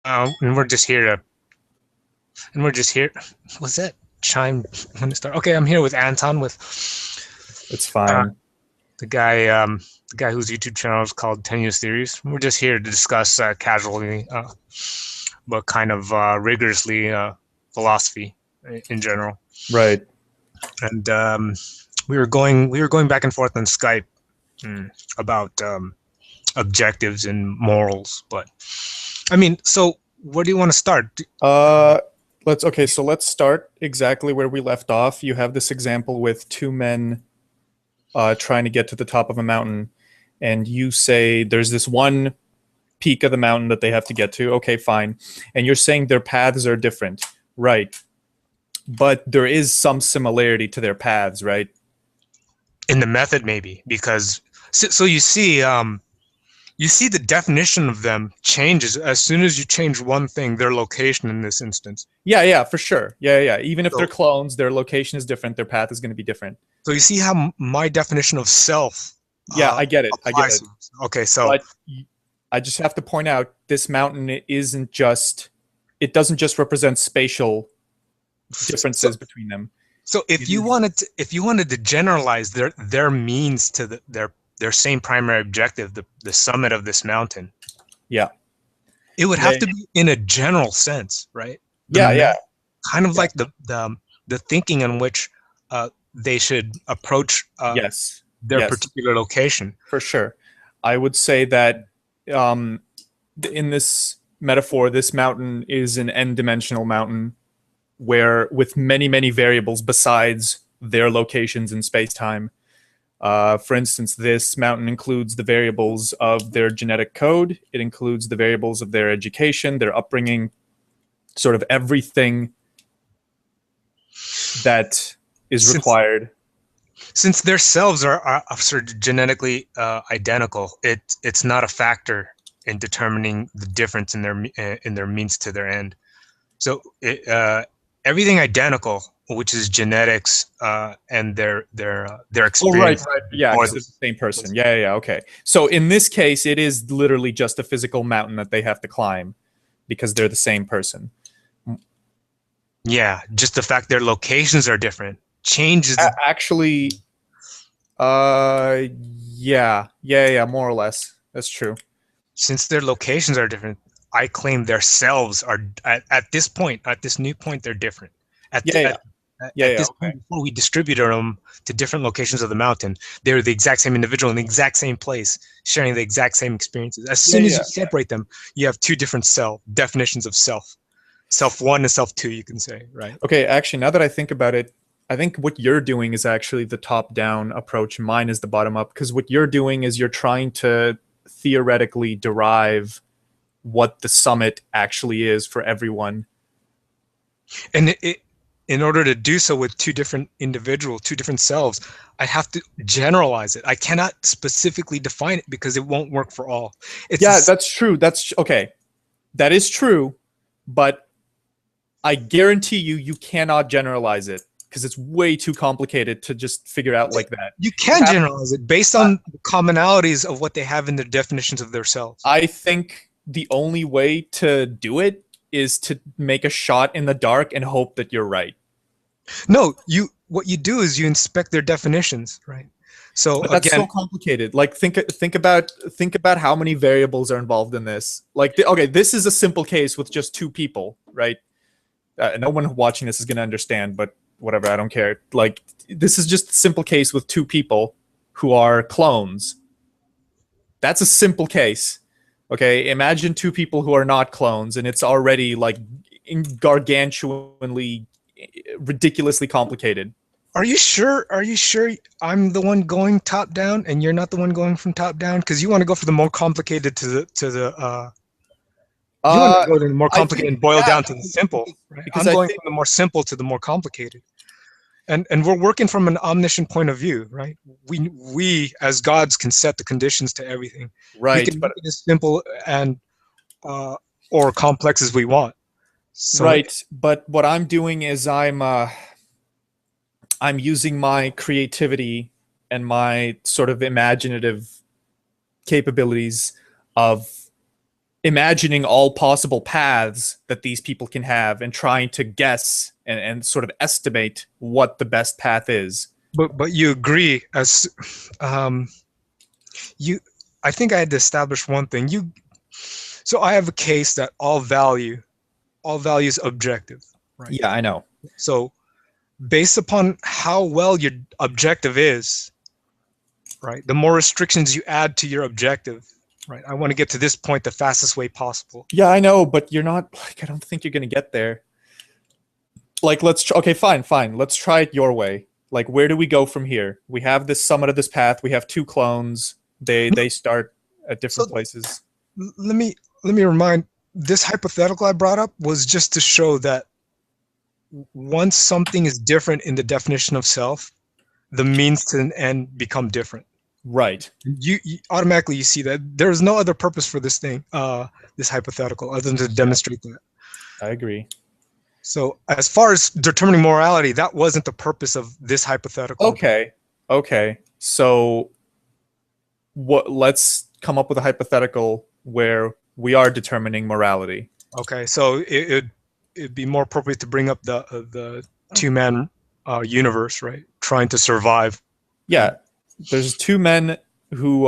And we're just here to, and we're just here. Was that chime when it started? Okay, I'm here with Anton, with It's uh, fine. the guy, the guy whose YouTube channel is called Tenuous Theories. We're just here to discuss casually, but kind of rigorously, philosophy in general. Right. And we were going back and forth on Skype, about objectives and morals. But I mean, so where do you want to start? Uh, so let's start exactly where we left off. You have this example with two men trying to get to the top of a mountain, and you say there's this one peak of the mountain that they have to get to. Okay, fine. And you're saying their paths are different. Right. But there is some similarity to their paths, right? In the method, maybe, because so you see the definition of them changes as soon as you change one thing, their location in this instance. Yeah, yeah, for sure. Yeah, yeah. Even if they're So clones, their location is different, their path is going to be different. so you see how my definition of self Yeah, I get it. I get applies it. to this. Okay, so But I just have to point out this mountain isn't just it doesn't just represent spatial so differences between them. so It is if you wanted to generalize their means to their same primary objective, the summit of this mountain, yeah. it would have Yeah. to be in a general sense, right? The Yeah, yeah. kind of Yeah. like the thinking in which they should approach Yes. their Yes. particular location. For sure. I would say that um in this metaphor this mountain is an n-dimensional mountain where with many many variables besides their locations in space-time. For instance, this mountain includes the variables of their genetic code. It includes the variables of their education, their upbringing, sort of everything that is Since required. since their selves are sort of genetically identical, it's not a factor in determining the difference in their means to their end. So everything identical, which is genetics and their Oh, right, experience right. Yeah, or because they're the same person. Yeah, yeah, yeah. Okay. So in this case, it is literally just a physical mountain that they have to climb because they're the same person. yeah, just the fact their locations are different changes. Actually, uh, yeah, yeah, yeah, more or less. That's true. Since their locations are different, I claim their selves are at this point, at this new point, they're different. At Yeah, the, yeah, yeah, at yeah. this Okay. point, before we distributed them to different locations of the mountain, they're the exact same individual in the exact same place, sharing the exact same experiences. As Yeah, soon as you yeah. separate them, you have two different self definitions of self. Self one and self two, you can say, right? Okay, actually, now that I think about it, I think what you're doing is actually the top-down approach. Mine is the bottom-up because what you're doing is you're trying to theoretically derive what the summit actually is for everyone. And in order to do so with two different individuals, two different selves, I have to generalize it. I cannot specifically define it because it won't work for all. It's Yeah, a, that's true. That's okay. That is true, but I guarantee you cannot generalize it because it's way too complicated to just figure out like that. you You can have, generalize it based on the commonalities of what they have in their definitions of themselves. I think the only way to do it is to make a shot in the dark and hope that you're right. No, you what you do is you inspect their definitions, right? So But that's again, so complicated. Like think about how many variables are involved in this. Like okay, this is a simple case with just two people, right? No one watching this is going to understand, but whatever, I don't care. Like this is just a simple case with two people who are clones. That's a simple case. Okay, imagine two people who are not clones, and it's already like gargantuanly, ridiculously complicated. are you sure? Are you sure I'm the one going top down and you're not the one going from top down? Because you want to go for the more complicated to the you want to Uh, go to the more I complicated think and boil yeah, down to the simple, right? because I'm I going think from the more simple to the more complicated. And we're working from an omniscient point of view, right? We as gods can set the conditions to everything. We right, can but make it as simple and uh, or complex as we want. So right, but what I'm doing is I'm using my creativity and my sort of imaginative capabilities of imagining all possible paths that these people can have and trying to guess and sort of estimate what the best path is. But you agree as um, you. I think I had to establish one thing. So I have a case that all value is objective, right? Yeah, I know. So based upon how well your objective is, right? The more restrictions you add to your objective, right? I want to get to this point the fastest way possible. Yeah, I know, but you're not like I don't think you're gonna get there. Like okay, fine. Let's try it your way. Like where do we go from here? We have this summit of this path. We have two clones. They start at different places. Let me remind, this hypothetical I brought up was just to show that once something is different in the definition of self, the means to an end become different. Right. You automatically you see that there is no other purpose for this thing, this hypothetical, other than to demonstrate that. I agree. So as far as determining morality, that wasn't the purpose of this hypothetical. Okay. So let's come up with a hypothetical where we are determining morality. Okay, so it'd be more appropriate to bring up the two-man universe, right? Trying to survive. Yeah. There's two men who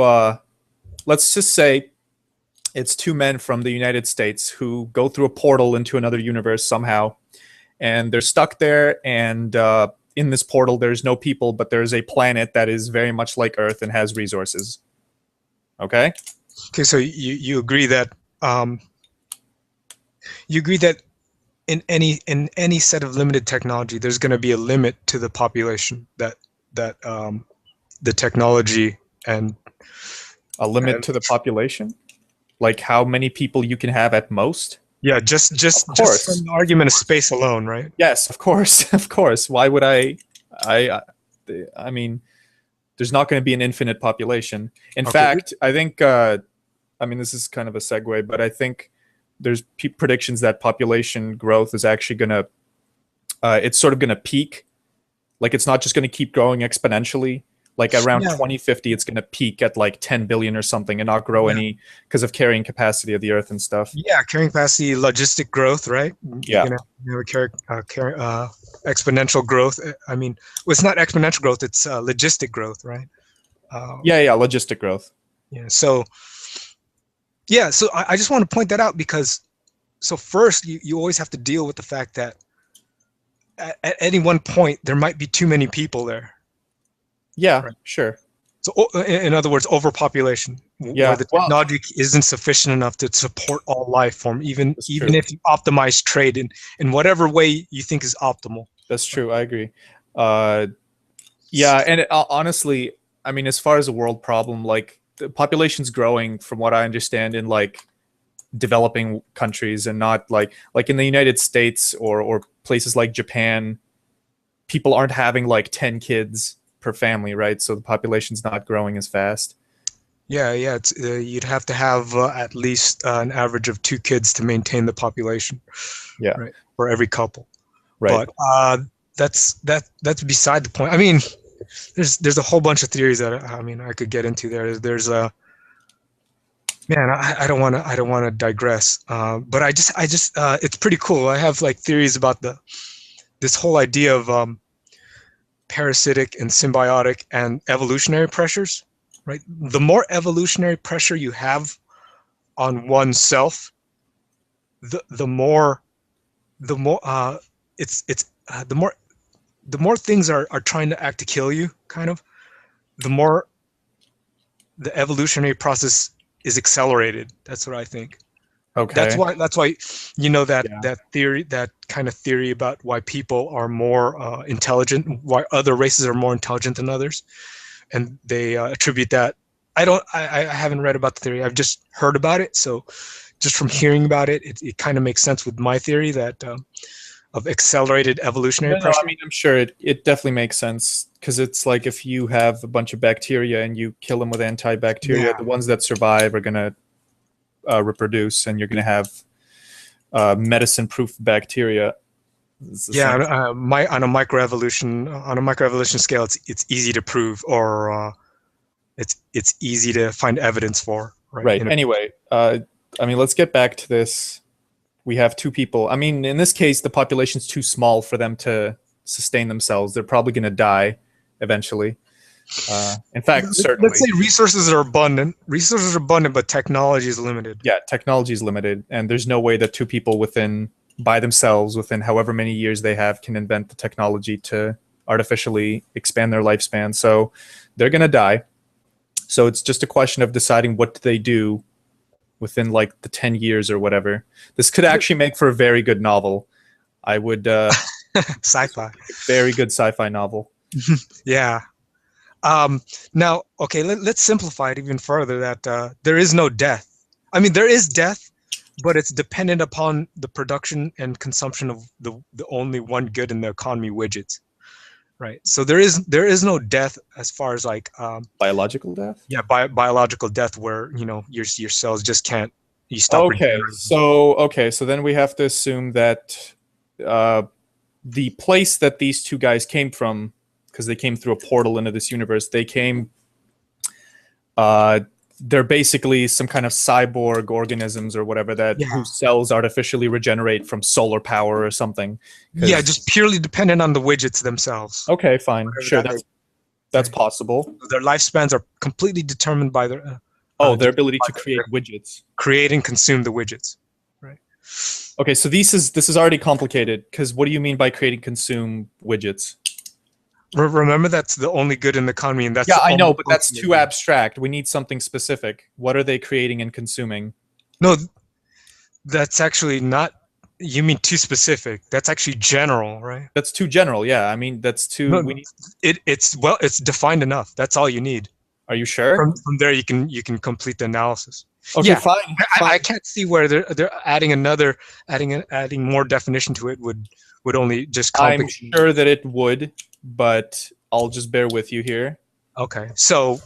let's just say it's two men from the United States who go through a portal into another universe somehow, and they're stuck there, and in this portal there's no people, but there's a planet that is very much like Earth and has resources. Okay, so you agree that in any set of limited technology there's going to be a limit to the population that the technology and a limit to the population, like how many people you can have at most. Yeah, just from the argument of space alone, right? Yes, of course. Why would I mean, there's not going to be an infinite population. In fact, I think I mean, this is kind of a segue, but I think there's predictions that population growth is actually going to it's sort of going to peak. Like it's not just going to keep growing exponentially. Like around 2050, it's going to peak at like 10 billion or something and not grow any because of carrying capacity of the Earth and stuff. Yeah, carrying capacity, logistic growth, right? Yeah. You're going to exponential growth. I mean, well, it's not exponential growth, it's logistic growth, right? Logistic growth. Yeah, so I just want to point that out because, so first, you always have to deal with the fact that at any one point, there might be too many people there. Yeah, right. Sure. So, in other words, overpopulation, where the technology isn't sufficient enough to support all life form, even if you optimize trade in whatever way you think is optimal. That's true. I agree. And honestly, I mean, as far as a world problem, like the population's growing, from what I understand, in like developing countries, and not like in the United States or places like Japan, people aren't having like 10 kids per family, right? So the population's not growing as fast. Yeah. It's you'd have to have at least an average of 2 kids to maintain the population. Yeah, right, for every couple. Right. But that's beside the point. I mean, there's a whole bunch of theories that I could get into there. There's a man. I don't want to digress. But I just it's pretty cool. I have like theories about this whole idea of parasitic and symbiotic and evolutionary pressures, right? The more evolutionary pressure you have on oneself, the more things are trying to act to kill you, kind of, the more the evolutionary process is accelerated. That's what I think. Okay. That's why that theory, that kind of theory about why people are more intelligent, why other races are more intelligent than others, and they attribute that. I haven't read about the theory. I've just heard about it. So just from hearing about it, it kind of makes sense with my theory that of accelerated evolutionary pressure. I mean, I'm sure it definitely makes sense, because it's like if you have a bunch of bacteria and you kill them with antibacteria, the ones that survive are going to reproduce, and you're going to have medicine-proof bacteria. On a microevolution scale, it's easy to prove, or it's easy to find evidence for. Right. Anyway, I mean, let's get back to this. We have two people. I mean, in this case, the population's too small for them to sustain themselves. They're probably going to die eventually. In fact, certainly. Let's say resources are abundant. Resources are abundant, but technology is limited. Yeah, technology is limited, and there's no way that two people by themselves, within however many years they have, can invent the technology to artificially expand their lifespan. So they're going to die. So it's just a question of deciding what do they do within like the 10 years or whatever. This could actually make for a very good novel. I would Sci-fi. Very good sci-fi novel. Yeah. Now, okay, let's simplify it even further that there is no death. I mean, there is death, but it's dependent upon the production and consumption of the only one good in the economy, widgets. Right. So there is no death as far as like Biological death? Yeah, biological death where, your cells just can't, you stop Okay. So then we have to assume that the place that these two guys came from, because they came through a portal into this universe, they're basically some kind of cyborg organisms or whatever whose cells artificially regenerate from solar power or something. Yeah, just purely dependent on the widgets themselves. Okay, fine. Sure, that's possible. Their lifespans are completely determined by their their ability to create widgets. Create and consume the widgets. Right. Okay, so this is already complicated, because what do you mean by creating consume widgets? Remember, that's the only good in the economy, and that's I know, but that's too abstract. We need something specific. What are they creating and consuming? No, that's actually not. You mean too specific? That's actually general, right? That's too general. Yeah, I mean that's too. No, it's defined enough. That's all you need. Are you sure? From there, you can complete the analysis. Okay, yeah, fine. I can't see where they're adding more definition to it would only just complicate. I'm sure that it would, but I'll just bear with you here. Okay, so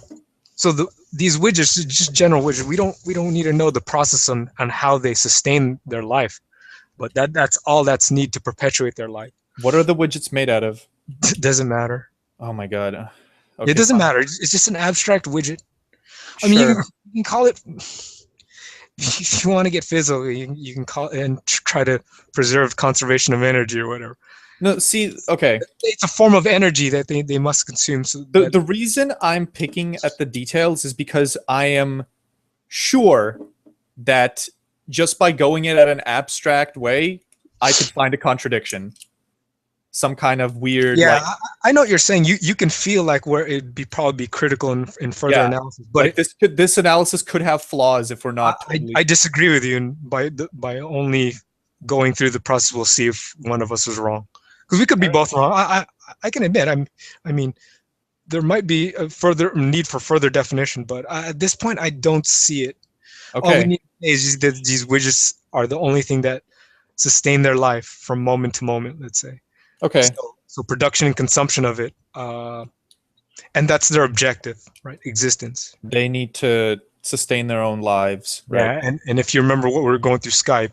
these widgets, just general widgets, we don't need to know the process on how they sustain their life, but that's all that's need to perpetuate their life. What are the widgets made out of? Doesn't matter. Oh my god. Okay, it doesn't matter. It's just an abstract widget. Sure. I mean, you can call it. If you want to get physical, you can call it and try to preserve conservation of energy or whatever. No, see, okay. It's a form of energy that they must consume. So the reason I'm picking at the details is because I am sure that just by going in at an abstract way, I could find a contradiction. Some kind of weird. Yeah, like, I know what you're saying. You can feel like where it'd probably be critical in further analysis, but like this analysis could have flaws if we're not. I disagree with you, and by only going through the process, we'll see if one of us is wrong, because we could be both wrong. I can admit, I mean, there might be a further need for further definition, but at this point, I don't see it. Okay. All we need is that these widgets are the only thing that sustain their life from moment to moment. Let's say. Okay. So production and consumption of it, and that's their objective, right? Existence. They need to sustain their own lives, right? Yeah, and if you remember what we were going through Skype,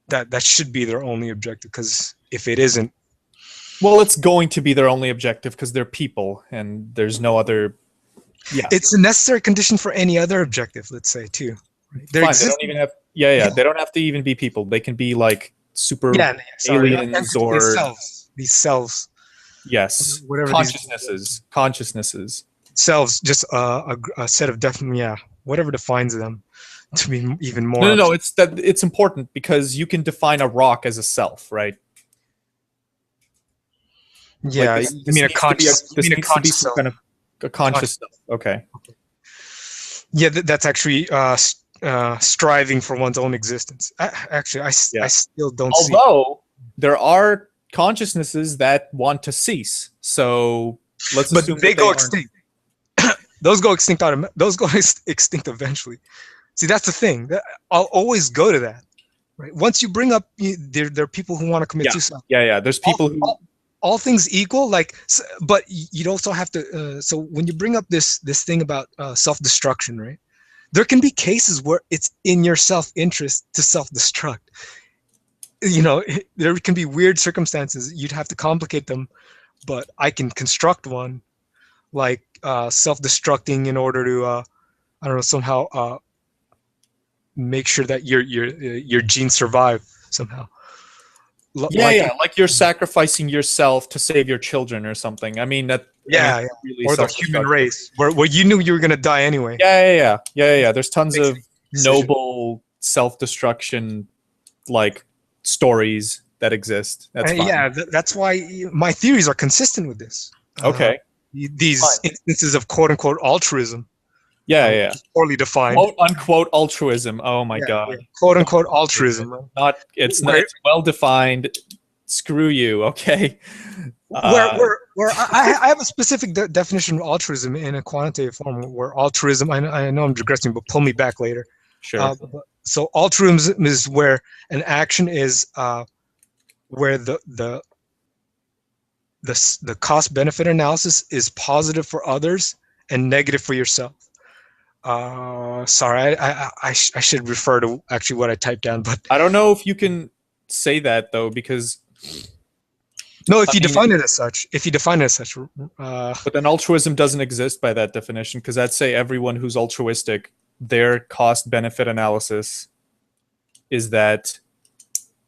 that should be their only objective, because if it isn't, well, it's going to be their only objective because they're people, and there's no other. Yeah, it's a necessary condition for any other objective. Let's say too. Fine, they don't even have. Yeah. They don't have to even be people. They can be like super aliens or these cells. Yes, whatever. Consciousnesses. Cells, just a set of whatever defines them to be even more. No. It's important because you can define a rock as a self, right? Yeah, like you mean a conscious? This needs to be some kind of a conscious self. Okay. Yeah, that's actually striving for one's own existence. Actually, I still don't see. Although there are consciousnesses that want to cease, so let's assume they go extinct. Those go extinct. Those go extinct eventually. See, that's the thing. I'll always go to that. Right. Once you bring up, there are people who want to commit suicide. Yeah. There's people who. All things equal, but you'd also have to. So when you bring up this thing about self-destruction, right? There can be cases where it's in your self-interest to self-destruct. There can be weird circumstances. You'd have to complicate them, but I can construct one, like self-destructing in order to, I don't know, somehow make sure that your genes survive somehow. Yeah, Like, yeah, like you're sacrificing yourself to save your children or something. I mean yeah, really or the human self-destructive. race, where you knew you were gonna die anyway. Yeah. There's tons Makes of a decision. noble self-destruction like stories that exist. That's And fine. yeah, that's why my theories are consistent with this. Okay, fine. These instances of quote unquote altruism, Yeah. poorly defined. Quote unquote altruism. Oh my Yeah, god. quote Don't unquote say it. altruism. Not it's not Where it's well defined. Screw you. Okay. where Uh, where where I have a specific definition of altruism in a quantitative form. Where altruism, I know I'm digressing, but pull me back later. sure. So altruism is where an action is where the cost benefit analysis is positive for others and negative for yourself. Sorry, I should refer to actually what I typed down, but I don't know if you can say that though, because no, if I you mean, define it as such, but then altruism doesn't exist by that definition, because I'd say everyone who's altruistic, their cost benefit analysis is that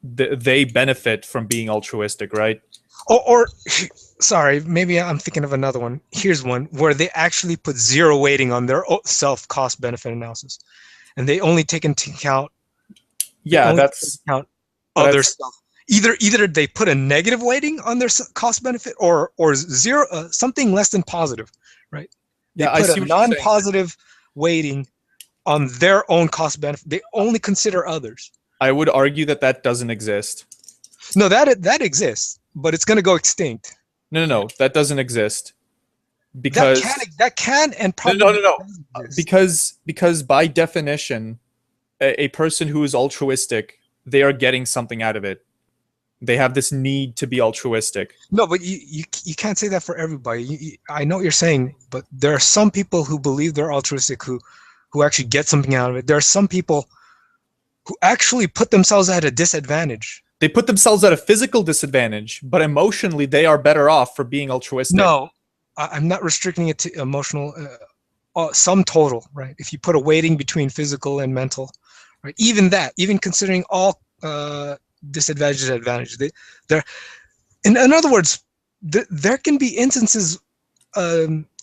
they benefit from being altruistic, right? or sorry, maybe I'm thinking of another one. Here's one where they actually put zero weighting on their self cost benefit analysis, and they only take into account Yeah, that's but other that's stuff. Either they put a negative weighting on their cost benefit, or zero, something less than positive, right? They yeah, I put a see what you're saying. non-positive weighting on their own cost benefit. They only consider others. I would argue that that doesn't exist. No, that exists, but it's going to go extinct. No, that doesn't exist That because can and no, probably no. does exist. Because by definition, a person who is altruistic, they are getting something out of it. They have this need to be altruistic. No, but you can't say that for everybody. I know what you're saying, but there are some people who believe they're altruistic who actually get something out of it. There are some people who actually put themselves at a disadvantage. They put themselves at a physical disadvantage, but emotionally they are better off for being altruistic. No, I'm not restricting it to emotional, sum total, right? If you put a weighting between physical and mental, right? Even that, even considering all disadvantages and advantages, there. In other words, there can be instances,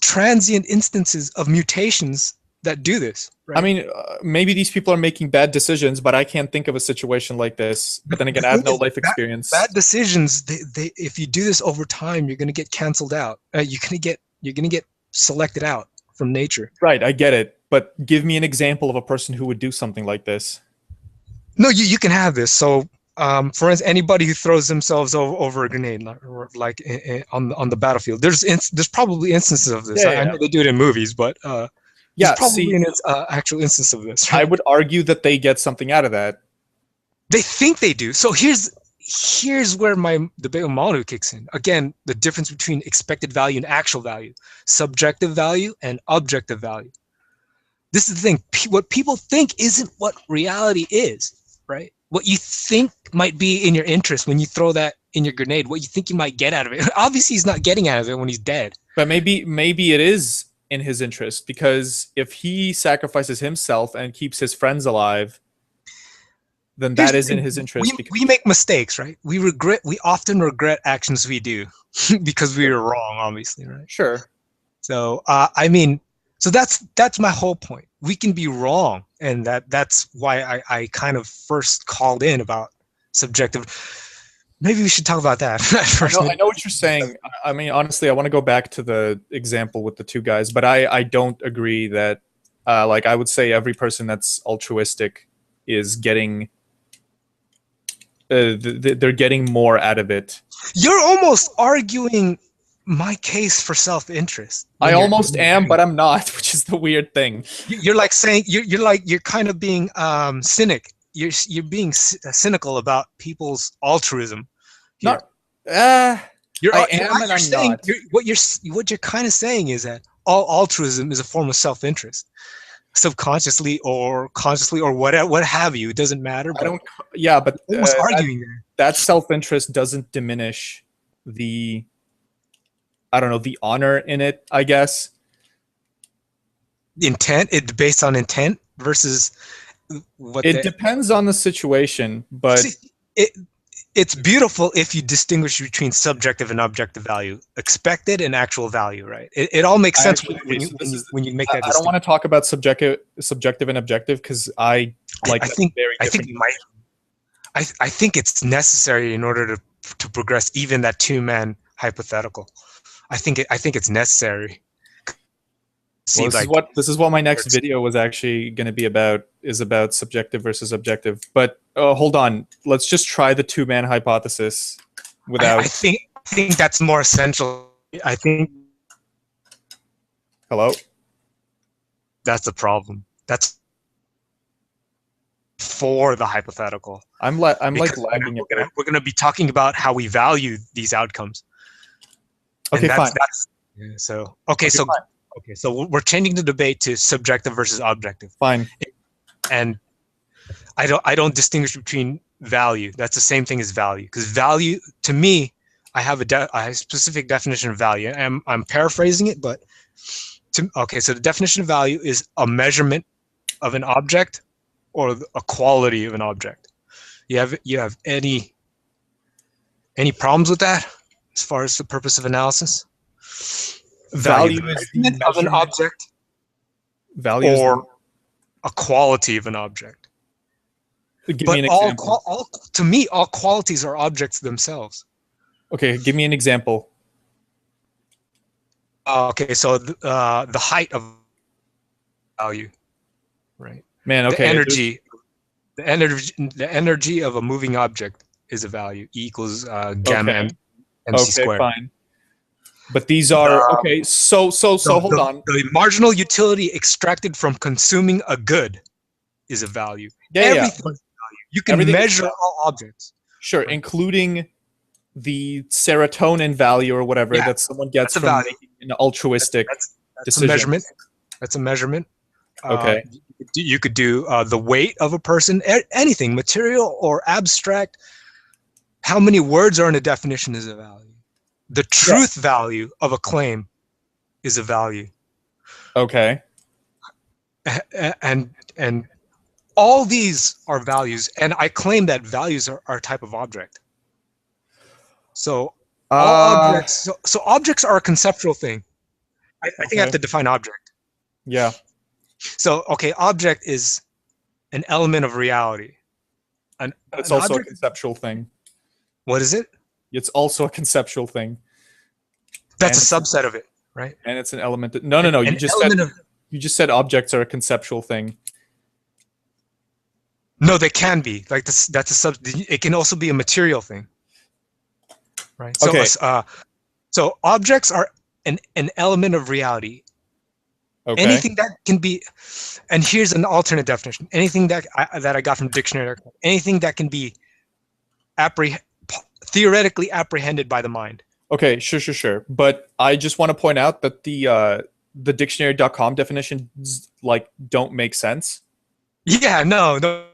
transient instances of mutations that do this. Right? I mean, maybe these people are making bad decisions, but I can't think of a situation like this. But then again, I have no life experience. Bad decisions. They if you do this over time, you're going to get canceled out. You're going to get selected out from nature. Right, I get it. But give me an example of a person who would do something like this. No, you can have this. So, for instance, anybody who throws themselves over a grenade, like on the battlefield, there's probably instances of this. I know they do it in movies, but there's probably an actual instance of this. Right? I would argue that they get something out of that. They think they do. So here's where my debate with Manu kicks in. Again, the difference between expected value and actual value, subjective value and objective value. This is the thing. What people think isn't what reality is, right? What you think might be in your interest when you throw that in your grenade, what you think you might get out of it. Obviously, he's not getting out of it when he's dead. But maybe it is in his interest, because if he sacrifices himself and keeps his friends alive, then that is in his interest. We make mistakes, right? We often regret actions we do because we were wrong, obviously, right? Sure. So, I mean, so that's my whole point. We can be wrong, and that's why I kind of first called in about subjective. Maybe we should talk about that first. I know what you're saying. I mean, honestly, I want to go back to the example with the two guys, but I don't agree that, like, I would say every person that's altruistic is getting, they're getting more out of it. You're almost arguing my case for self-interest. I almost am, but I'm not, which is the weird thing. You're like saying you're kind of being cynic. You're being cynical about people's altruism. Here. Not. I am, and I'm not. What you're kind of saying is that all altruism is a form of self-interest, subconsciously or consciously or whatever, what have you. It doesn't matter. I don't. Yeah, but almost arguing there. That self-interest doesn't diminish the, I don't know, the honor in it, I guess. Intent. It's based on intent versus what It depends on the situation, but see, it it's beautiful if you distinguish between subjective and objective value, expected and actual value, right? It all makes sense when you make that I don't want to talk about subjective and objective because I like very I different. think you might. I think it's necessary in order to progress even that two-man hypothetical. I think it's necessary. See, Well, this is what my next video was actually going to be about, is about subjective versus objective. But hold on, let's just try the two-man hypothesis without. I think that's more essential. I think. Hello. That's the problem. That's for the hypothetical. I'm like lagging. We're gonna be talking about how we value these outcomes. Okay, fine. So we're changing the debate to subjective versus objective. Fine. And I don't distinguish between value. That's the same thing as value, because value, to me, I have a specific definition of value. I'm paraphrasing it, but so the definition of value is a measurement of an object or a quality of an object. You have any problems with that as far as the purpose of analysis? Value is the of an object, value or a quality of an object. Give me an example. To me, all qualities are objects themselves. Okay, give me an example. Okay, so the height of value, right? Man, okay. The energy of a moving object is a value. E equals gamma MC squared. Fine. But these are okay. So hold on. The marginal utility extracted from consuming a good is a value. Everything is value. You can measure all objects. Sure, right? Including the serotonin value or whatever that someone gets from making an altruistic decision. That's a measurement. Okay. You could do the weight of a person, anything, material or abstract. How many words are in a definition is a value. The truth value of a claim is a value. Okay. And all these are values, and I claim that values are a type of object. So all objects. So objects are a conceptual thing. I think I have to define object. Yeah. So object is an element of reality. It's also a conceptual thing. What is it? It's also a conceptual thing. That's a subset of it, right? And it's an element. No. You just said objects are a conceptual thing. No, they can be. Like this. That's a sub. It can also be a material thing, right? So, okay. So objects are an element of reality. Okay. Anything that can be, and here's an alternate definition. Anything that I got from dictionary. Anything that can be theoretically apprehended by the mind. Okay, sure. But I just want to point out that the dictionary.com definitions don't make sense. Yeah, no.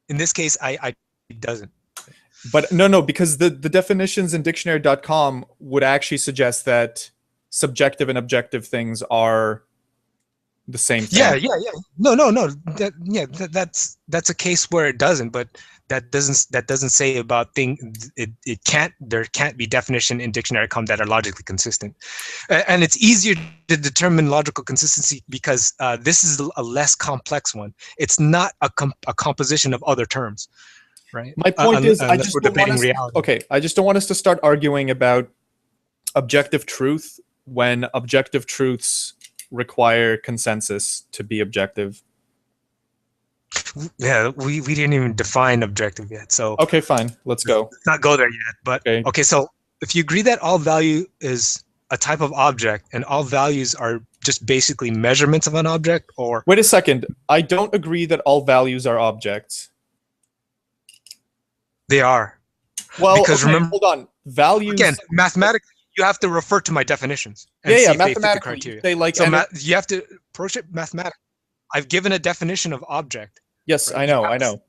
In this case, it doesn't. But no, because the definitions in dictionary.com would actually suggest that subjective and objective things are the same thing. Yeah. No. That's a case where it doesn't, but that doesn't say about things. There can't be definition in dictionary.com that are logically consistent, and it's easier to determine logical consistency because this is a less complex one. It's not a composition of other terms, right? My point is, I just don't want us to start arguing about objective truth when objective truths require consensus to be objective. Yeah, we didn't even define objective yet. So okay, fine. Let's go. Let's not go there yet. But okay, so if you agree that all value is a type of object and all values are just basically measurements of an object, or wait a second, I don't agree that all values are objects. They are. Well, because remember, hold on. Values again, mathematically, you have to refer to my defdefinitions. And see if mathematically, they you have to approach it mathematically. I've given a definition of object. Yes, right? I know.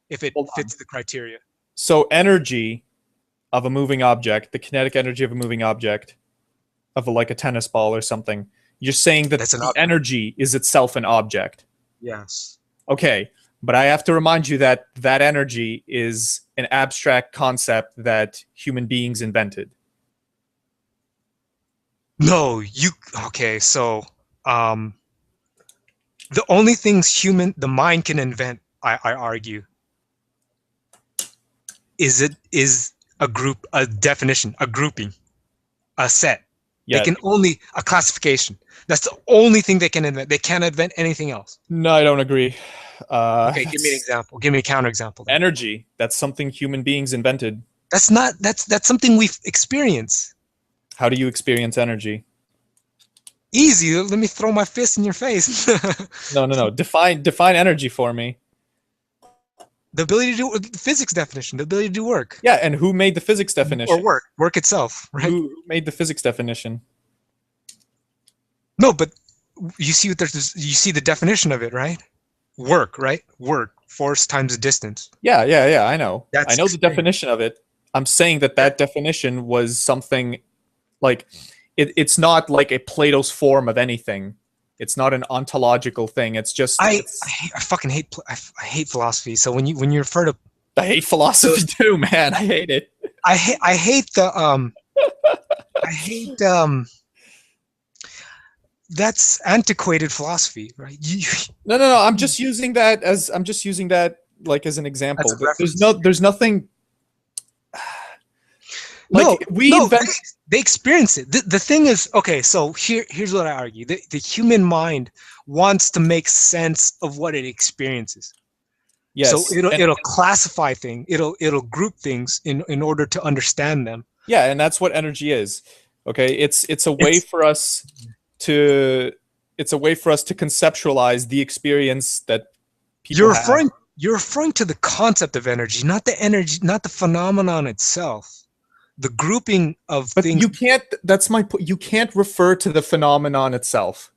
If it fits the criteria. So energy of a moving object, the kinetic energy of a moving object, of a tennis ball or something, you're saying that the energy is itself an object. Yes. Okay, but I have to remind you that that energy is an abstract concept that human beings invented. No, okay, so um the only things the mind can invent, I argue, is a group, a definition, a grouping, a set. They Yeah. can only a classification. That's the only thing they can invent. They can't invent anything else. No, I don't agree. Okay, give me an That's example. Give me a counterexample then. energy. That's something human beings invented. That's not that's something we've experienced. How do you experience energy? Easy. Let me throw my fist in your face. No, no, no. Define energy for me. The ability to do physics definition, the ability to do work. Yeah, and who made the physics definition? Or work itself, right? Who made the physics definition? No, but you see what you see the definition of it, right? Work, right? Work, force times the distance. Yeah, yeah, yeah. I know. That's I know the definition of it. I'm saying that that definition was something like it's not like a Plato's form of anything. It's not an ontological thing. It's just I fucking hate I hate philosophy. So when you refer to I hate philosophy too, man. I hate it. I hate the I hate that's antiquated philosophy, right? No, no, no. I'm just using that like as an example. There's nothing. Like they experience it. The thing is, okay, so here's what I argue. The human mind wants to make sense of what it experiences. Yes. So it'll classify things. It'll group things in order to understand them. Yeah, and that's what energy is. Okay, it's a way for us to conceptualize the experience that people have. You're referring to the concept of energy, not the phenomenon itself. The grouping of things. You can't. That's my point. You can't refer to the phenomenon itself.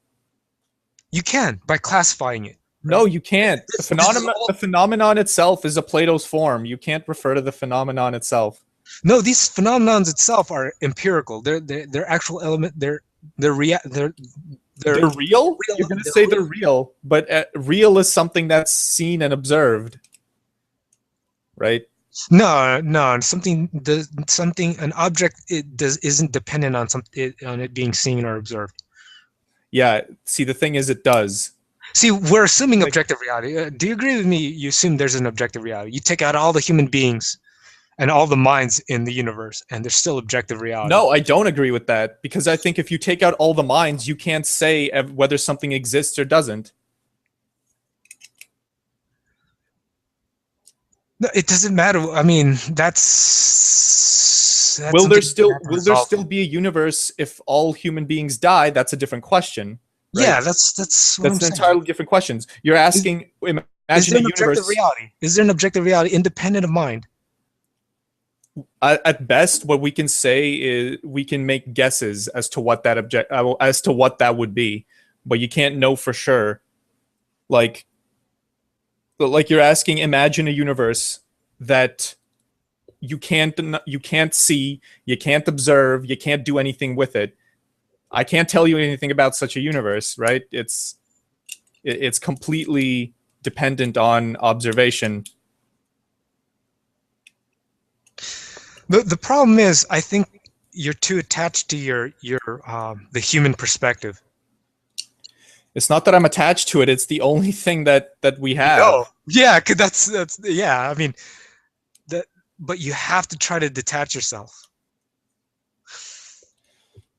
You can by classifying it. Right? No, you can't. The phenomenon itself is a Plato's form. You can't refer to the phenomenon itself. No, these phenomenons itself are empirical. They're actual element. They're real. You're going to say they're real, but real is something that's seen and observed, right? No, an object isn't dependent on on it being seen or observed. Yeah. See, the thing is, it does. See, we're assuming objective reality. Do you agree with me? You assume there's an objective reality. You take out all the human beings and all the minds in the universe, and there's still objective reality. No, I don't agree with that, because I think if you take out all the minds, you can't say whether something exists or doesn't. No, it doesn't matter. I mean, will there still be a universe if all human beings die? That's a different question. Right? Yeah, that's an entirely different question. You're asking, imagine a universe. Is there an objective reality independent of mind? At best, what we can say is we can make guesses as to what that would be, but you can't know for sure. Like you're asking, imagine a universe that you can't see, you can't observe, you can't do anything with it. I can't tell you anything about such a universe, right? It's completely dependent on observation. The problem is, I think you're too attached to the human perspective. It's not that I'm attached to it. It's the only thing that we have. No. Yeah, cause that's yeah. I mean, but you have to try to detach yourself,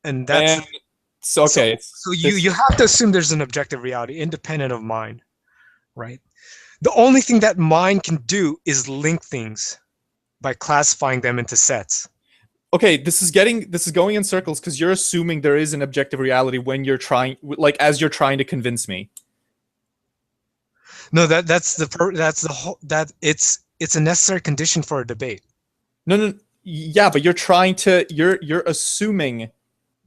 and that's okay. So you have to assume there's an objective reality independent of mind, right? The only thing that mind can do is link things by classifying them into sets. Okay, this is going in circles because you're assuming there is an objective reality when you're trying to convince me. No, that's the whole it's a necessary condition for a debate. No, yeah, but you're assuming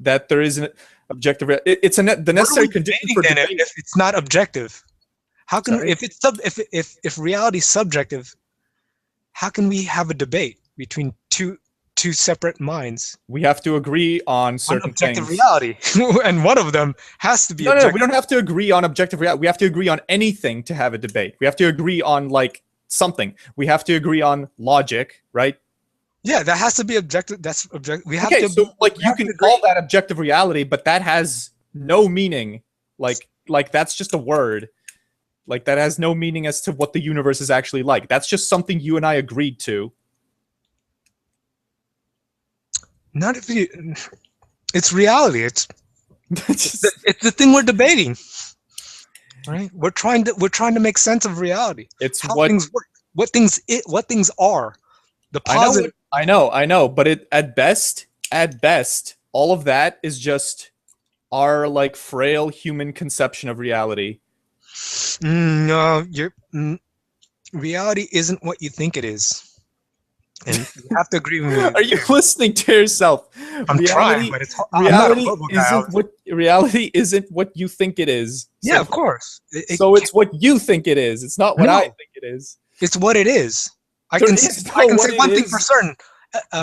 that there is an objective. It's the necessary condition for debate. If it's not objective, how can if reality is subjective? How can we have a debate between two two separate minds We have to agree on on certain objective things. reality, and one of them has to be No, objective. we don't have to agree on objective reality. We have to agree on anything to have a debate. We have to agree on like something. We have to agree on logic, right? Yeah, that has to be objective. That's objective. We have Okay, to. so like we you have can to call agree. that objective reality, but that has no meaning. Like that's just a word. Like that has no meaning as to what the universe is actually like. That's just something you and I agreed to. Not if you. It's reality. It's Just- the thing we're debating, right? We're trying to make sense of reality. it's How what things work. What things are. The I know. positive. I know. But it at best, all of that is just our like frail human conception of reality. No, reality isn't what you think it is, and you have to agree with me. Are you listening to yourself? I'm trying, but I'm not a verbal guy. Reality isn't what you think it is. Yeah, So, of course. so it's what you think it is. It's not what No. I think it is. It's what it is. I There can is say, no I can what say it one thing is. for certain.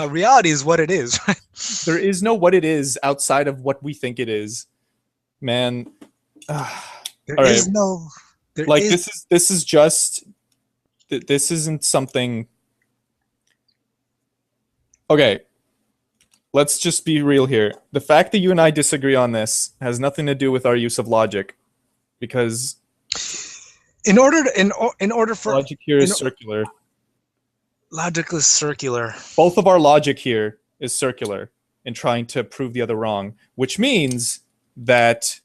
Reality is what it is. Right? There is no what it is outside of what we think it is. Man. There All right. is no. There Like is, this is just this isn't something. Okay. Let's just be real here. The fact that you and I disagree on this has nothing to do with our use of logic, because in order for logic here is in- circular. logic is circular. Both of our logic here is circular in trying to prove the other wrong, which means that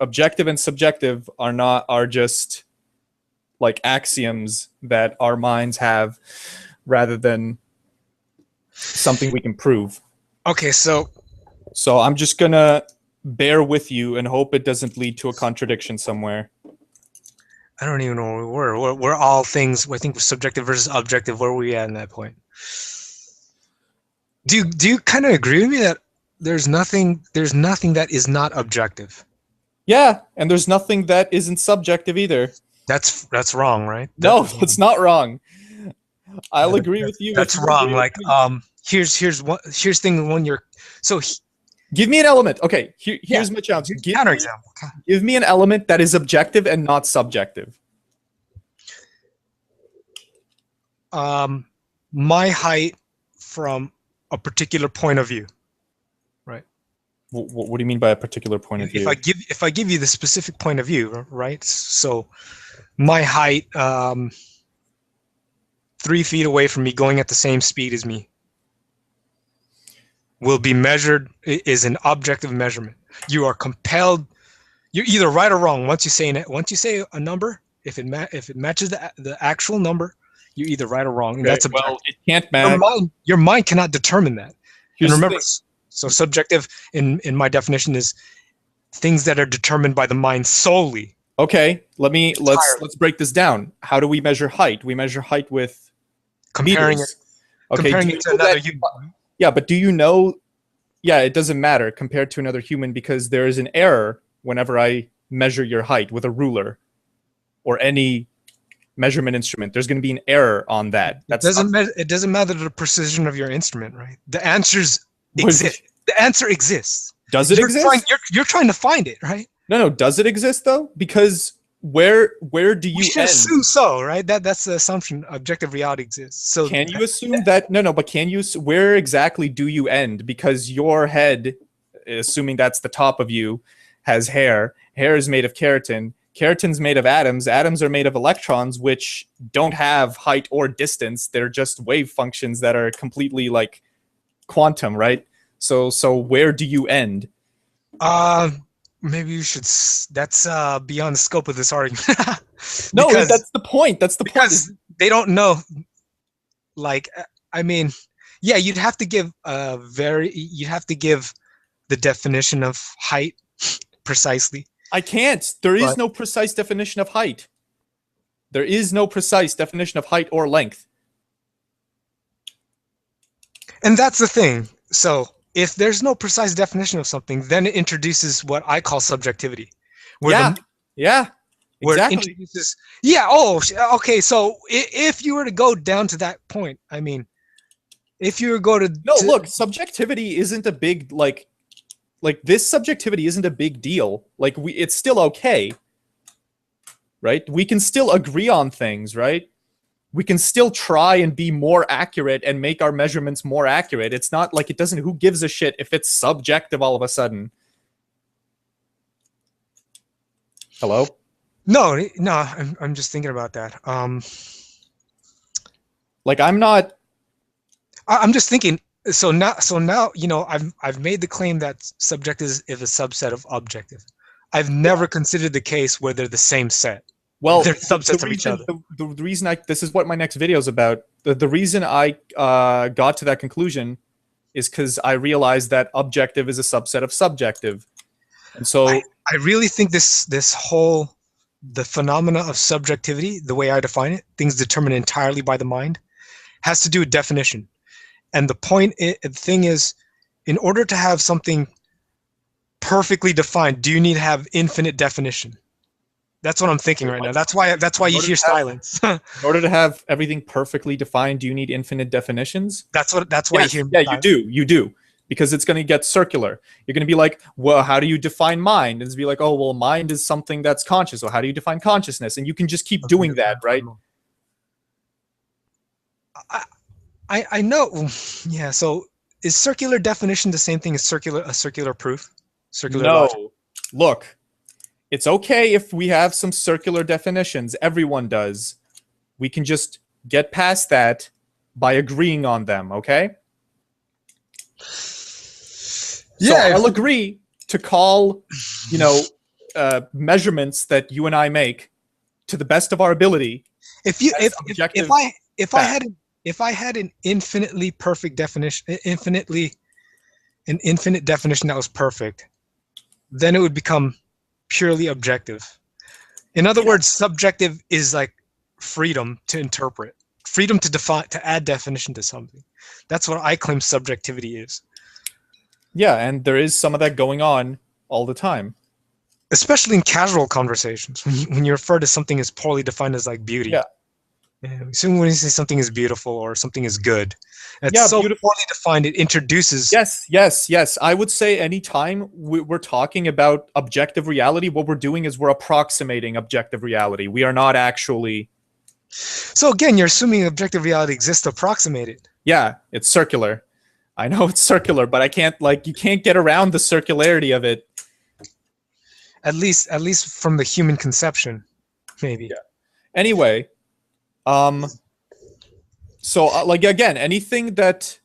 objective and subjective are just like axioms that our minds have rather than something we can prove. Okay, so I'm just gonna bear with you and hope it doesn't lead to a contradiction somewhere. I don't even know where we were. We're all things. I think subjective versus objective. Where were we at in that point? Do you kind of agree with me that there's nothing that is not objective? Yeah, and there's nothing that isn't subjective either. That's wrong, right? No, that's not wrong. I'll agree with you. That's wrong. Like here's thing when you're so give me an element. Okay, here's my challenge. counterexample. Give me an element that is objective and not subjective. My height from a particular point of view. Right. What do you mean by a particular point of view? If I give you the specific point of view, right? So my height 3 feet away from me going at the same speed as me will be measured is an objective measurement. You are compelled. You're either right or wrong. Once you say a number, if it matches the actual number, you're either right or wrong. And that's objective. Well, it can't match. Your mind cannot determine that. Here's and remember, so subjective in my definition is things that are determined by the mind solely. Okay, let's break this down. How do we measure height? We measure height with comparing meters. Comparing it to another human. Yeah, but do you know? Yeah, it doesn't matter compared to another human because there is an error whenever I measure your height with a ruler or any measurement instrument. There's going to be an error on that. It doesn't matter the precision of your instrument, right? The answers exist. The answer exists. Does it exist? You're trying to find it, right? No. Does it exist though? Because where do you should assume so, right? That's the assumption. Objective reality exists. So can you assume that? No. But can you? Where exactly do you end? Because your head, assuming that's the top of you, has hair. Hair is made of keratin. Keratin's made of atoms. Atoms are made of electrons, which don't have height or distance. They're just wave functions that are completely like quantum, right? So where do you end? Maybe you should. That's beyond the scope of this argument. No, that's the point. That's the point. Because they don't know. Like, I mean, yeah, you'd have to give the definition of height precisely. I can't. There is no precise definition of height. There is no precise definition of height or length. And that's the thing. So if there's no precise definition of something, then it introduces what I call subjectivity. Yeah. Where Exactly. it introduces, yeah. Oh, okay. So if you were to go down to that point, I mean, if you go No, to look, subjectivity isn't a big like this subjectivity isn't a big deal. Like it's still okay, right? We can still agree on things, right? We can still try and be more accurate and make our measurements more accurate. It's not like it doesn't, who gives a shit if it's subjective all of a sudden? Hello? no, I'm just thinking about that. Like I'm not. I'm just thinking. So now, I've made the claim that subjective is a subset of objective. I've never considered the case where they're the same set. Well, They're subsets of each other. The reason this is what my next video is about. The reason I got to that conclusion is because I realized that objective is a subset of subjective. And so I really think the phenomena of subjectivity, the way I define it, things determined entirely by the mind, has to do with definition. And the thing is, in order to have something perfectly defined, do you need to have infinite definition? That's what I'm thinking right now. That's why you hear silence. In order to have everything perfectly defined, do you need infinite definitions? That's why yes, you hear silence. You do. Because it's going to get circular. You're going to be like, well, how do you define mind? And it's be like, oh, well, mind is something that's conscious. So how do you define consciousness? And you can just keep doing that, right? I know. Yeah. So is circular definition the same thing as a circular proof? Circular logic? Look, it's okay if we have some circular definitions. Everyone does. We can just get past that by agreeing on them, okay? Yeah, so I'll agree to call, measurements that you and I make to the best of our ability. If I had an infinitely perfect definition, an infinite definition that was perfect, then it would become purely objective. In other words, subjective is like freedom to interpret, freedom to define, to add definition to something. That's what I claim subjectivity is. Yeah, and there is some of that going on all the time. Especially in casual conversations, when you refer to something as poorly defined as like beauty. Yeah. Soon when you say something is beautiful or something is good, it's so beautiful. poorly defined, it introduces... Yes. I would say anytime we're talking about objective reality, what we're doing is we're approximating objective reality. We are not actually... So again, you're assuming objective reality exists to approximate it. Yeah, it's circular. I know it's circular, but I can't, you can't get around the circularity of it. At least from the human conception, maybe. Yeah. Anyway... So again, anything that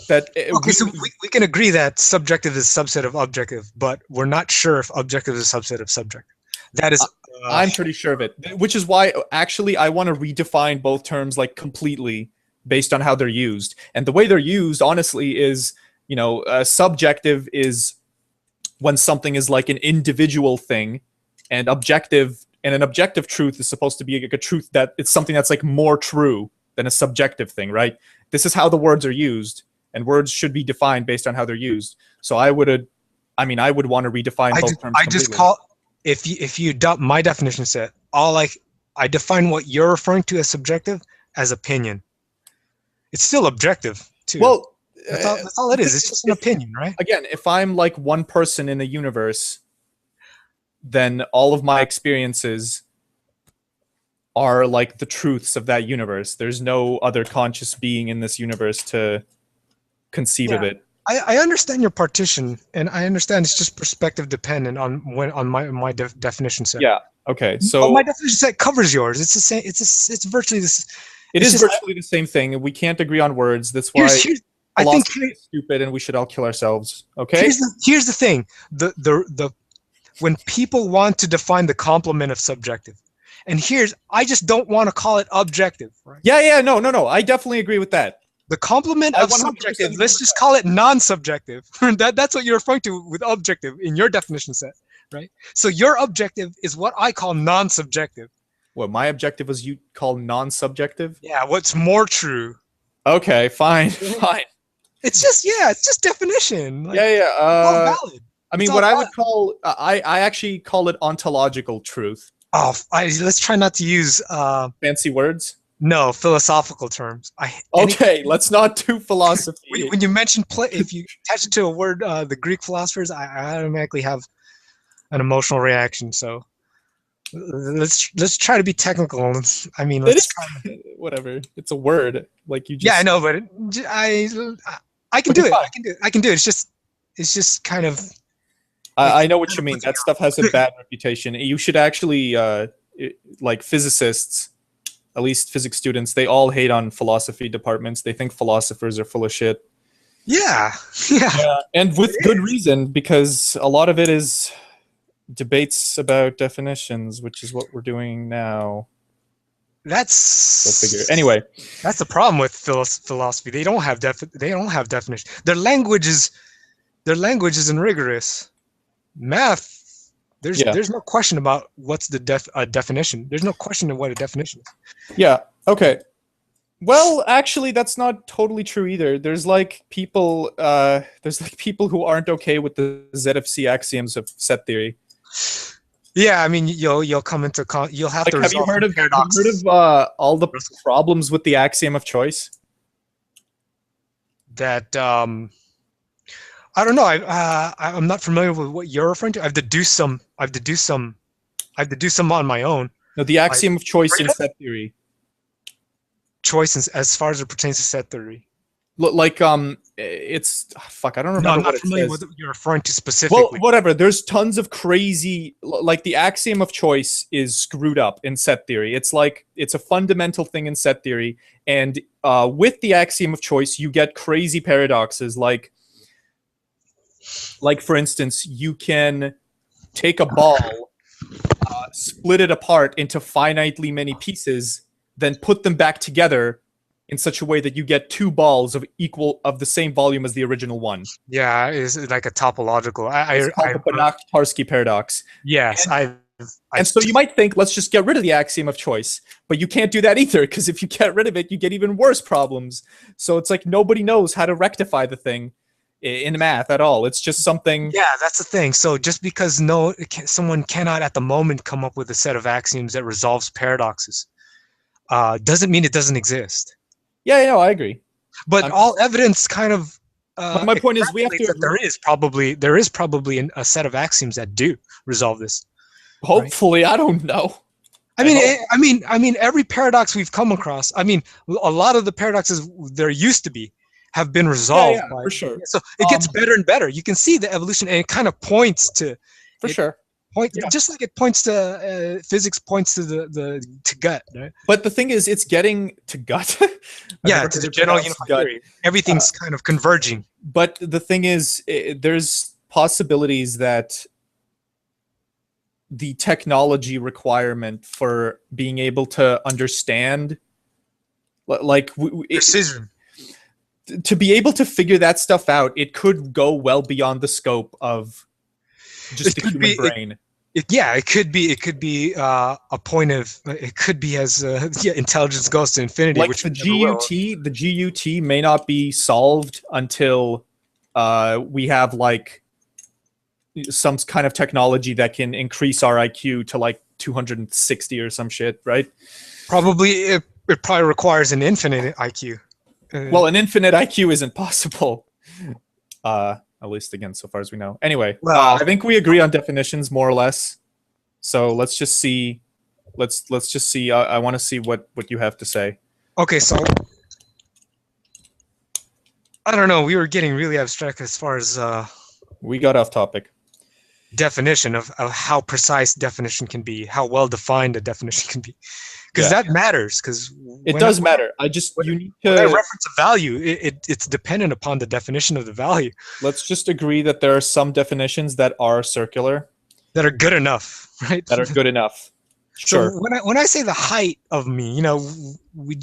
okay, so we can agree that subjective is a subset of objective, but we're not sure if objective is a subset of subjective. That is I'm pretty sure of it, which is why actually I want to redefine both terms like completely based on how they're used. And the way they're used honestly is, subjective is when something is like an individual thing, and an objective truth is supposed to be like a truth that it's something that's like more true than a subjective thing, right? This is how the words are used, and words should be defined based on how they're used. So I would want to redefine both terms. I just call, if you adopt my definition set, I define what you're referring to as subjective as opinion. It's still objective too. Well, that's all it is. It's just an opinion, right? Again, if I'm like one person in the universe, then all of my experiences are like the truths of that universe. There's no other conscious being in this universe to conceive of it. I understand your partition, and I understand it's just perspective dependent on my definition set. Yeah. Okay. So my definition set covers yours. It's the same. It's virtually this. It is virtually the same thing. We can't agree on words. That's why I think it's stupid, and we should all kill ourselves. Okay. Here's the thing. When people want to define the complement of subjective, and I just don't want to call it objective, right? Yeah, no. I definitely agree with that. The complement of subjective, let's just call it non-subjective. That's what you're referring to with objective in your definition set, right? So your objective is what I call non-subjective. What my objective was you call non-subjective? Yeah, what's more true. Okay, fine. It's just definition. Valid. I mean, what I would call, I actually call it ontological truth. Oh, let's try not to use fancy words. No, philosophical terms. Okay, let's not do philosophy. When you mention if you attach it to a word, the Greek philosophers, I automatically have an emotional reaction. So let's try to be technical. I mean, It let's try. is whatever. It's a word. Like you Yeah, I just. know, but I can Okay, do it. fine. I can do it. I can do it. It's just kind of. I know what you mean. That stuff has a bad reputation. You should actually, like physicists, at least physics students, they all hate on philosophy departments. They think philosophers are full of shit. Yeah, yeah. And with good reason, because a lot of it is debates about definitions, which is what we're doing now. Go figure. Anyway, That's the problem with philosophy. They don't have definition. Their language isn't rigorous. Math, there's no question about what's the definition. There's no question of what a definition is. yeah, okay. Well, actually, that's not totally true either. There's like people who aren't okay with the ZFC axioms of set theory. Yeah, I mean, you'll come into you'll have to Like, have you resolve heard of paradoxes. all the problems with the axiom of choice? That I don't know. I'm not familiar with what you're referring to. I've deduced some on my own. No, the axiom of choice in set theory. Choices as far as it pertains to set theory. Like it's fuck. I don't remember. No, I'm not what familiar it with says. what you're referring to specifically. Well, whatever. There's tons of crazy, like the axiom of choice is screwed up in set theory. It's like it's a fundamental thing in set theory, and with the axiom of choice, you get crazy paradoxes. Like for instance, you can take a ball, split it apart into finitely many pieces, then put them back together in such a way that you get two balls of the same volume as the original one. Yeah, it's like a topological. It's called the Banach-Tarski paradox. Yes, and so you might think, let's just get rid of the axiom of choice, but you can't do that either, because if you get rid of it, you get even worse problems. So it's like nobody knows how to rectify the thing in math at all. It's just something. Yeah, that's the thing. So just because someone cannot at the moment come up with a set of axioms that resolves paradoxes, doesn't mean it doesn't exist. Yeah, no, I agree. But all evidence kind of. My point is, we have to. There is probably a set of axioms that do resolve this. Hopefully, right? I don't know. I mean, every paradox we've come across. I mean, a lot of the paradoxes there used to be have been resolved. Yeah, for sure. So it gets better and better. You can see the evolution, and it kind of points to. For sure. Just like it points to physics points to to gut, right? But the thing is, it's getting to gut. Yeah, to the general unified theory. Everything's kind of converging. But the thing is, there's possibilities that the technology requirement for being able to understand, like precision, to be able to figure that stuff out, it could go well beyond the scope of just the human brain. It could be a point of. It could be as intelligence goes to infinity. Like which the GUT may not be solved until we have like some kind of technology that can increase our IQ to like 260 or some shit, right? Probably it probably requires an infinite IQ. Well, an infinite IQ isn't possible. At least, again, so far as we know. Anyway, I think we agree on definitions more or less. So let's just see. Let's just see. I want to see what you have to say. Okay, so I don't know. We were getting really abstract as far as we got off topic. Definition of how precise definition can be, how well defined a definition can be, because that matters. Because it does matter. You need to reference a value. It's dependent upon the definition of the value. Let's just agree that there are some definitions that are circular, that are good enough, right? That are good enough. Sure. So when I say the height of me, you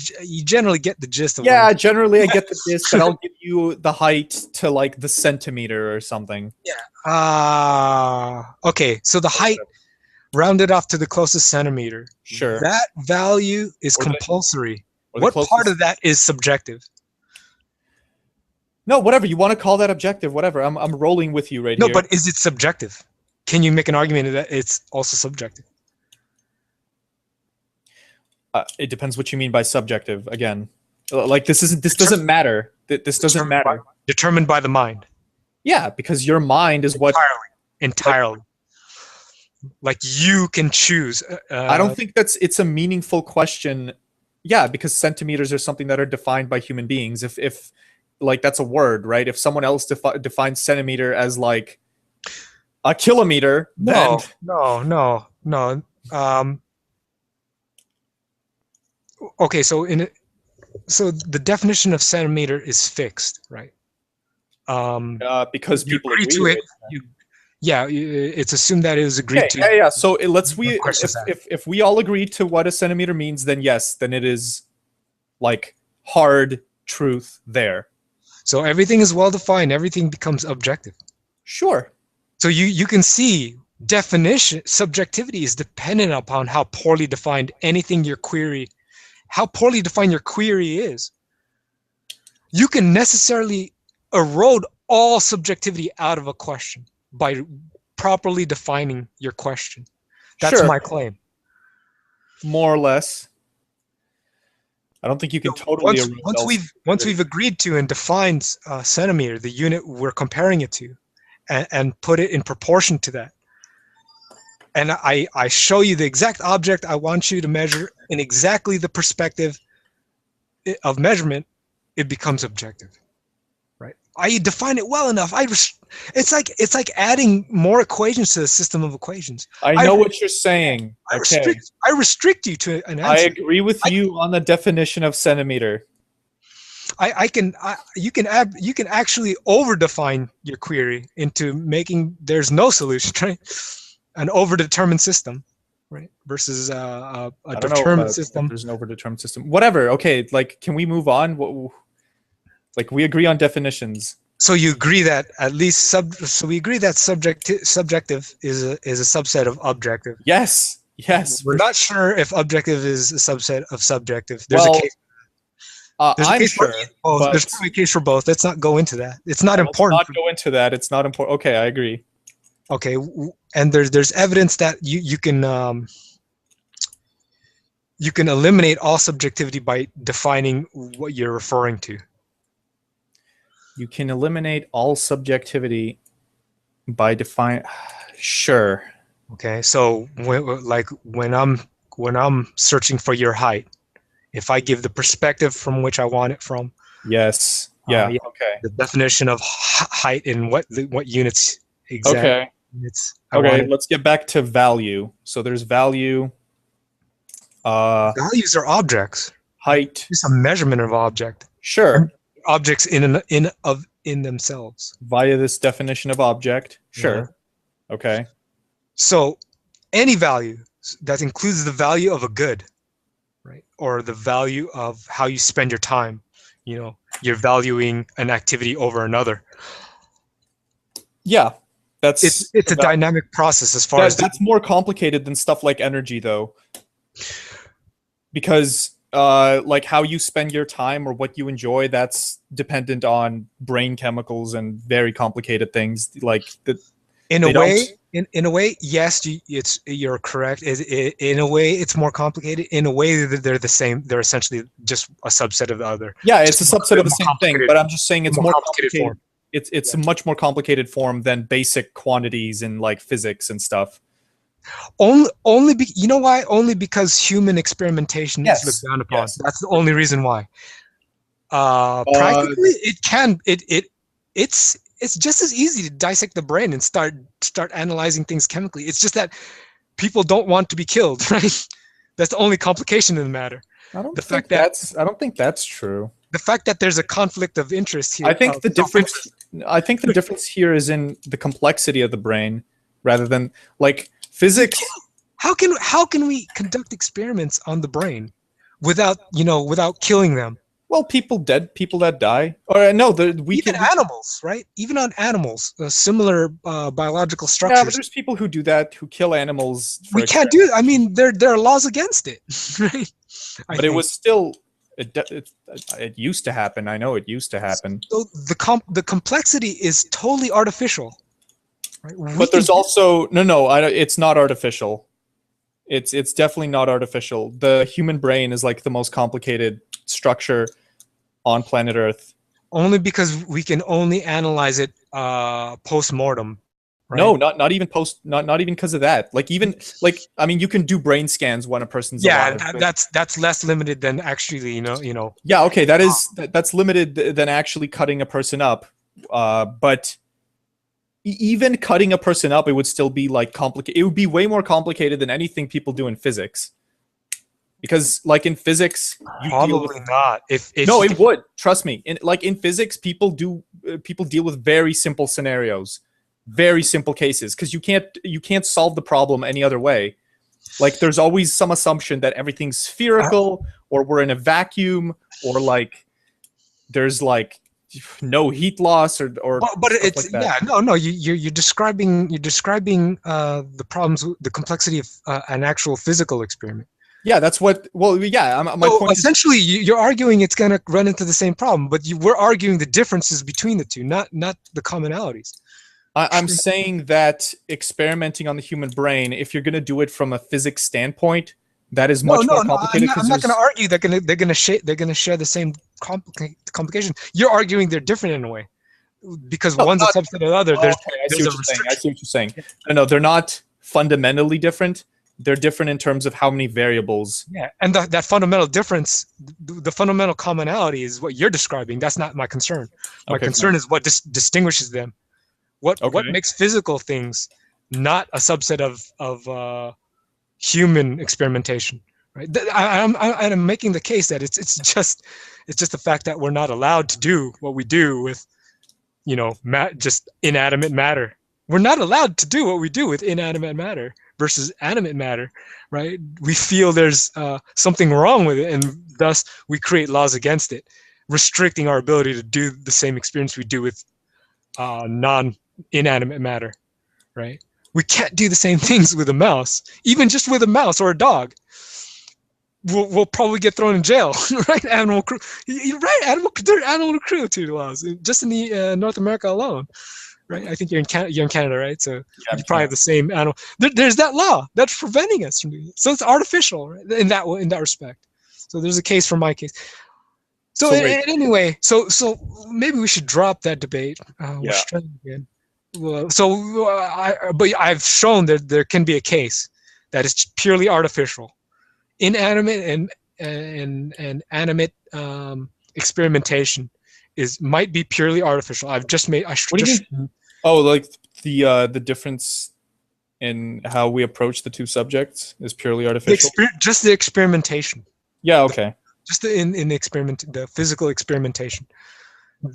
generally get the gist of. Yeah, generally I get the gist, but I'll give you the height to like the centimeter or something. Yeah. Okay. So the height rounded off to the closest centimeter. Sure. That value is compulsory. What part of that is subjective? No, whatever you want to call that objective. Whatever. I'm rolling with you right here. No, but is it subjective? Can you make an argument that it's also subjective? It depends what you mean by subjective. Again, like this doesn't matter. This doesn't matter. Determined by the mind. Yeah, because your mind is what entirely. Like you can choose. I don't think it's a meaningful question. Yeah, because centimeters are something that are defined by human beings. If like that's a word, right? If someone else defines centimeter as like a kilometer, then no. Okay, so the definition of centimeter is fixed, right? Because people agree to it. It's assumed that it was agreed to. Yeah. So if we all agree to what a centimeter means, then yes, then it is like hard truth there. So everything is well defined. Everything becomes objective. Sure. So you can see definition subjectivity is dependent upon how poorly defined how poorly defined your query is. You can necessarily erode all subjectivity out of a question by properly defining your question. That's my claim. More or less. I don't think you can totally once we've agreed to and defined centimeter, the unit we're comparing it to, and put it in proportion to that, and I show you the exact object I want you to measure in exactly the perspective of measurement, it becomes objective. Right? I define it well enough. It's like adding more equations to the system of equations. I know what you're saying. I restrict you to an answer. I agree with you on the definition of centimeter. You can actually over-define your query into making there's no solution, right? An over-determined system, right? Versus a determined system. There's an over-determined system. Whatever. Okay. Like, can we move on? Like we agree on definitions. So you agree that at least we agree that subjective is a subset of objective. Yes. We're not sure if objective is a subset of subjective. There's a case. I'm sure. There's probably a case for both. Let's not go into that. It's not important. Let's not go into that. It's not important. Okay, I agree. Okay, and there's evidence that you can eliminate all subjectivity by defining what you're referring to. You can eliminate all subjectivity by defining. Sure. Okay, so when I'm searching for your height, if I give the perspective from which I want it from. Yes. Yeah. Okay. The definition of height in what units exactly. Okay. Okay. Let's get back to value. So there's value. Values are objects. Height. It's a measurement of object. Sure. Objects in themselves. Via this definition of object. Sure. Yeah. Okay. So any value that includes the value of a good, right? Or the value of how you spend your time. You're valuing an activity over another. Yeah. It's a dynamic process as far as that's more complicated than stuff like energy though. Because like how you spend your time or what you enjoy, that's dependent on brain chemicals and very complicated things like that. In a way, yes, you're correct. In a way, it's more complicated. In a way, they're the same. They're essentially just a subset of the other. Yeah, it's a subset of the same thing. But I'm just saying it's more complicated form. It's a much more complicated form than basic quantities in like physics and stuff. You know why? Only because human experimentation is looked down upon. Yes. That's the only reason why. Practically, it's just as easy to dissect the brain and start analyzing things chemically. It's just that people don't want to be killed, right? That's the only complication in the matter. I don't think that's true. The fact that there's a conflict of interest here. I think the difference here is in the complexity of the brain rather than like physics. How can we conduct experiments on the brain without killing them? Well, people that die, or no, animals, right? Even on animals, similar biological structures. Yeah, but there's people who do that, who kill animals. We can't do it. I mean, there are laws against it, right? But it was still, it used to happen. I know it used to happen. So the complexity is totally artificial, right? But there's also no. It's not artificial. It's definitely not artificial. The human brain is like the most complicated structure on planet Earth. Only because we can only analyze it post-mortem, No, right? not even not even because of that. Like even like I mean, you can do brain scans when a person's Yeah, alive. that's less limited than actually, Yeah, okay, that's limited than actually cutting a person up. But even cutting a person up, it would still be like complicated. It would be way more complicated than anything people do in physics. Because like in physics, you deal with probably not. If no, you it would. Trust me. In physics, people deal with very simple scenarios, very simple cases because you can't solve the problem any other way. Like there's always some assumption that everything's spherical or we're in a vacuum or like there's like no heat loss or but stuff it's like that. yeah, no, you're describing the problems, the complexity of an actual physical experiment. Yeah, that's what. Well, yeah. My So point is, essentially, you're arguing it's going to run into the same problem, but we're arguing the differences between the two, not the commonalities. I'm saying that experimenting on the human brain, if you're going to do it from a physics standpoint, that is much more No. complicated I'm because not going to there's. argue that they're going to share the same complication. You're arguing they're different in a way because No, one's a subset of the other. oh, okay, I see There's a what you're saying. I restriction. see what you're saying. No, they're not fundamentally different. They're different in terms of how many variables. Yeah, and that fundamental difference, the fundamental commonality, is what you're describing. That's not my concern. My Okay, concern fine. is what distinguishes them. What Okay. makes physical things not a subset of human experimentation, right? I'm making the case that it's just the fact that we're not allowed to do what we do with just inanimate matter. We're not allowed to do what we do with inanimate matter versus animate matter, right? We feel there's something wrong with it, and thus we create laws against it, restricting our ability to do the same experience we do with non-inanimate matter, right? We can't do the same things with a mouse, even just with a mouse or a dog. We'll probably get thrown in jail, right? Animal cruelty, right? There are animal cruelty laws just in the North America alone, right? I think you're in Canada, right? So Yeah, you probably have the same animal. There's that law that's preventing us from doing it. So it's artificial, right? In that respect. So there's a case for my case. So anyway, so maybe we should drop that debate. We're struggling again. But I've shown that there can be a case that is purely artificial, inanimate and animate experimentation might be purely artificial. I've just made. What do you mean? Oh, like the difference in how we approach the two subjects is purely artificial. Just the experimentation. Yeah. Okay. Just in the experiment, the physical experimentation,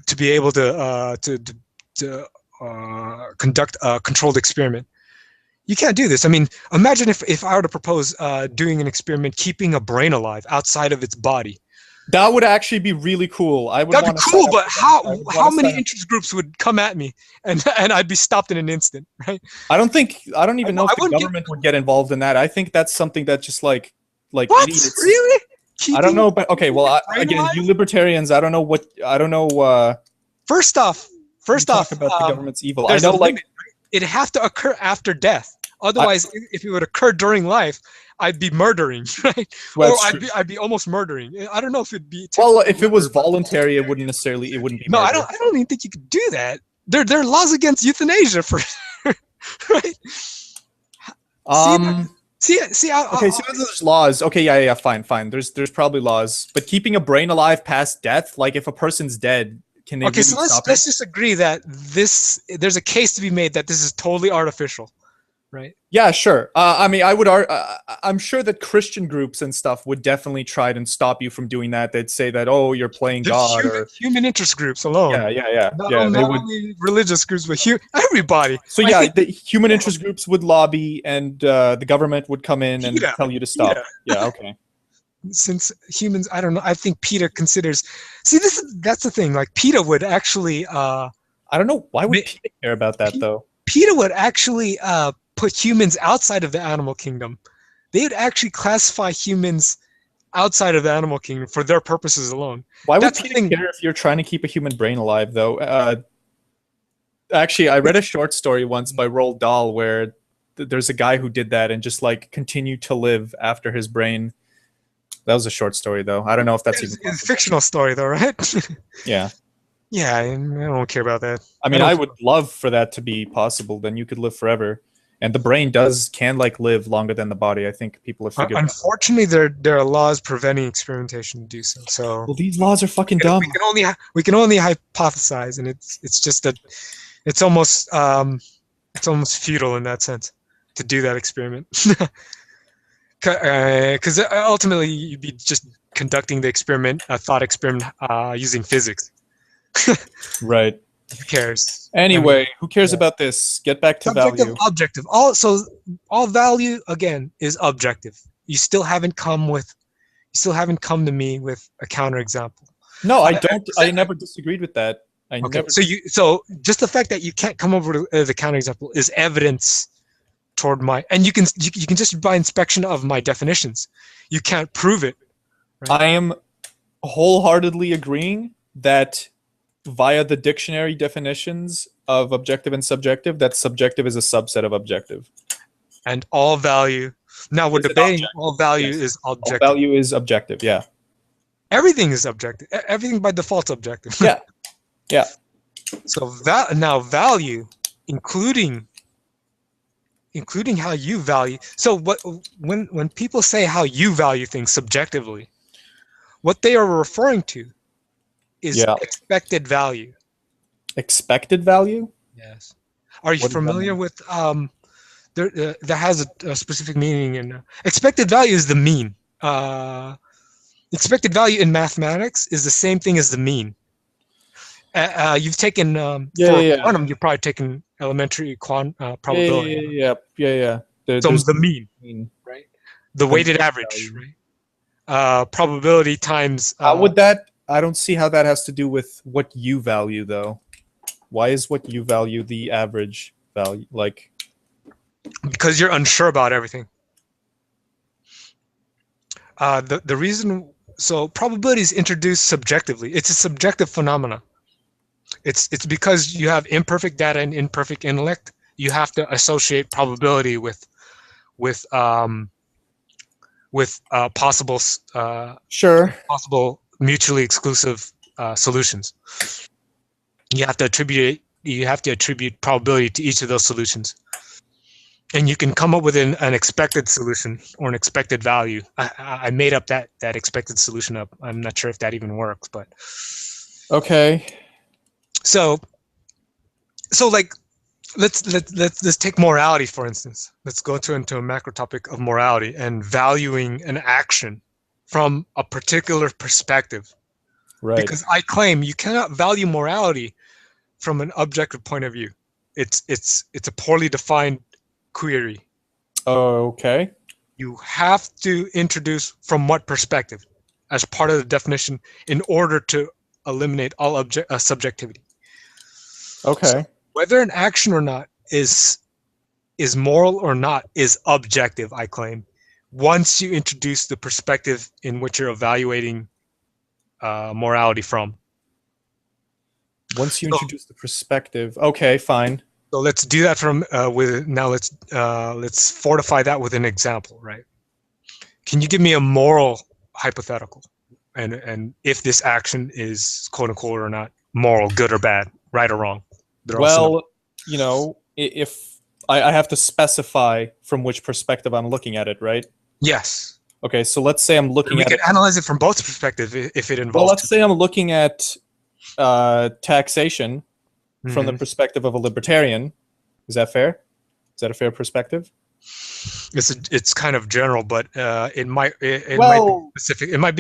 to be able to conduct a controlled experiment. You can't do this. I mean, imagine if I were to propose doing an experiment, keeping a brain alive outside of its body. That would actually be really cool. I would. That'd be cool, but how many interest groups would come at me, and I'd be stopped in an instant, right? I don't even know if the government would get involved in that. I think that's something that just like what? idiots. Really? I don't know, but okay. Well, again, you libertarians, I don't know. First off, about the government's evil. I know, like it'd have to occur after death. Otherwise, if it would occur during life, I'd be murdering, right? Or I'd be almost murdering. I don't know if it'd be. Well, if it was voluntary, it wouldn't be. No, I don't even think you could do that. There are laws against euthanasia for, right? There's laws. Okay, yeah, fine. There's probably laws, but keeping a brain alive past death, like if a person's dead, can they? Okay, so let's just agree that there's a case to be made that this is totally artificial, right? Yeah, sure. I mean, I'm sure that Christian groups and stuff would definitely try and stop you from doing that. They'd say that, oh, you're playing God, or human interest groups alone. Yeah. Not only religious groups, but everybody. So yeah, the human interest groups would lobby, and the government would come in and tell you to stop. Yeah, okay. Since humans, I don't know. I think PETA considers. See, that's the thing. Like PETA would actually. I don't know why would PETA care about that though. PETA would actually put humans outside of the animal kingdom. They would actually classify humans outside of the animal kingdom for their purposes alone. Why would PETA care if you're trying to keep a human brain alive, though? Actually, I read a short story once by Roald Dahl where there's a guy who did that and just like continued to live after his brain. That was a short story, though. I don't know if that's even It's a fictional story, though, right? Yeah. Yeah, I don't care about that. I mean, I would love for that to be possible. Then you could live forever, and the brain can like live longer than the body. I think people have figured. Unfortunately, there are laws preventing experimentation to do so. So well, these laws are fucking dumb. We can only hypothesize, and it's just that it's almost futile in that sense to do that experiment. Because ultimately you'd be just conducting the experiment, a thought experiment, using physics. Right. Who cares? Anyway, who cares about this? Get back to value. Objective. All value again is objective. You still haven't come to me with a counterexample. No, I don't. I never disagreed with that. So just the fact that you can't come over with a counterexample is evidence toward and you can just by inspection of my definitions. You can't prove it. Right? I am wholeheartedly agreeing that via the dictionary definitions of objective and subjective, that subjective is a subset of objective. And all value. Now we're debating all value is objective. All value is objective, yeah. Everything is objective. Everything by default is objective. Yeah. Yeah. So now value, including how you value. So when people say how you value things subjectively, what they are referring to is expected value. Expected value? Yes. Are you familiar with that has a specific meaning in expected value is the mean. Expected value in mathematics is the same thing as the mean. You've taken quantum. You've probably taken elementary probability. Yeah. So the mean, right? The weighted average, right? Probability times. How would that? I don't see how that has to do with what you value, though. Why is what you value the average value? Like, because you're unsure about everything. The reason. So probability is introduced subjectively. It's a subjective phenomena. It's because you have imperfect data and imperfect intellect. You have to associate probability with possible mutually exclusive solutions. You have to attribute probability to each of those solutions, and you can come up with an expected solution or an expected value. I made up that expected solution up. I'm not sure if that even works, but okay. So like let's take morality, for instance. Let's go into a macro topic of morality and valuing an action from a particular perspective. Right. Because I claim you cannot value morality from an objective point of view. It's a poorly defined query. Okay. You have to introduce from what perspective as part of the definition in order to eliminate all subjectivity. Okay. So whether an action or not is moral or not is objective, I claim, once you introduce the perspective in which you're evaluating morality from. Once you introduce the perspective, okay, fine. So let's do that let's fortify that with an example, right? Can you give me a moral hypothetical, and if this action is quote unquote or not moral, good or bad, right or wrong? Well, if I have to specify from which perspective I'm looking at it, right? Yes. Okay, so let's say I'm looking at it. We can analyze it from both perspectives if it involves. Well, let's say I'm looking at taxation from the perspective of a libertarian. Is that fair? Is that a fair perspective? It's kind of general, but it might be specific. It might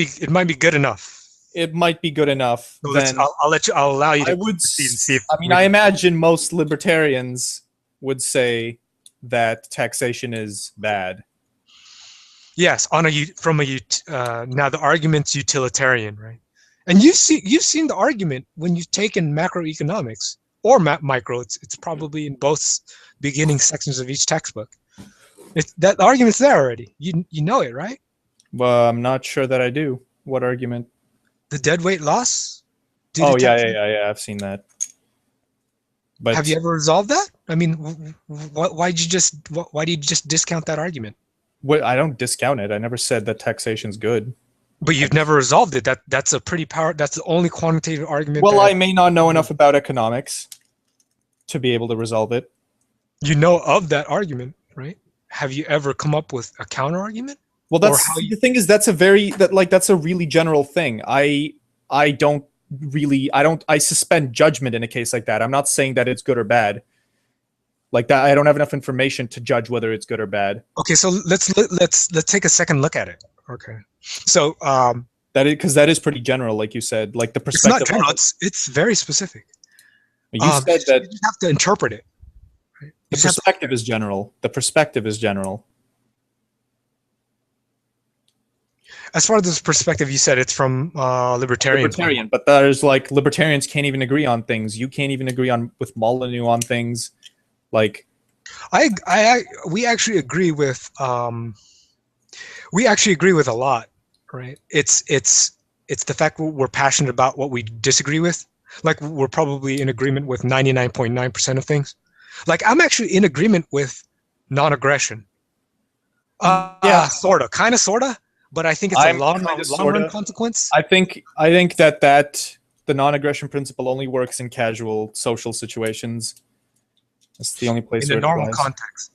be good enough. It might be good enough. So then I'll allow you to proceed and see if. I mean, I imagine most libertarians would say that taxation is bad. Yes, now the argument's utilitarian, right? And you've seen the argument when you've taken macroeconomics or micro. It's probably in both beginning sections of each textbook. That argument's there already. You know it, right? Well, I'm not sure that I do. What argument? The deadweight loss? Yeah. I've seen that. But have you ever resolved that? I mean, why did you just discount that argument? What, I don't discount it. I never said that taxation's good. But I you've just, never resolved it. That's a pretty power. That's the only quantitative argument well, that I may not know enough about economics to be able to resolve it. you know of that argument, right? Have you ever come up with a counter argument, Well, or that's how you? the thing is that's a very that like that's a really general thing. I don't really I suspend judgment in a case like that. I'm not saying that it's good or bad. Like that, I don't have enough information to judge whether it's good or bad. Okay, so let's take a second look at it. Okay, so That is because that is pretty general, like you said. Like the it's not perspective general. of It's very specific. you You said just, that you just have to interpret it. Right? You the just have to. perspective is general. The perspective is general. As far as this perspective, you said it's from libertarian point. Libertarian, but there's like libertarians can't even agree on things. You can't even agree on with Molyneux on things. Like We actually agree with a lot, right? It's the fact we're passionate about what we disagree with. Like we're probably in agreement with 99.9% of things. Like I'm actually in agreement with non-aggression. yeah, Kind of, sorta, but I think it's a I'm long, kind of long sort run of. consequence I think that the non-aggression principle only works in casual social situations. That's the only place in the where it normal applies. context.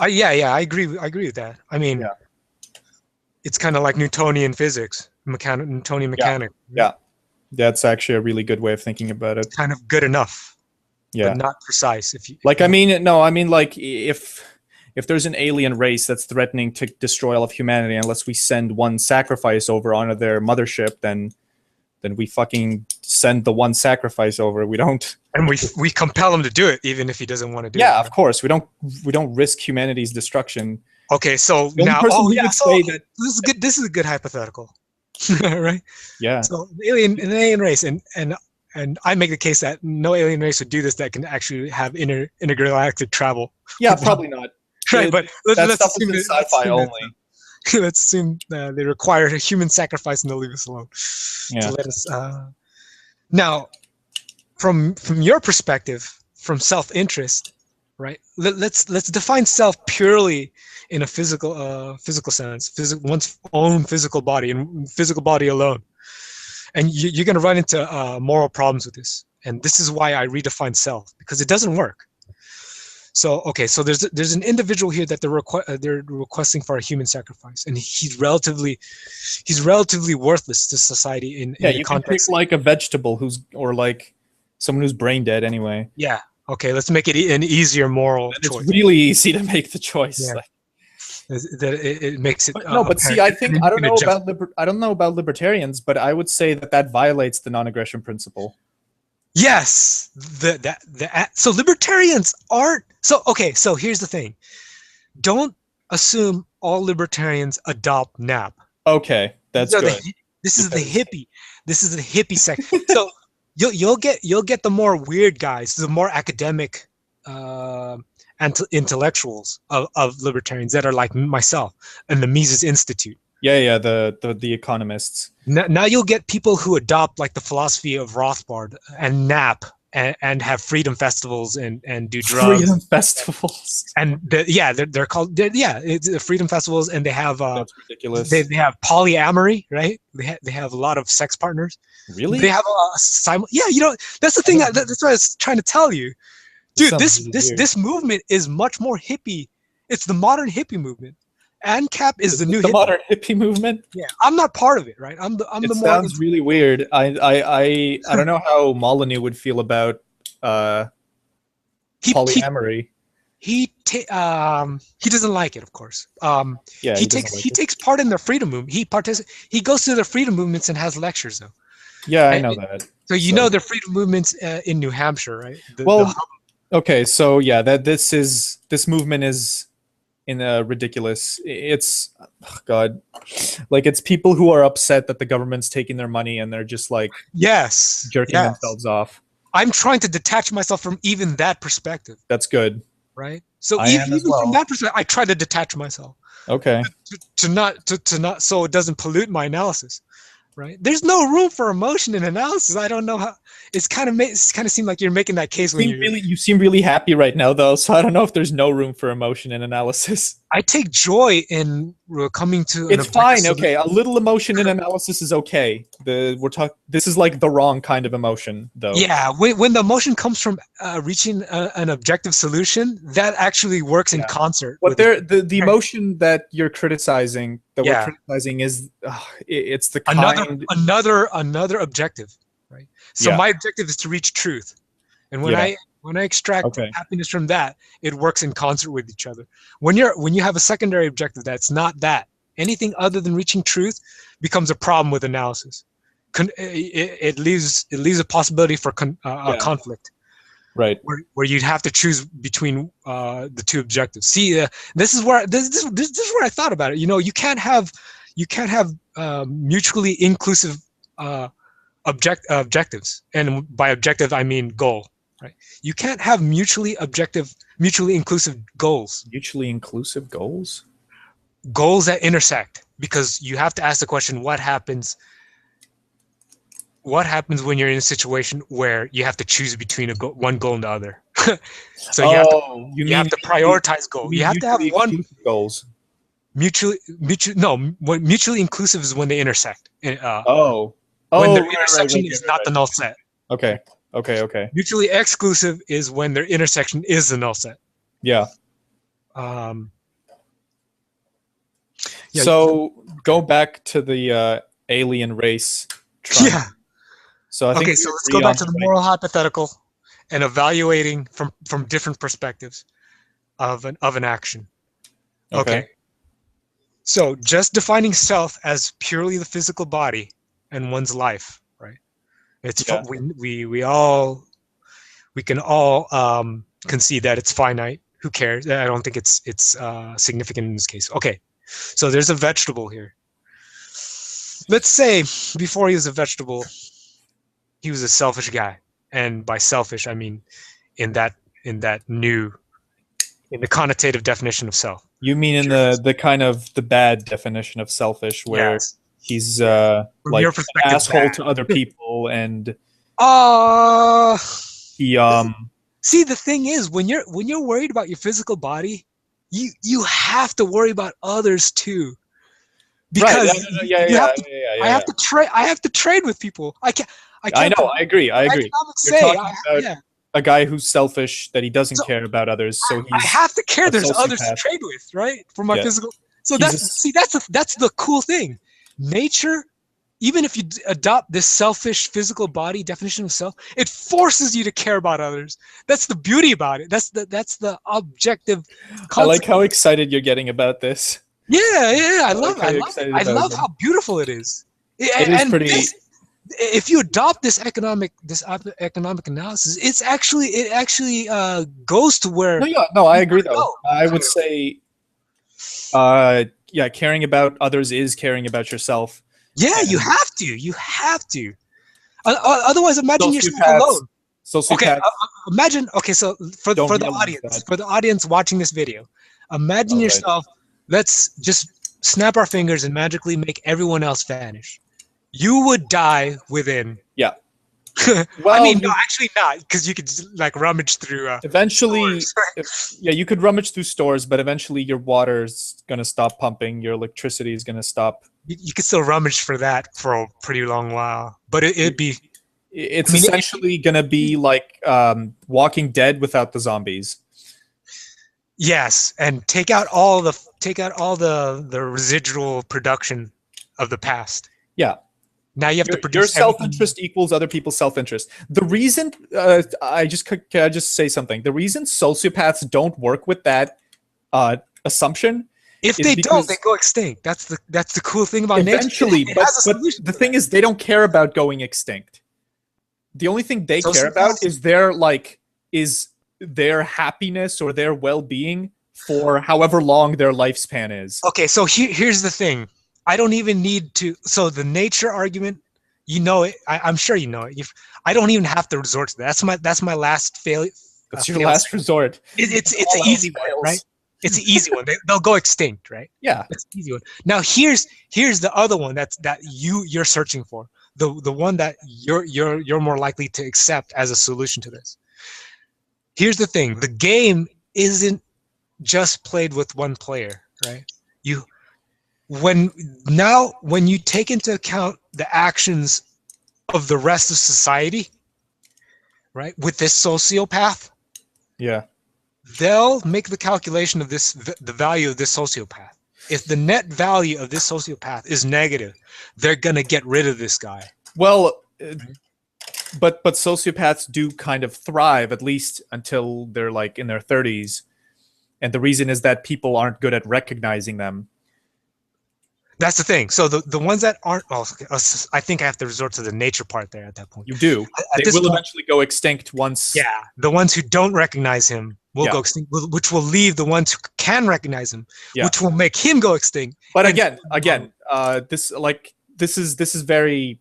Yeah, I agree with that. I mean, Yeah, it's kind of like Newtonian physics, Newtonian yeah, mechanics. yeah. That's actually a really good way of thinking about it. Kind of good enough, but Yeah. not precise. If you, Like, I mean, no, I mean, like, if there's an alien race that's threatening to destroy all of humanity, unless we send one sacrifice over onto their mothership, then we fucking send the one sacrifice over. We don't. and we compel him to do it, even if he doesn't want to do it. Yeah, Right? of course. We don't risk humanity's destruction. Okay, so The only now, person who yeah, would so say okay, that. this is a good hypothetical, right? Yeah. So an alien race, and I make the case that no alien race would do this that can actually have intergalactic travel. Yeah, probably not. Right, but That let's stuff is assume in let's sci-fi assume only. let's assume they require a human sacrifice and they'll leave us alone to Yeah. let us. Now, from your perspective, from self-interest, right? Let's define self purely in a physical sense, one's own physical body and physical body alone. And you're going to run into moral problems with this. And this is why I redefine self, because it doesn't work. So okay, so there's an individual here that they're requesting for a human sacrifice, and he's relatively worthless to society in Yeah, the you can pick context. like a vegetable or like someone who's brain dead anyway. Yeah. Okay, let's make it an easier moral It's choice. really easy to make the choice. Yeah, Like, that it makes it but no, but see, apparent I think and I don't you can know adjust. about I don't know about libertarians, but I would say that violates the non-aggression principle. Yes, so libertarians aren't so okay. So here's the thing: don't assume all libertarians adopt NAP. Okay, These that's are good this is the because hippie. This is the hippie sect. So you'll get the more weird guys, the more academic and intellectuals of libertarians that are like myself and the Mises Institute. yeah, the economists. Now you'll get people who adopt like the philosophy of Rothbard and NAP and have freedom festivals and do drugs. Freedom festivals. And they're called it's freedom festivals, and they have That's ridiculous. they have polyamory, right? They have a lot of sex partners. Really? They have that's the thing that's what I was trying to tell you, dude. This movement is much more hippie. It's the modern hippie movement. ANCAP is the new the hippie. modern hippie movement. Yeah, I'm not part of it, right? I'm It the more sounds really weird. I don't know how Molyneux would feel about polyamory. He doesn't like it, of course. Yeah, he doesn't like it. takes part in the freedom movement. He goes to the freedom movements and has lectures though. Yeah, I know that. So you know the freedom movements in New Hampshire, right? Okay, so yeah, this movement is in a ridiculous. It's God, like it's people who are upset that the government's taking their money and they're just like jerking themselves off. I'm trying to detach myself from even that perspective. That's good. Right. So I even well. from that perspective, I try to detach myself. Okay. To not so it doesn't pollute my analysis. right? There's no room for emotion in analysis. I don't know how. It's kind of seem like you're making that case when You seem really happy right now, though. So I don't know if there's no room for emotion in analysis. I take joy in coming to an It's fine. objective Okay, a little emotion in analysis is okay. This is like the wrong kind of emotion, though. Yeah, when the emotion comes from reaching an objective solution, that actually works in concert. What with the emotion that you're criticizing, that we're criticizing, is it's the kind another objective, right? So my objective is to reach truth, and when I extract happiness from that, it works in concert with each other. When you have a secondary objective that's not that, anything other than reaching truth becomes a problem with analysis. It leaves a possibility for a conflict, right? Where you'd have to choose between the two objectives. See, this is where I thought about it. You know, you can't have mutually inclusive objectives, and by objective I mean goal. Right? You can't have mutually inclusive goals. Mutually inclusive goals? Goals that intersect, because you have to ask the question: what happens when you're in a situation where you have to choose between one goal and the other? So you have to prioritize goals. You have to have one goals. Mutually inclusive is when they intersect. When the intersection is not the null set. Okay. Mutually exclusive is when their intersection is the null set. Yeah. So go back to the alien race. Yeah. So I think so let's go back to the moral hypothetical and evaluating from different perspectives of an action. Okay. So just defining self as purely the physical body and one's life, right? It's we can all concede that it's finite. Who cares? I don't think it's significant in this case. Okay, so there's a vegetable here. Let's say before he was a vegetable, he was a selfish guy, and by selfish I mean in the connotative definition of self. You mean in the kind of the bad definition of selfish, where he's like an asshole to other people, and he See, the thing is, when you're worried about your physical body, you have to worry about others too, because I have to trade with people. I can't. I know. I agree. You're talking about a guy who's selfish, that he doesn't care about others. So I have to care. There's others to trade with, right? For my physical. So that's the cool thing. Nature, even if you adopt this selfish physical body definition of self, it forces you to care about others. That's the beauty about it. That's the objective concept. I like how excited you're getting about this. Yeah. I love it. I love how beautiful it is. It is pretty. If you adopt this economic analysis, it actually goes to where. No, I agree though. I would say, caring about others is caring about yourself. Yeah, you have to. Otherwise, imagine yourself alone. Imagine. Okay, so for the audience watching this video, imagine yourself. Let's just snap our fingers and magically make everyone else vanish. You would die within. Yeah. Well, I mean, no, actually not, because you could like rummage through. Eventually, you could rummage through stores, but eventually your water's gonna stop pumping. Your electricity is gonna stop. You could still rummage for that for a pretty long while, but it'd be. It's essentially gonna be like Walking Dead without the zombies. Yes, and take out all the residual production of the past. Yeah. Now you have to produce. Your self-interest equals other people's self-interest. The reason can I just say something? The reason sociopaths don't work with that assumption, if they don't, they go extinct. That's the cool thing about nature. Eventually, but the thing is, they don't care about going extinct. The only thing they care about is their happiness or their well-being for however long their lifespan is. Okay, so here's the thing. I don't even need to. So the nature argument, you know it. I'm sure you know it. I don't even have to resort to that. That's my last failure. That's your last resort. It's an easy one, right? It's an easy one. They'll go extinct, right? Yeah. That's an easy one. Now here's the other one that you're searching for. The one that you're more likely to accept as a solution to this. Here's the thing: the game isn't just played with one player, right? When you take into account the actions of the rest of society, right, with this sociopath, Yeah. they'll make the calculation of the value of this sociopath. If the net value of this sociopath is negative, they're gonna get rid of this guy. Well, but sociopaths do kind of thrive, at least until they're like in their 30s, and the reason is that people aren't good at recognizing them. That's the thing. So the ones that aren't, I think I have to resort to the nature part there at that point. You do. At They will point, eventually go extinct once. Yeah, the ones who don't recognize him will Yeah. go extinct, which will leave the ones who can recognize him, Yeah. which will make him go extinct. But again, this is very,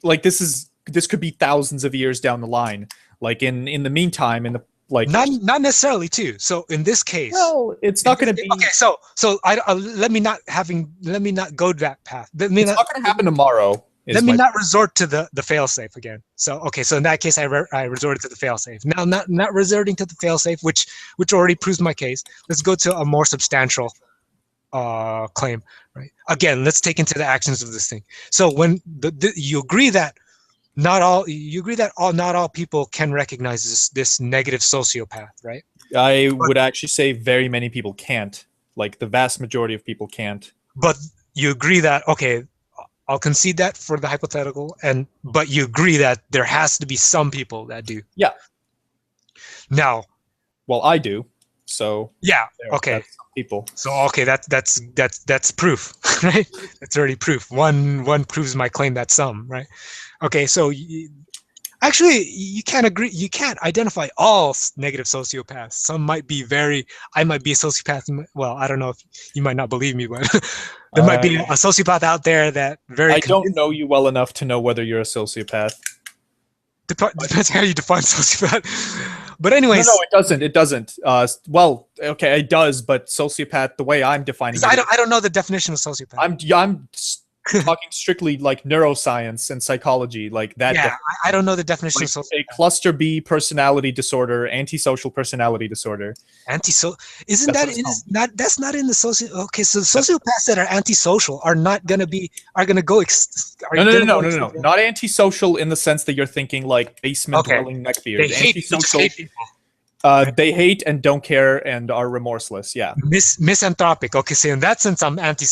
like, this could be thousands of years down the line. Like in the meantime, in the like not necessarily too. So in this case, well, it's not going to be okay. So let me not go that path. It's not going to happen tomorrow. Let me not resort to the failsafe again. So okay, so in that case, I resorted to the failsafe. Now, not resorting to the failsafe, which already proves my case. Let's go to a more substantial claim. Right. Again, let's take into the actions of this thing. So when you agree that not all people can recognize this negative sociopath, right? I would actually say very many people can't. Like the vast majority of people can't. But you agree that, okay, I'll concede that for the hypothetical, but you agree that there has to be some people that do. Yeah. Now, well, I do. So yeah, okay. That's some people. So okay, that's proof, right? That's already proof. One proves my claim that some, right? Okay, so actually, you can't agree. You can't identify all negative sociopaths. Some might be I might be a sociopath. Well, I don't know if you might not believe me, but there might be a sociopath out there that I don't know you well enough to know whether you're a sociopath. Depends how you define sociopath. But anyways, no, it doesn't. It doesn't. Well, okay, it does. But sociopath, the way I'm defining it, I don't know the definition of sociopath. I'm talking strictly like neuroscience and psychology, like that. Yeah, I don't know the definition like, of sociopath. A cluster B personality disorder, antisocial personality disorder. That's not in the social. Okay, so sociopaths that are antisocial are not gonna go. No. Not antisocial in the sense that you're thinking like basement dwelling neckbeard. They hate people. They hate and don't care and are remorseless. Yeah. Misanthropic. Okay, so in that sense, I'm anti.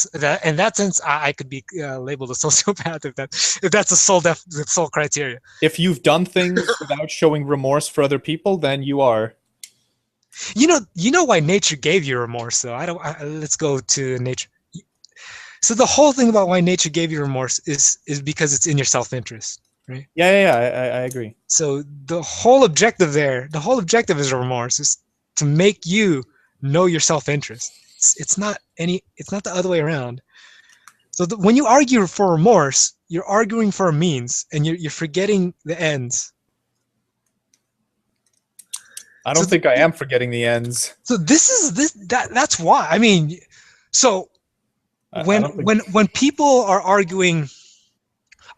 In that sense, I could be labeled a sociopath if that's the sole criteria. If you've done things without showing remorse for other people, then you are. You know why nature gave you remorse, though. Let's go to nature. So the whole thing about why nature gave you remorse is because it's in your self-interest. Right? Yeah, I agree. So the whole objective is remorse, is to make you know your self-interest. It's not the other way around. So when you argue for remorse, you're arguing for a means, and you're forgetting the ends. I don't think I am forgetting the ends. So that's why. I mean, so when people are arguing,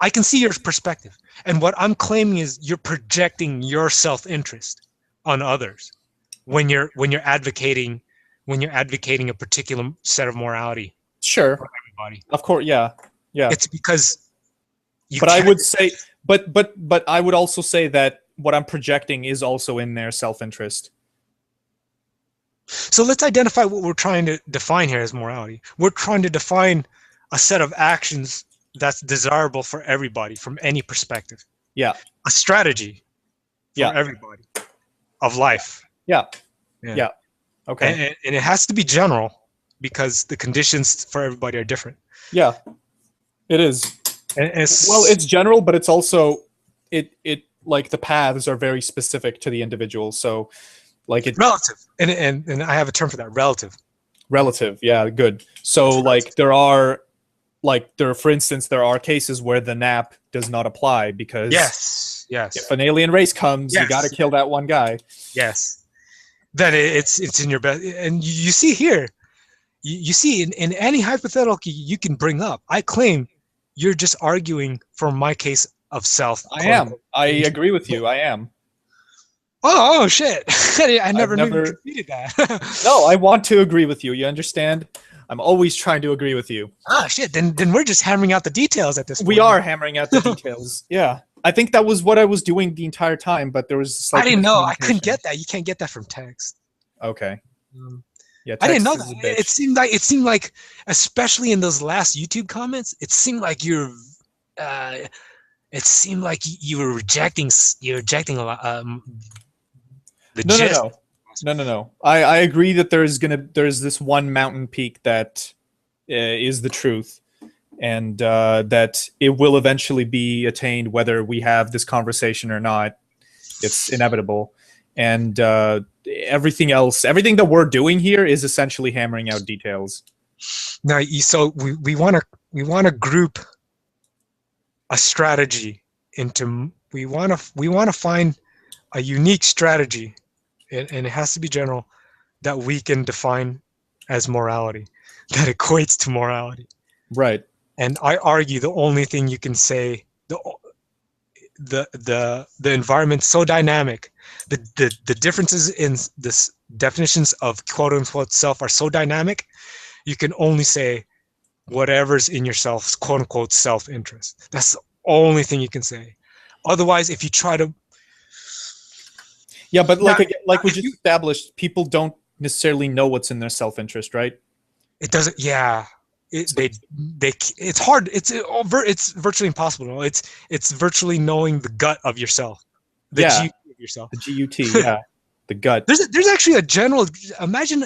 I can see your perspective, and what I'm claiming is you're projecting your self-interest on others when you're advocating a particular set of morality. Sure. For everybody. Of course, yeah. It's because. I would say, but I would also say that what I'm projecting is also in their self-interest. So let's identify what we're trying to define here as morality. We're trying to define a set of actions that's desirable for everybody from any perspective. Yeah. A strategy for everybody of life. Yeah. Okay. And it has to be general because the conditions for everybody are different. Yeah, it is. And it's general, but it's also it like the paths are very specific to the individual. So like it's relative. And I have a term for that, relative. Relative, yeah, good. So like there are for instance, there are cases where the NAP does not apply because yes. if an alien race comes, you got to kill that one guy. Yes. then it's in your best. And you see here, you see in any hypothetical you can bring up, I claim you're just arguing for my case of self. I Quote am. unquote. I agree with you. I am. Oh shit! I I've never knew you never. conceded that. No, I want to agree with you. You understand? I'm always trying to agree with you. Ah shit! Then we're just hammering out the details at this point. We are hammering out the details. Yeah. I think that was what I was doing the entire time, but there was I slight didn't know. I couldn't miscommunication. get that. You can't get that from text. Okay. Um, Yeah, I didn't text know is that. a bitch. It seemed like, especially in those last YouTube comments, it seemed like uh, it seemed like you were rejecting a lot the No, no, gist. no. No, no, no. I agree that there's this one mountain peak that is the truth, and that it will eventually be attained whether we have this conversation or not. It's inevitable, and everything else, everything that we're doing here is essentially hammering out details. Now, so we want to group a strategy into we want to find a unique strategy, and it has to be general, that we can define as morality, that equates to morality. Right. And I argue the only thing you can say, the environment's so dynamic, the differences in this definitions of quote unquote self are so dynamic, you can only say whatever's in yourself's quote unquote self-interest. That's the only thing you can say. Otherwise, if you try to, Yeah, but now, like we just established, people don't necessarily know what's in their self-interest, right? it doesn't. Yeah, it's hard. It's virtually impossible. No? It's virtually knowing the gut of yourself, the Yeah. GUT of yourself. The GUT, yeah, the gut. There's actually a general. Imagine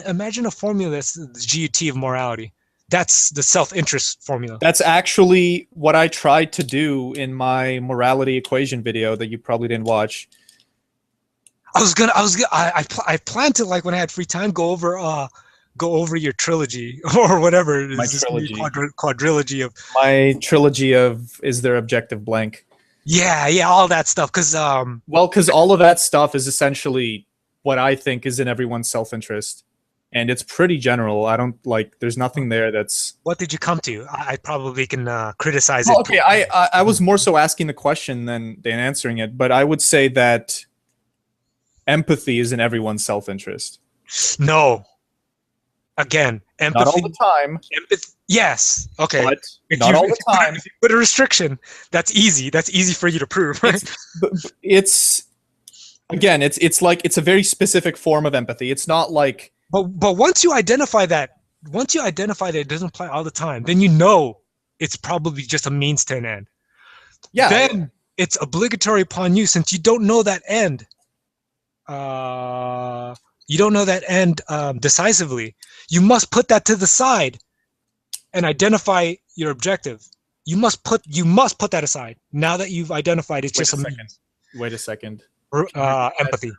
a formula that's the GUT of morality. That's the self-interest formula. That's actually what I tried to do in my morality equation video that you probably didn't watch. I planned to, like, when I had free time, go over your trilogy or whatever. My trilogy. Quadrilogy of My trilogy of is there objective blank. yeah, all that stuff. Because Well, because all of that stuff is essentially what I think is in everyone's self-interest, and it's pretty general. I don't like. There's nothing there that's. what did you come to? I probably can criticize it. Oh, okay, I was more so asking the question than answering it, but I would say that empathy is in everyone's self-interest. No. Again, empathy. Not all the time. Empathy. Yes. Okay. But If not all the time. If you put a restriction, that's easy. That's easy for you to prove, right? It's again, it's like it's a very specific form of empathy. It's not like. But once you identify that it doesn't apply all the time, then you know it's probably just a means to an end. Yeah. Then it's obligatory upon you, since you don't know that end. Decisively. You must put that to the side and identify your objective. You must put that aside. Now that you've identified, it's just a means. Wait a second. Empathy.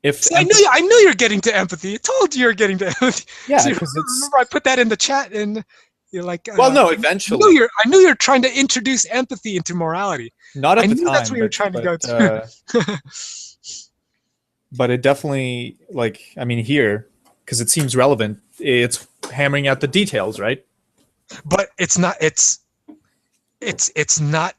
If I knew you're getting to empathy. I told you you're getting to empathy. Yeah, so because remember I put that in the chat, and you're like, well, no, eventually. I knew you're trying to introduce empathy into morality. Not at the time. That's what you're trying to go to. But it definitely, like, I mean, here, because it seems relevant, it's hammering out the details, right? But it's not. It's not.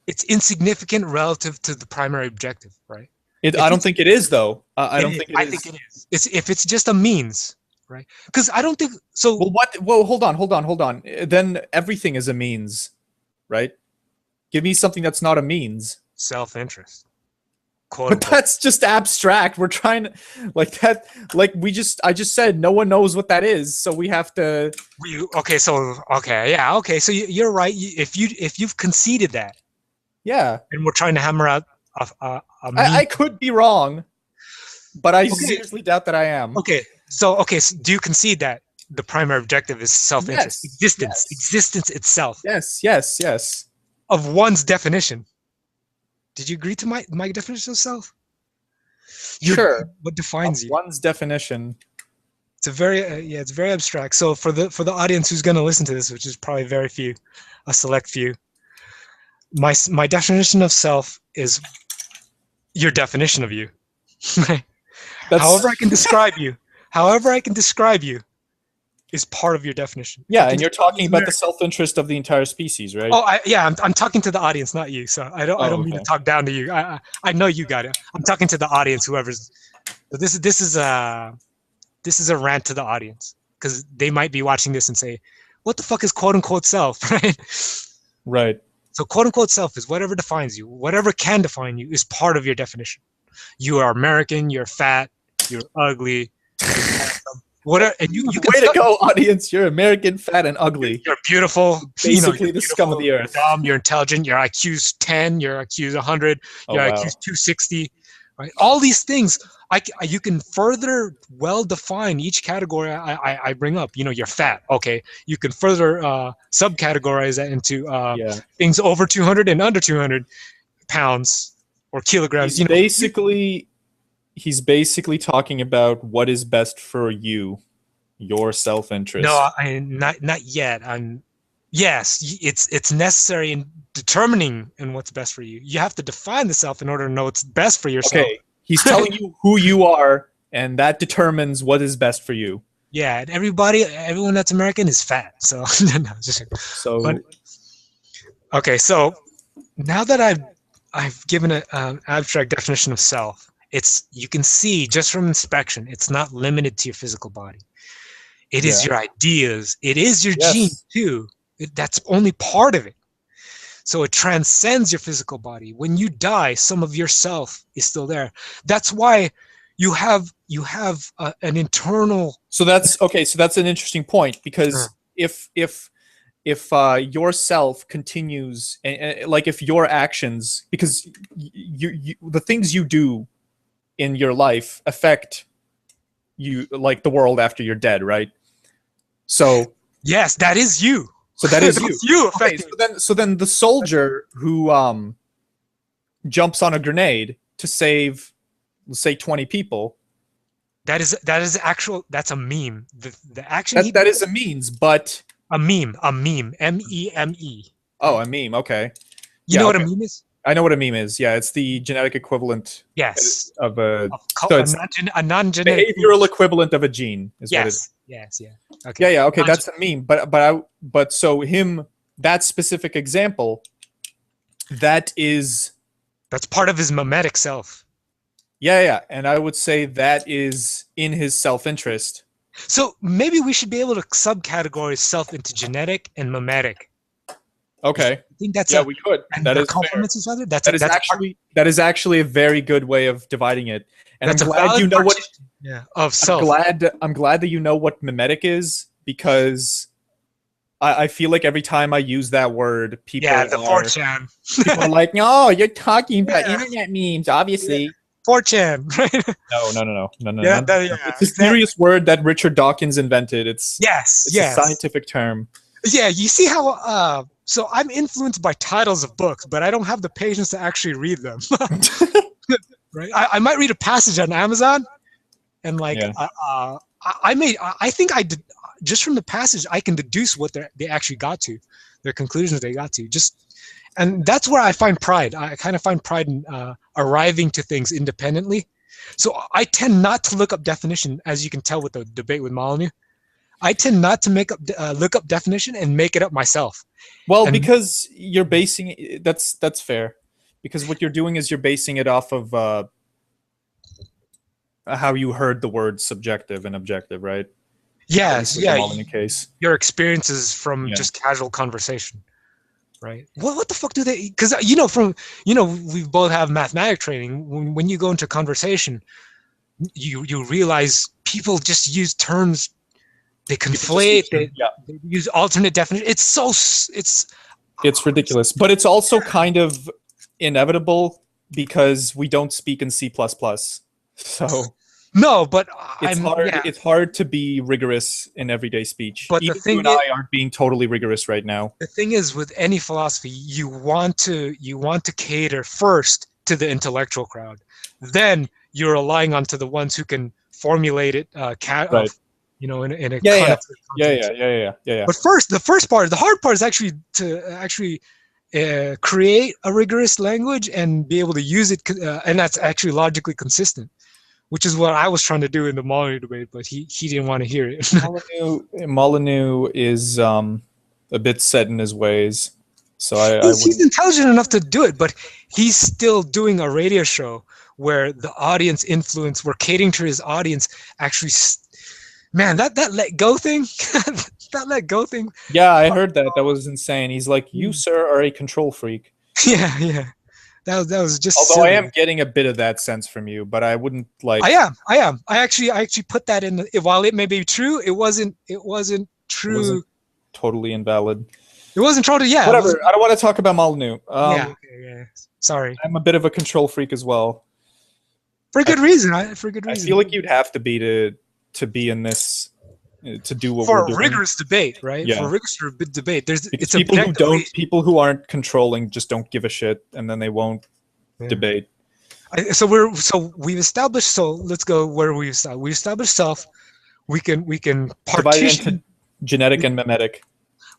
It's insignificant relative to the primary objective, right? I don't think it is, though. I don't think it is. I think it is. If it's just a means, right? Because I don't think so. Well, what? Well, hold on. Then everything is a means, right? Give me something that's not a means. Self-interest. But that's just abstract. We're trying to, like that. Like I just said, no one knows what that is, so we have to. So you're right. If you've conceded that, yeah, and we're trying to hammer out I could be wrong, but I seriously doubt that I am. So do you concede that the primary objective is self-interest, existence itself? Yes. Of one's definition. Did you agree to my definition of self? Sure. What defines you? One's definition. It's it's very abstract. So for the audience who's going to listen to this, which is probably very few, a select few, my definition of self is your definition of you. However I can describe you, however I can describe you, is part of your definition. Yeah, and you're talking about the self-interest of the entire species, right? Oh, I'm talking to the audience, not you. So I don't mean to talk down to you. I know you got it. I'm talking to the audience, whoever's. So this is a rant to the audience because they might be watching this and say, "What the fuck is quote unquote self?" Right? Right. So quote unquote self is whatever defines you, whatever can define you is part of your definition. You are American. You're fat. You're ugly. You're handsome. Whatever, and you can way to go, audience! You're American, fat, and ugly. You're beautiful. Basically, the scum of the earth. You're dumb. You're intelligent. Your IQ's 10. Your IQ's 100. Your IQ's 260. Right? All these things, you can further well define each category I bring up. You're fat. Okay, you can further subcategorize that into things over 200 and under 200 pounds or kilograms. He's basically talking about what is best for you, your self-interest. No, not yet. Yes, it's necessary in determining what's best for you. You have to define the self in order to know what's best for yourself. Okay, he's telling you who you are, and that determines what is best for you. Yeah, and everyone that's American is fat. So, okay. So now that I've given an abstract definition of self, you can see just from inspection, it's not limited to your physical body. It is your ideas. It is your genes too. That's only part of it. So it transcends your physical body. When you die, some of yourself is still there. That's why you have an internal. So that's okay. So that's an interesting point because if your self continues, and like if your actions, because you the things you do in your life affect you, like the world after you're dead, right? So yes, that is you. So that is you. You okay, so then the soldier who jumps on a grenade to save, let's say, 20 people. That's a meme. The action that is a means, but a meme, M-E-M-E. Oh, a meme. Okay. You know what a meme is? I know what a meme is. Yeah, it's the genetic equivalent. Yes. Of a a non-genetic behavioral equivalent of a gene. Is what it is. Yes. Yeah. Okay. Yeah. Okay, that's a meme. But so that specific example, that's part of his mimetic self. Yeah, and I would say that is in his self-interest. So maybe we should be able to subcategorize self into genetic and mimetic. Okay. I think that's we could. And that is complements each other. That is actually a very good way of dividing it. And I'm glad you know what. Yeah. Of self. I'm glad that you know what mimetic is, because I feel like every time I use that word, people the 4chan. People are like, "No, you're talking about internet memes, obviously." 4chan, right? No. It's a serious word that Richard Dawkins invented. It's a scientific term. Yeah, you see how so I'm influenced by titles of books, but I don't have the patience to actually read them. Right? I might read a passage on Amazon, and I think I did just from the passage I can deduce what they actually got to, their conclusions they got to. And that's where I find pride. I kind of find pride in arriving to things independently. So I tend not to look up definition, as you can tell with the debate with Molyneux. I tend not to look up definition and make it up myself. Well, because you're basing it, that's fair. Because what you're doing is you're basing it off of how you heard the words subjective and objective, right? Yes, in case. Your experiences from just casual conversation, right? What the fuck do they? Because we both have mathematic training. When you go into conversation, you realize people just use terms. They conflate. They use alternate definition. It's ridiculous, but it's also kind of inevitable because we don't speak in C++. So no, but it's hard to be rigorous in everyday speech. But even you and I aren't being totally rigorous right now. The thing is, with any philosophy, you want to cater first to the intellectual crowd. Then you're relying on to the ones who can formulate it. Right. In a yeah. But the first part, the hard part is actually to create a rigorous language and be able to use it, and that's actually logically consistent. which is what I was trying to do in the Molyneux debate, but he didn't want to hear it. Molyneux is a bit set in his ways, so I He's wouldn't. intelligent enough to do it, but he's still doing a radio show where the audience influence, we're catering to his audience. Actually, man, that let go thing, that let go thing. Yeah, I heard that. That was insane. He's like, "You, sir, are a control freak." Yeah, yeah. That was just Although silly. I am getting a bit of that sense from you, but I wouldn't like. I am. I actually put that in. While it may be true, it wasn't true. It wasn't totally invalid. It wasn't true. Yeah. Whatever. I don't want to talk about Molyneux. Yeah. Okay, yeah. Sorry. I'm a bit of a control freak as well. For good reason. For good I reason. feel like you'd have to be to be in this to do what for we're doing. a rigorous debate, right? Yeah. For a rigorous debate, it's people who aren't controlling just don't give a shit, and then they won't debate. So we've established. So let's go where we established self. We can partition into genetic and mimetic.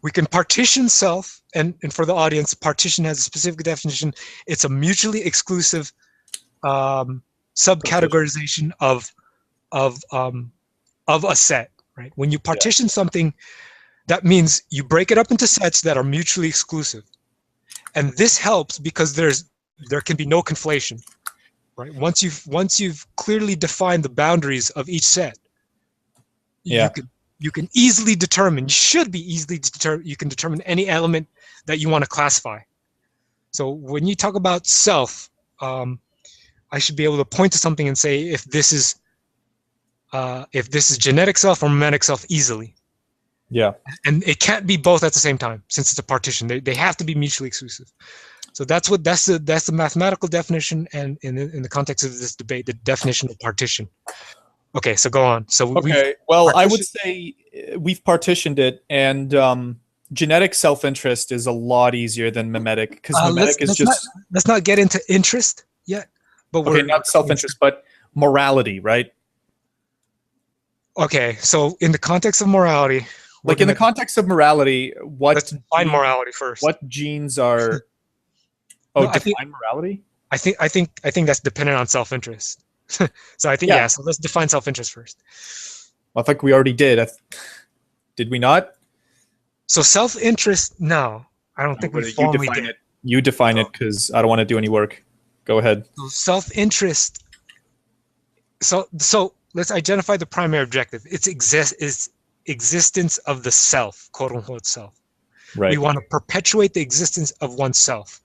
We can partition self, and for the audience, partition has a specific definition. It's a mutually exclusive subcategorization of a set. Right? When you partition something, that means you break it up into sets that are mutually exclusive, and this helps because there can be no conflation. Right? Once you've clearly defined the boundaries of each set, you can easily determine. You should be easily determine. You can determine any element that you want to classify. So when you talk about self, I should be able to point to something and say if this is genetic self or mimetic self easily. Yeah. And it can't be both at the same time since it's a partition. They have to be mutually exclusive. So that's the mathematical definition, and in the context of this debate, the definition of partition. Okay, so go on. So I would say we've partitioned it, and genetic self-interest is a lot easier than mimetic, because mimetic is just. Let's not get into interest yet. But okay, not self-interest, but morality, right? Okay, so in the context of morality, what let's define morality first. What genes are? Define morality. I think that's dependent on self-interest. So I think So let's define self-interest first. Well, I think we already did. Did we not? So self-interest, no, I don't think we formally did. You define it because I don't want to do any work. Go ahead. So self-interest. So let's identify the primary objective. It's existence of the self, quote unquote self. Right. We want to perpetuate the existence of oneself.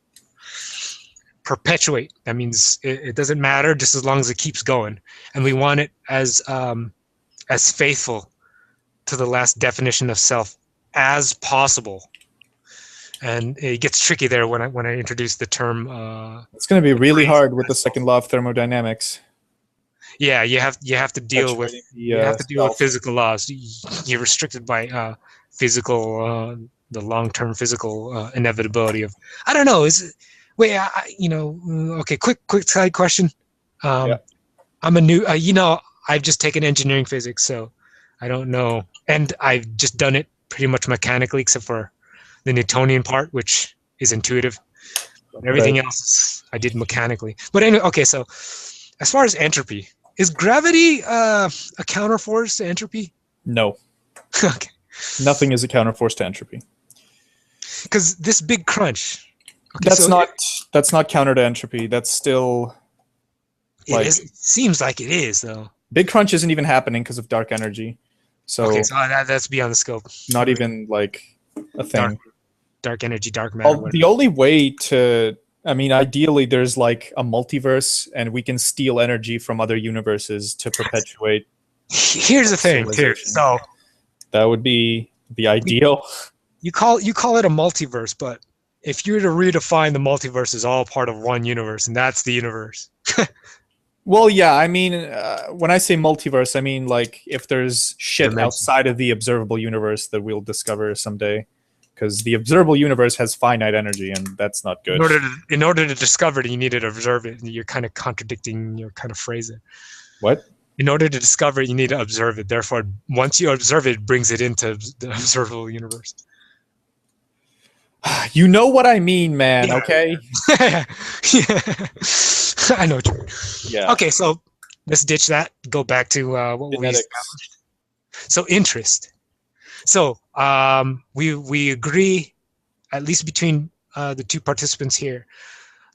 Perpetuate. That means it doesn't matter just as long as it keeps going, and we want it as faithful to the last definition of self as possible. And it gets tricky there when I introduce the term. It's going to be really hard with the second law of thermodynamics. Yeah, you have to deal with physical laws. You're restricted by the long-term physical inevitability of. I don't know. Okay. Quick side question. I'm a new. I've just taken engineering physics, so I don't know, and I've just done it pretty much mechanically, except for the Newtonian part, which is intuitive. But everything else I did mechanically. But anyway, okay. So as far as entropy. Is gravity a counterforce to entropy? No. Okay. Nothing is a counterforce to entropy. Because this big crunch. Okay, that's not counter to entropy. That's still. It seems like it is, though. Big crunch isn't even happening because of dark energy. So that's beyond the scope. Not even like a thing. Dark energy, dark matter. Well, the only way to. I mean, ideally, there's like a multiverse, and we can steal energy from other universes to perpetuate. Here's the thing. So that would be the ideal. You call it a multiverse, but if you were to redefine the multiverse as all part of one universe, and that's the universe. Well, yeah. I mean, when I say multiverse, I mean like if there's shit outside of the observable universe that we'll discover someday. Because the observable universe has finite energy, and that's not good. In order to discover it, you need to observe it. You're kind of contradicting your kind of phrasing. What? In order to discover it, you need to observe it. Therefore, once you observe it, it brings it into the observable universe. You know what I mean, man, yeah. Okay? Yeah. I know what you mean. Yeah. Okay, so let's ditch that. Go back to what we Genetics. established. So interest. So we agree, at least between the two participants here,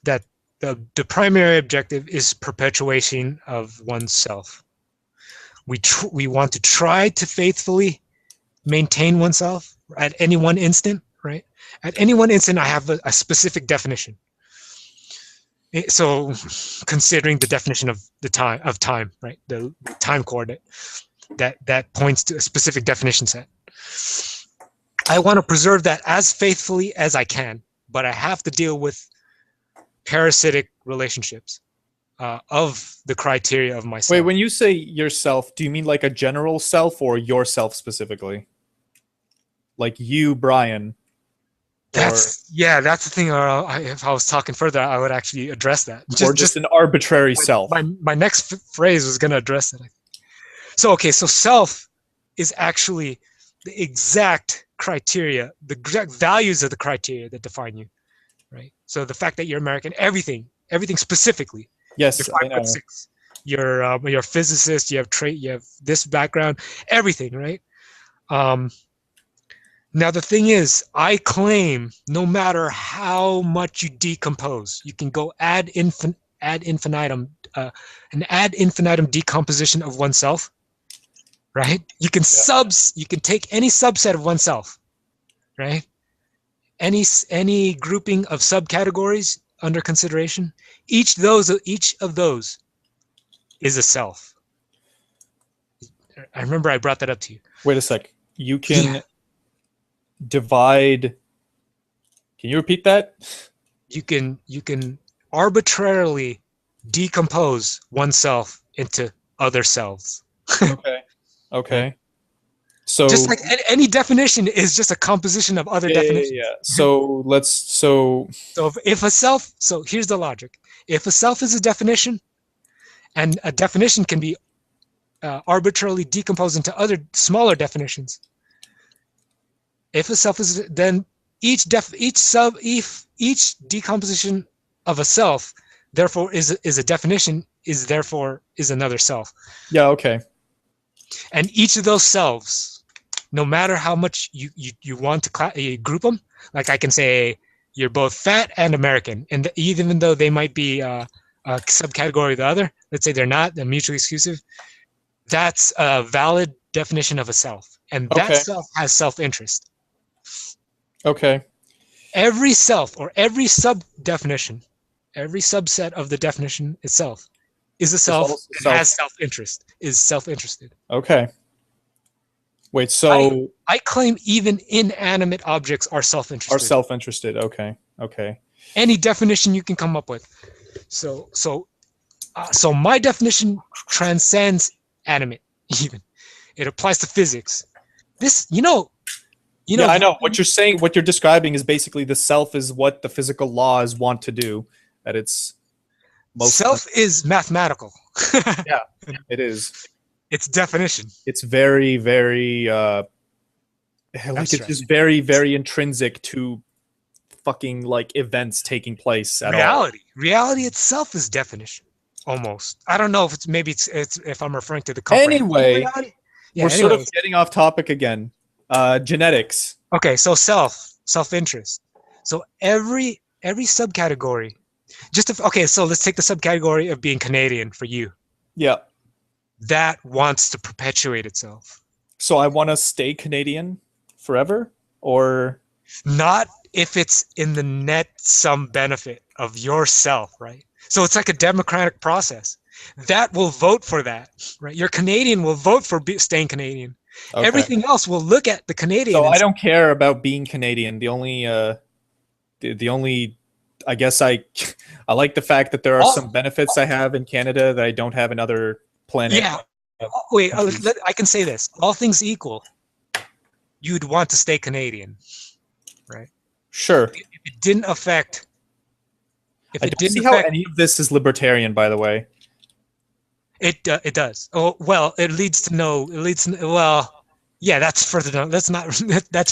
that the primary objective is perpetuation of oneself. We want to try to faithfully maintain oneself at any one instant, right? At any one instant, I have a specific definition. So, considering the definition of the time, right? The time coordinate that points to a specific definition set. I want to preserve that as faithfully as I can, but I have to deal with parasitic relationships of the criteria of myself. Wait, when you say yourself, do you mean like a general self or yourself specifically? Like you, Brian? That's the thing. If I was talking further, I would actually address that. Or just an arbitrary self. My next phrase was going to address it. So, okay, so self is actually the exact criteria, the exact values of the criteria that define you, right? So the fact that you're American, everything specifically. Yes, you're 5'6". You're a physicist. You have this background, everything, right? Now the thing is, I claim no matter how much you decompose, you can go ad infinitum decomposition of oneself, right? You can you can take any subset of oneself, right? Any grouping of subcategories under consideration, each of those is a self. I remember I brought that up to you. Wait a sec. You can divide. Can you repeat that? You can arbitrarily decompose oneself into other selves. Okay. So just like any definition is just a composition of other definitions. Yeah. So if a self, so here's the logic. If a self is a definition, and a definition can be arbitrarily decomposed into other smaller definitions. If a self is, then each decomposition of a self, therefore is a definition, is another self. Yeah. Okay. And each of those selves, no matter how much you want to group them, like I can say you're both fat and American, and even though they might be a subcategory of the other, let's say they're mutually exclusive, that's a valid definition of a self, and that self has self-interest. Okay. Every self or every sub-definition, every subset of the definition itself is a self and has self-interest, is self-interested. Okay. Wait, so I claim even inanimate objects are self-interested. Are self-interested. Okay. Okay. Any definition you can come up with. So my definition transcends animate. Even it applies to physics. This, yeah, I know what you're saying. What you're describing is basically the self is what the physical laws want to do. That it's self is mathematical. Yeah, it is. It's definition. It's very, very it's just very, very intrinsic to fucking like events taking place at reality. All. Reality itself is definition. Almost. I don't know if it's if I'm referring to the anyway. We're sort of getting off topic again. Genetics. Okay, so self-interest. So every subcategory. So let's take the subcategory of being Canadian for you. Yeah. That wants to perpetuate itself. So I want to stay Canadian forever, or not if it's in the net sum benefit of yourself, right? So it's like a democratic process. That will vote for that, right? Your Canadian will vote for staying Canadian. Okay. Everything else will look at the Canadian. So I don't care about being Canadian. The only, I guess I like the fact that there are some benefits I have in Canada that I don't have in other planets. Yeah. Wait, I can say this. All things equal, you'd want to stay Canadian, right? Sure. If it didn't affect. I don't see how any of this is libertarian, by the way. It does. Oh well, it leads to well, yeah, that's further down. That's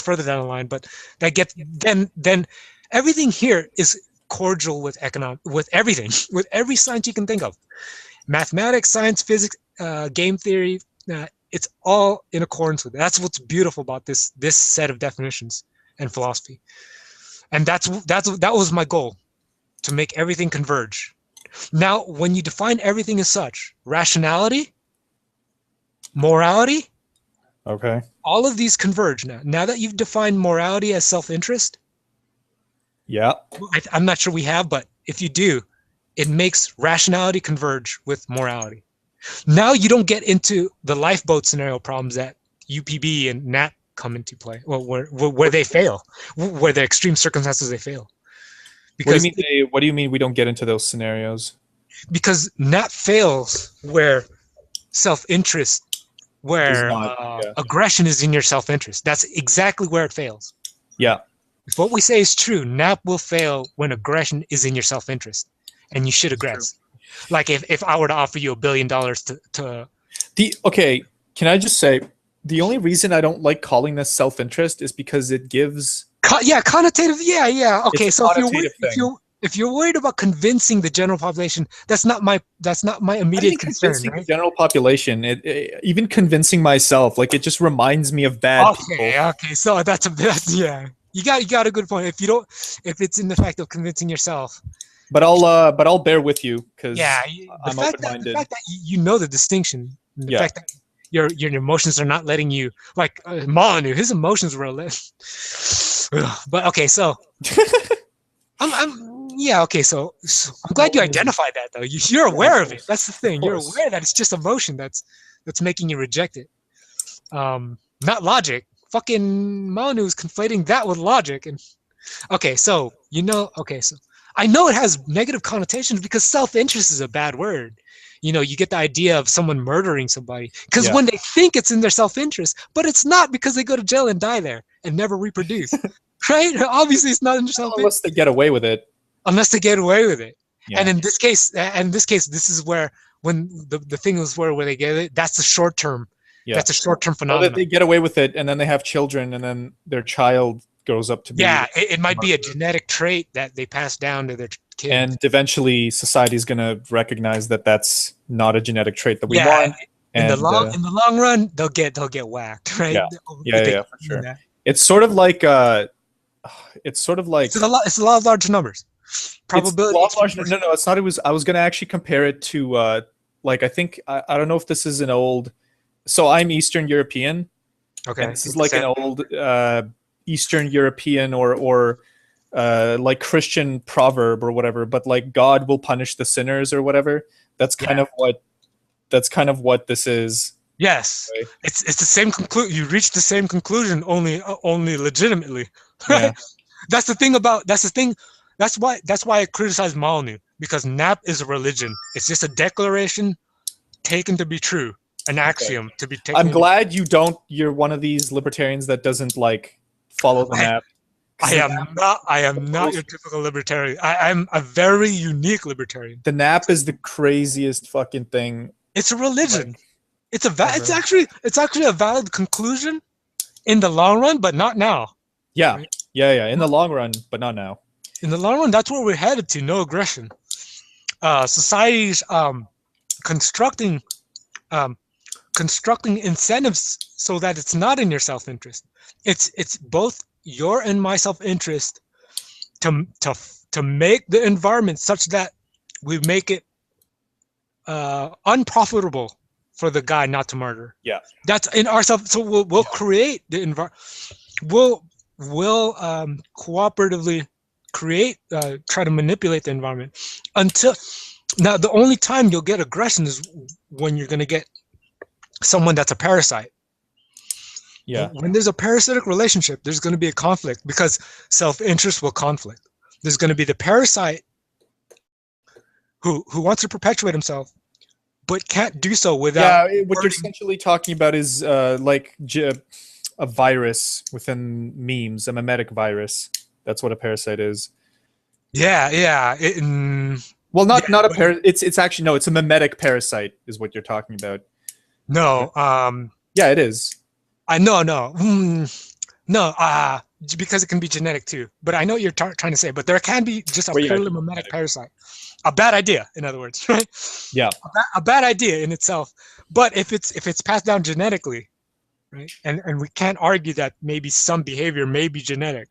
further down the line, but that gets then everything here is cordial with with everything, with every science you can think of. mathematics, science, physics, game theory. It's all in accordance with it. That's what's beautiful about this set of definitions and philosophy. And that was my goal, to make everything converge. Now, when you define everything as such, rationality, morality, Okay. all of these converge now. Now that you've defined morality as self-interest, Yeah. I'm not sure we have, but if you do, it makes rationality converge with morality. Now you don't get into the lifeboat scenario problems that UPB and NAT come into play, well, where they fail, where the extreme circumstances they fail. Because What do you mean we don't get into those scenarios? Because NAT fails where self-interest, where aggression is in your self-interest. That's exactly where it fails. Yeah. If what we say is true, NAP will fail when aggression is in your self-interest, and you should aggress. Like if I were to offer you $1 billion to okay, can I just say the only reason I don't like calling this self-interest is because it gives connotative. Yeah. Okay, so if you're worried about convincing the general population, that's not my immediate concern. Convincing right? the general population, even convincing myself, like it just reminds me of bad people. Okay, so that's yeah. You got a good point. If it's in the fact of convincing yourself. But I'll bear with you because I'm open-minded. The fact that you know the distinction, the fact that your emotions are not letting you, like Molyneux, his emotions were but okay, so so I'm glad you identified that though. You're aware of it. That's the thing. You're aware that it's just emotion that's making you reject it. Not logic. Fucking Molyneux is conflating that with logic. And so I know it has negative connotations because self-interest is a bad word. You get the idea of someone murdering somebody because when they think it's in their self-interest, but it's not, because they go to jail and die there and never reproduce. Right? Obviously, it's not in their self-interest. Unless they get away with it. Yeah. And in this case, this is where, when the thing is where they get it, that's a short term. Yeah. That's a short term phenomenon. Well, they get away with it, and then they have children, and then their child grows up to be. Yeah, it might be a genetic trait that they pass down to their kids. And eventually, society is going to recognize that that's not a genetic trait that we want. In the long run, they'll get whacked, right? Yeah, for sure. That. It's sort of like it's a lot of large numbers. Probability. No, it's not. I was going to actually compare it to I think I don't know if this is an old. So I'm Eastern European. Okay. And this is like an old Eastern European or like Christian proverb or whatever, but like God will punish the sinners or whatever. That's kind of what this is. Yes. Right? It's the same conclusion. You reach the same conclusion only legitimately. Right? Yeah. That's the thing. That's why I criticize Molyneux, because NAP is a religion. It's just a declaration taken to be true. An axiom to be taken. I'm glad you're one of these libertarians that doesn't like follow the NAP. I am not your typical libertarian. I'm a very unique libertarian. The NAP is the craziest fucking thing. It's a religion. It's actually a valid conclusion in the long run, but not now. Yeah. Right? Yeah. In the long run, but not now. In the long run, that's where we're headed to. No aggression. Society's constructing incentives so that it's not in your self-interest. It's both your and my self-interest to make the environment such that we make it unprofitable for the guy not to murder. Yeah, that's in ourselves. So we'll create the environment. We'll cooperatively try to manipulate the environment until now. The only time you'll get aggression is when you're going to get someone that's a parasite. Yeah. When there's a parasitic relationship, there's going to be a conflict because self-interest will conflict. There's going to be the parasite who wants to perpetuate himself, but can't do so without. Yeah, what you're essentially talking about is like a virus within memes, a mimetic virus. That's what a parasite is. Yeah. Well, not a parasite. It's actually no. It's a mimetic parasite, is what you're talking about. No. Yeah, it is. No. Because it can be genetic too. But I know what you're trying to say. But there can be just a purely mimetic parasite. a bad idea, in other words, right? Yeah. A bad idea in itself. But if it's passed down genetically, right, and we can't argue that maybe some behavior may be genetic.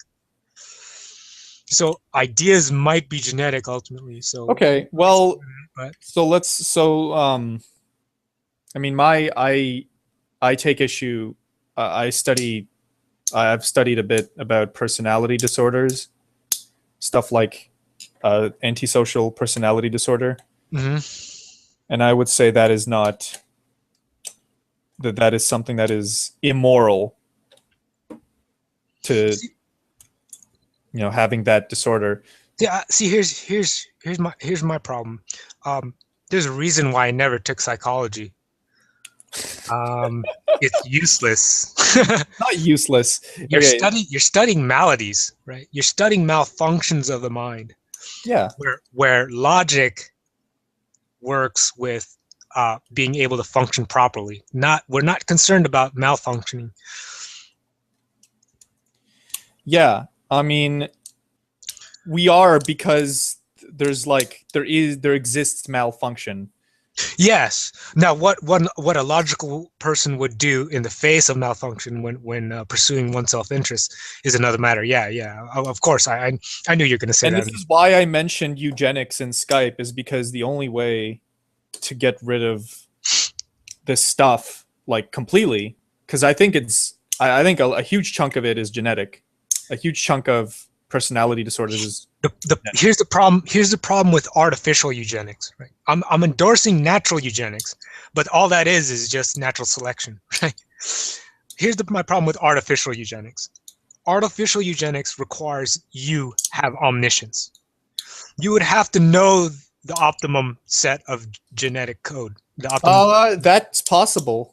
So ideas might be genetic ultimately. So Okay. Well, but I mean, I take issue. I've studied a bit about personality disorders, stuff like antisocial personality disorder, and I would say that is not that is something that is immoral to having that disorder. yeah. See, here's my problem. There's a reason why I never took psychology. It's useless. Not useless. You're Okay. studying maladies, right? You're studying malfunctions of the mind. Yeah. Where logic works with being able to function properly. We're not concerned about malfunctioning. Yeah. I mean, we are, because there exists malfunction. Yes. Now, what a logical person would do in the face of malfunction when pursuing one's self-interest is another matter. Yeah, yeah. Of course, I knew you were going to say And that. this is why I mentioned eugenics in Skype, is because the only way to get rid of this stuff, like, completely, because I think a huge chunk of it is genetic. A huge chunk of personality disorders is here's the problem with artificial eugenics, right? I'm endorsing natural eugenics, but all that is just natural selection, right? Here's my problem with artificial eugenics. Artificial eugenics requires you have omniscience. You would have to know the optimum set of genetic code. That's possible.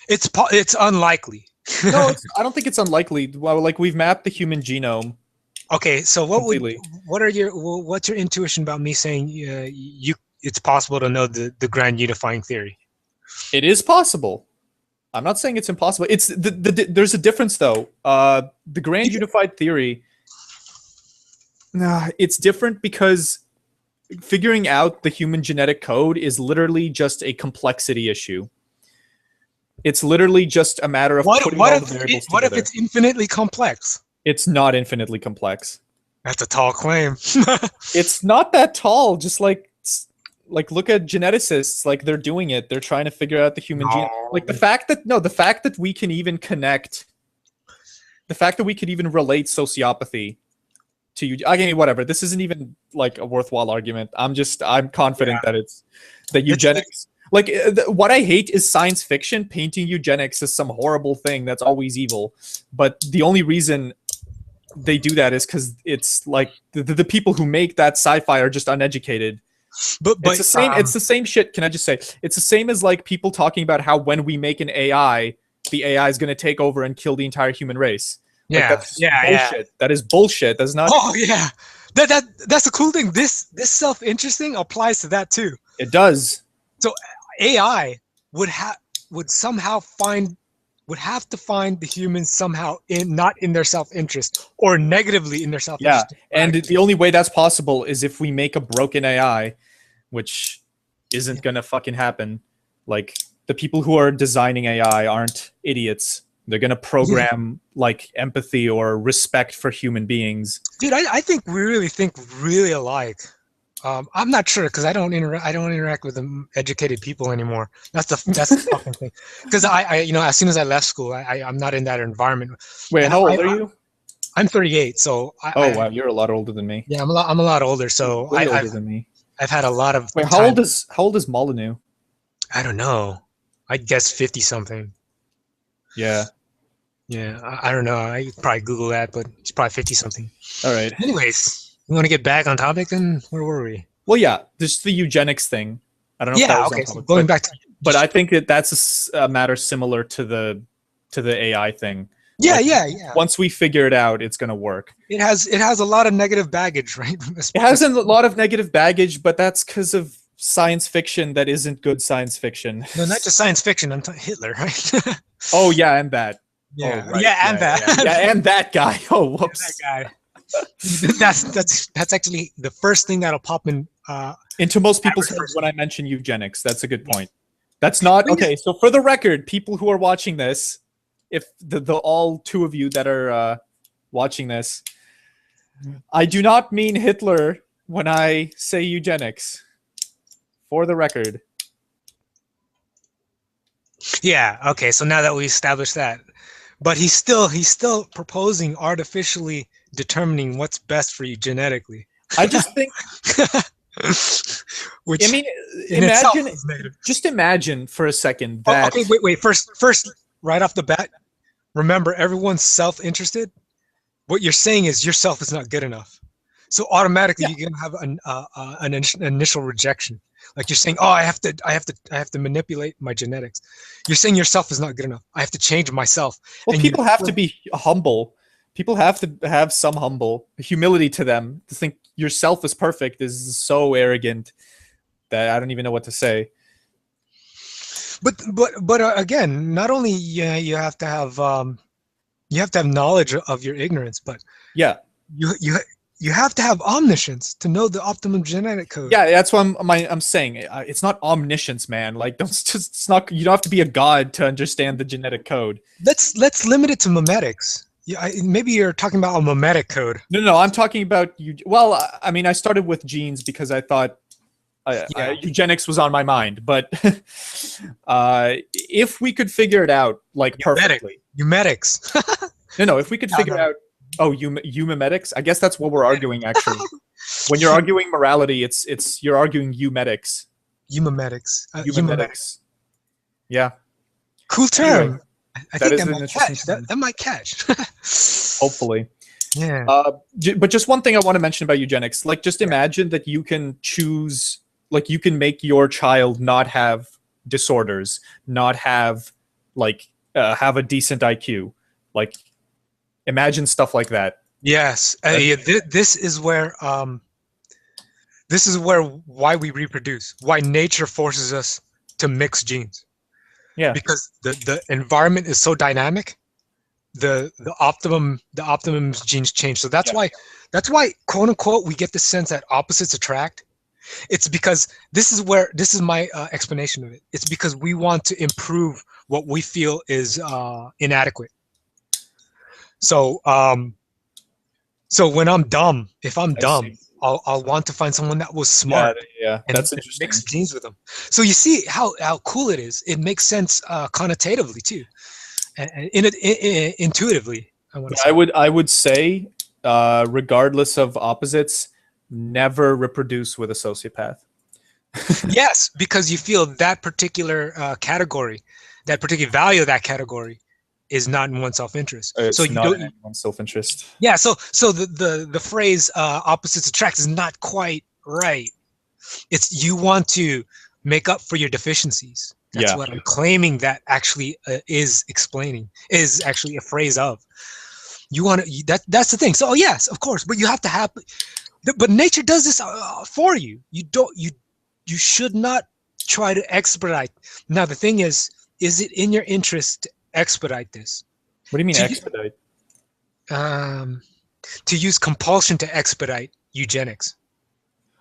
It's unlikely. No, I don't think it's unlikely. Well, like, we've mapped the human genome. Okay, so Completely. what's your intuition about me saying it's possible to know the grand unifying theory? It is possible. I'm not saying it's impossible. It's there's a difference, though. The grand unified theory, it's different because figuring out the human genetic code is literally just a complexity issue. It's literally just a matter of putting all the variables together. What if it's infinitely complex? It's not infinitely complex. That's a tall claim. It's not that tall. Just like look at geneticists. Like, they're doing it. They're trying to figure out the human genome. Like, the fact that we can even connect, the fact that we could even relate sociopathy to you. Okay, whatever. This isn't even like a worthwhile argument. I'm confident that eugenics. Like, what I hate is science fiction painting eugenics as some horrible thing that's always evil. But the only reason they do that is because it's like the people who make that sci-fi are just uneducated. But it's the same. It's the same shit. Can I just say it's the same as, like, people talking about how when we make an AI, the AI is going to take over and kill the entire human race. Yeah, like, that's bullshit. That is bullshit. That's not. Oh yeah, that's the cool thing. This self-interesting applies to that too. It does. So AI would have to find the humans somehow not in their self-interest or negatively in their self-interest. Yeah, and the only way that's possible is if we make a broken AI, which isn't gonna fucking happen. Like, the people who are designing AI aren't idiots. They're gonna program like empathy or respect for human beings. Dude, I think we really think really alike. I'm not sure because I don't interact with educated people anymore. That's the fucking thing. Because I as soon as I left school, I'm not in that environment. Wait, how old are you? I'm 38, so wow, you're a lot older than me. Yeah, I'm a lot older. So way older than me. I've had a lot of. Wait, how old is Molyneux? I don't know. I'd guess 50 something. Yeah. Yeah, I don't know. I could probably Google that, but it's probably 50 something. All right. Anyways, we want to get back on topic, then where were we? Well, yeah, there's the eugenics thing. I don't know. Yeah, okay. So going back to, but I think that's a matter similar to the AI thing. Yeah, like, yeah. Once we figure it out, it's gonna work. It has a lot of negative baggage, right? It has a lot of negative baggage, but that's because of science fiction that isn't good science fiction. No, not just science fiction. I'm talking Hitler, right? Oh yeah, and that. Yeah, oh, right. yeah, and that. Yeah, and that guy. Oh, whoops. That guy. That's actually the first thing that'll pop in into most people's heads when I mention eugenics. That's a good point. That's not okay. So for the record, people who are watching this, if the all two of you that are watching this, I do not mean Hitler when I say eugenics. For the record. Yeah. Okay. So now that we established that, but he's still proposing artificially determining what's best for you genetically. I just think. Which, I mean, just imagine for a second that. Okay, wait. First, right off the bat, remember everyone's self-interested. What you're saying is yourself is not good enough, so automatically you're gonna have an initial rejection. Like you're saying, oh, I have to manipulate my genetics. You're saying yourself is not good enough. I have to change myself. Well, and people have to be humble. People have to have some humility to them. To think yourself is perfect is so arrogant that I don't even know what to say. But again, not only you have to have knowledge of your ignorance, but you have to have omniscience to know the optimum genetic code. Yeah, that's what I'm saying. It's not omniscience, man. Like, it's not. You don't have to be a god to understand the genetic code. Let's limit it to memetics. Yeah, maybe you're talking about a memetic code. No, I'm talking about you. Well, I mean, I started with genes because I thought eugenics was on my mind. But if we could figure it out, like perfectly, eumetics. No, if we could figure out. Oh, eumetics? I guess that's what we're arguing, actually. When you're arguing morality, you're arguing eumetics. Eumetics. Eumetics. Yeah. Cool term. Anyway, I think that might catch. Hopefully. Yeah. But just one thing I want to mention about eugenics. Like, just imagine that you can choose, like, you can make your child not have disorders, not have, like, have a decent IQ. Like, imagine stuff like that. Yes. This is where why we reproduce, why nature forces us to mix genes. Yeah. Because the environment is so dynamic, the optimum genes change. So that's why quote unquote we get the sense that opposites attract. It's because this is my explanation of it. It's because we want to improve what we feel is inadequate. So when I'm dumb, if I'm dumb, I'll want to find someone that was smart. Yeah, that's interesting. Mix genes with them. So you see how cool it is. It makes sense connotatively too, and intuitively. I would say, regardless of opposites, never reproduce with a sociopath. Yes, because you feel that particular category, that particular value of that category is not in one's self-interest. So you don't in anyone's self-interest. Yeah, so the phrase opposites attract is not quite right. It's you want to make up for your deficiencies. That's what I'm claiming that actually is actually a phrase of. You want to that's the thing. So yes, of course, but you have to have but nature does this for you. You should not try to expedite. Now the thing is it in your interest to expedite this? What do you mean expedite? To use compulsion to expedite eugenics.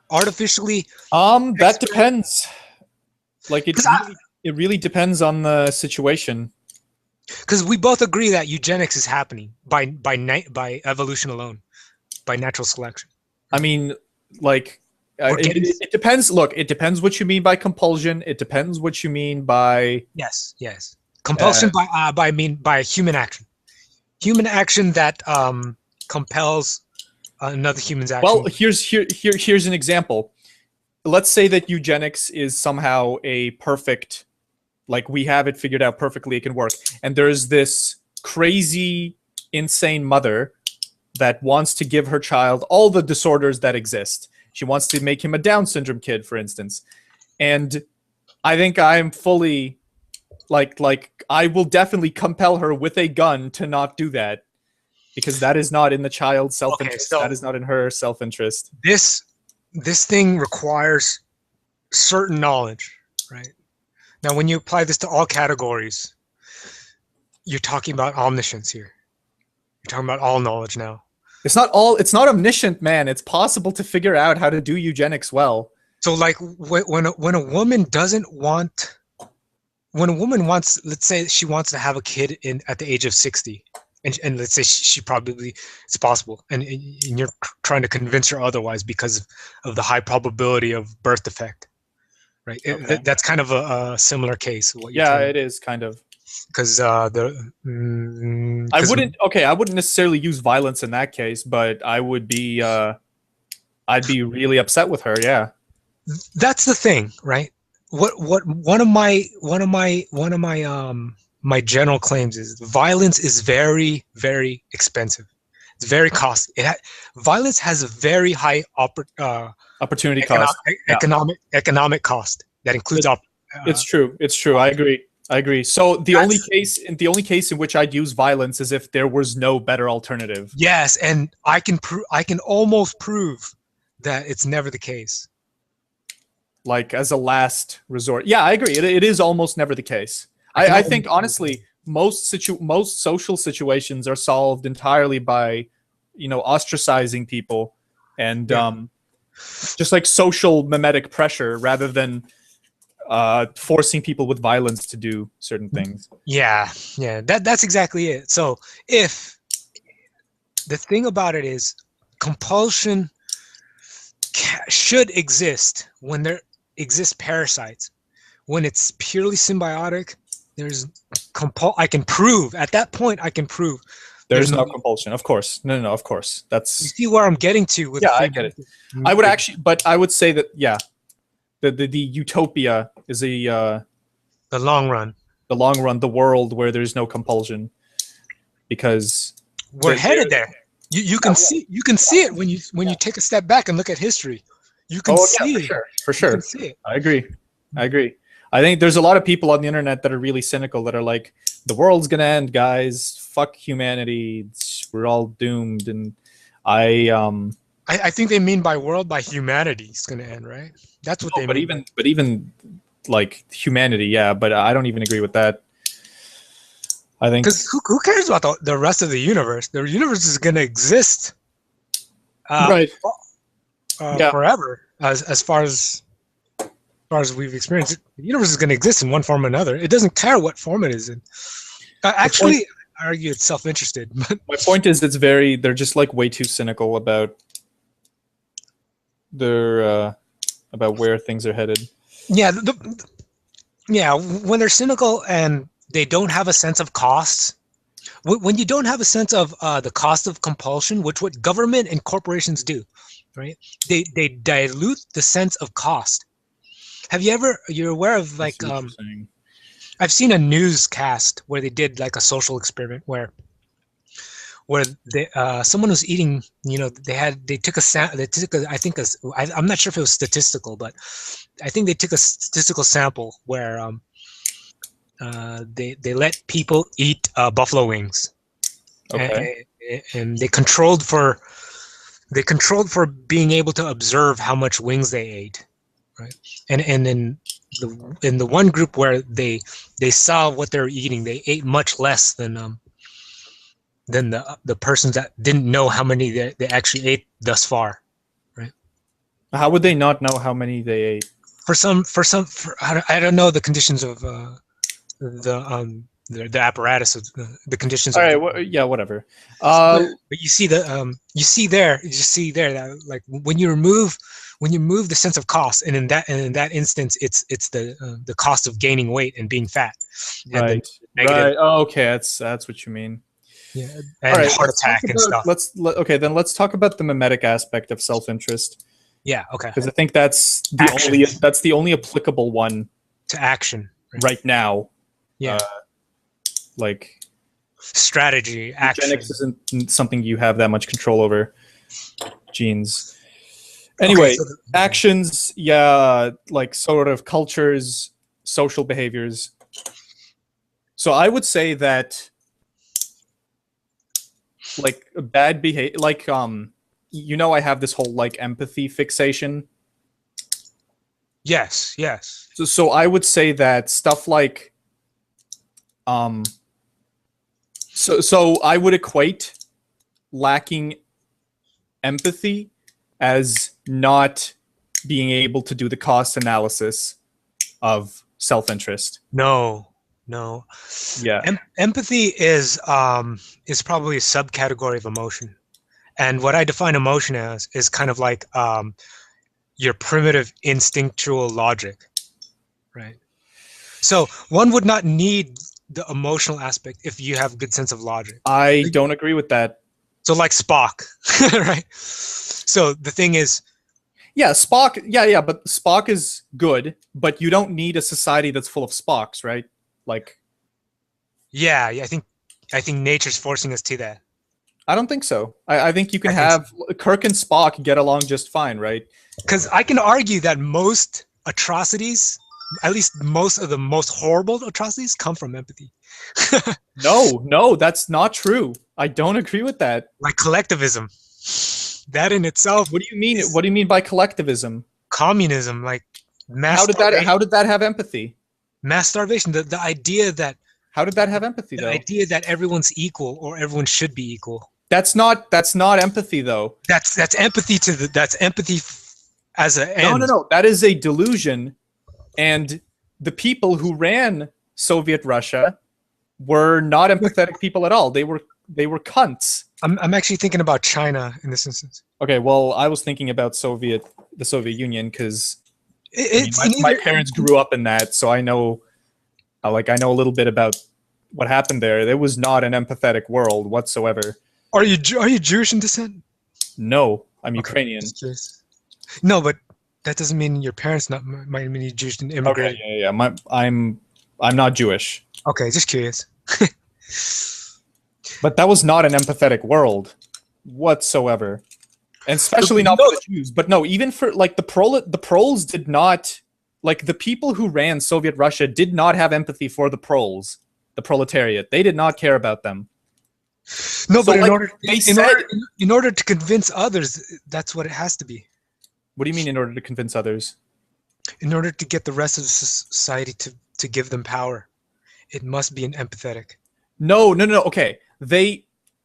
Artificially. That depends. Like it really depends on the situation. Because we both agree that eugenics is happening by evolution alone, by natural selection. I mean, like it depends. Look, it depends what you mean by compulsion. It depends what you mean by yes. Compulsion by human action. Human action that compels another human's action. Well, here's an example. Let's say that eugenics is somehow a perfect, like we have it figured out perfectly, it can work. And there's this crazy, insane mother that wants to give her child all the disorders that exist. She wants to make him a Down syndrome kid, for instance. And I think I'm fully, like I will definitely compel her with a gun to not do that. Because that is not in the child's self-interest. Okay, so that is not in her self-interest. This thing requires certain knowledge, right? Now, when you apply this to all categories, you're talking about omniscience here. You're talking about all knowledge now. It's not omniscient, man. It's possible to figure out how to do eugenics well. So like when a woman doesn't want when a woman wants, let's say she wants to have a kid in at the age of 60, and let's say she probably it's possible, and you're trying to convince her otherwise because of the high probability of birth defect, right? Okay. That's kind of a similar case what you're Yeah, telling me, it is kind of. because I because wouldn't. Okay, I wouldn't necessarily use violence in that case, but I would be. I'd be really upset with her. Yeah. that's the thing, right? What one of my my general claims is violence is very very expensive. It's very costly. Violence has a very high Opportunity cost. Yeah. economic cost that includes It, it's uh, true. It's true. I agree. I agree. So that's the only case in which I'd use violence is if there was no better alternative. yes, and I can almost prove that it's never the case. Like as a last resort. Yeah, I agree. It is almost never the case. I can I almost think honestly, most social situations are solved entirely by, ostracizing people and yeah. just like social mimetic pressure rather than forcing people with violence to do certain things. Yeah, yeah, that's exactly it. So if the thing about it is compulsion should exist when there exist parasites. When it's purely symbiotic, there's I can prove at that point I can prove there's There's no no need. compulsion. Of course. No, no, no, of course. You That's see where I'm getting to with the yeah, I free get it. I would market? actually but I would say that yeah, the utopia is The long run. the long run, the world where there's no compulsion because We're there headed there. You can see it when you take a step back and look at history. You can oh yeah, see for it. sure. For You can sure. see it. I agree. I agree. I think there's a lot of people on the internet that are really cynical that are like, the world's gonna end, guys. Fuck humanity. We're all doomed. And I I think they mean by world by humanity is going to end, right? That's what no, they mean. but even like humanity, yeah, but I don't even agree with that. I think Because who cares about the rest of the universe? The universe is going to exist uh, right. Yeah. forever, as far as we've experienced. The universe is going to exist in one form or another. It doesn't care what form it is in. The point Actually, I argue it's self-interested. But my point is they're just like way too cynical their about where things are headed. yeah, yeah, when they're cynical and they don't have a sense of costs, when you don't have a sense of the cost of compulsion, which what government and corporations do, right? They dilute the sense of cost. Have you ever? You're aware of I like see what you're saying. I've seen a newscast where they did like a social experiment where they someone was eating, they took a I think I'm not sure if it was statistical, but I think they took a statistical sample where they let people eat buffalo wings, and, Okay. and they controlled for being able to observe how much wings they ate, right? And then in the one group where they saw what they're eating, they ate much less than the persons that didn't know how many they actually ate thus far, right? How would they not know how many they ate? I don't know the conditions of the apparatus of the conditions All of right. the. Yeah. Whatever. But, Uh. but you see there that like when you remove the sense of cost, and in that instance it's the cost of gaining weight and being fat, and the Right. negative, Right. Oh, okay. That's what you mean. yeah, All and right. heart attack and stuff. Okay. Then let's talk about the mimetic aspect of self-interest Yeah, okay. because I think Action that's the only applicable one to action, right? right now. Yeah, Uh, like strategy, eugenics action. isn't something you have that much control over. Genes. Okay, Anyway, so actions, yeah, like sort of cultures, social behaviors. So I would say that like bad behavior, like I have this whole like empathy fixation. yes, yes, So I would say that stuff like um so I would equate lacking empathy as not being able to do the cost analysis of self-interest. No. Yeah. Empathy is probably a subcategory of emotion. And what I define emotion as is kind of like your primitive instinctual logic, right? So one would not need the emotional aspect if you have a good sense of logic. I don't agree with that. So like Spock, right? So the thing is, yeah, Spock. Yeah, but Spock is good, but you don't need a society that's full of Spocks, right? Like, yeah, I think nature's forcing us to that. I don't think so. I think you can have Kirk and Spock get along just fine, right? Because I can argue that most atrocities, at least most of the most horrible atrocities, come from empathy. No, that's not true. I don't agree with that. Like collectivism, that in itself. What do you mean? What do you mean by collectivism? Communism, like mass. How did that have empathy? Mass starvation. The idea that. How did that have empathy, though? The idea that everyone's equal or everyone should be equal. That's not empathy, though. That's empathy that's empathy as an end. No. That is a delusion, and the people who ran Soviet Russia were not empathetic people at all. They were cunts. I'm actually thinking about China in this instance. Okay, well, I was thinking about the Soviet Union because my parents grew up in that, so I know, I know a little bit about what happened there. There was not an empathetic world whatsoever. Are you Jewish in descent? No, I'm Ukrainian. No, but that doesn't mean your parents might mean Jewish and immigrated. Okay, yeah. I'm not Jewish. Okay, just curious. But that was not an empathetic world whatsoever, and especially not for the Jews. But no, even for like the proles did not, like the people who ran Soviet Russia did not have empathy for the proles, the proletariat. They did not care about them. No, so, but in order to convince others, that's what it has to be. What do you mean in order to convince others? In order to get the rest of the society to give them power, it must be an empathetic. No. Okay.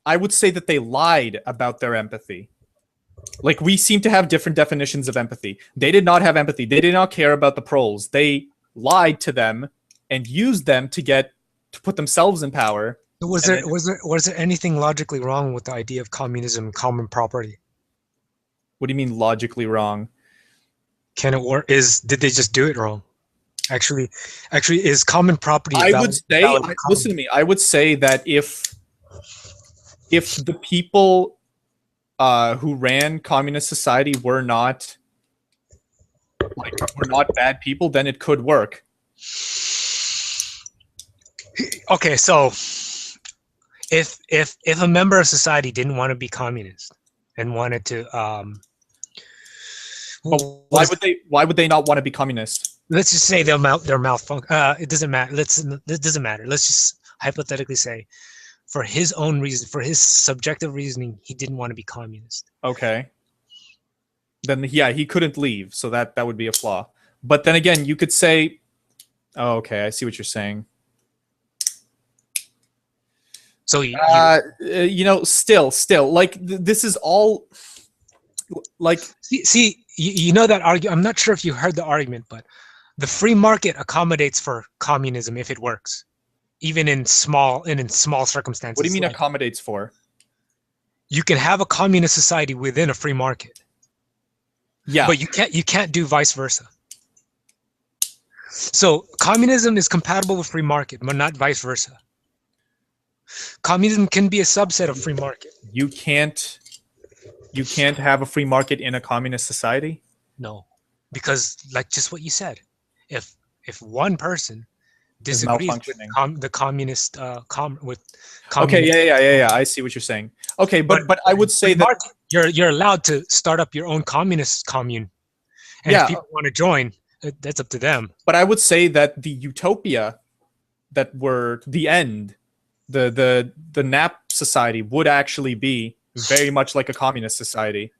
I would say that they lied about their empathy. Like, we seem to have different definitions of empathy. They did not have empathy. They did not care about the proles. They lied to them and used them to put themselves in power. Was there anything logically wrong with the idea of communism and common property? What do you mean logically wrong? Can it work? Did they just do it wrong? Actually, is common property? Listen to me. I would say that if the people who ran communist society were not bad people, then it could work. Okay, so if a member of society didn't want to be communist and wanted to, why would they not want to be communist? Let's just say their malfunction. It doesn't matter. It doesn't matter. Let's just hypothetically say, for his own reason, for his subjective reasoning, he didn't want to be communist. Okay. Then he couldn't leave, so that would be a flaw. But then again, you could say, oh, okay, I see what you're saying. So still, like this is all like. See, you know that argument. I'm not sure if you heard the argument, but the free market accommodates for communism if it works, even in small circumstances. What do you mean accommodates for? You can have a communist society within a free market. Yeah, but you can't do vice versa. So communism is compatible with free market, but not vice versa. Communism can be a subset of free market. You can't have a free market in a communist society? No, because like just what you said, if one person disagrees with the communist Okay, yeah, I see what you're saying. Okay, but I would say that you're allowed to start up your own communist commune, and if people want to join, that's up to them. But I would say that the utopia that were the end, the NAP society would actually be very much like a communist society.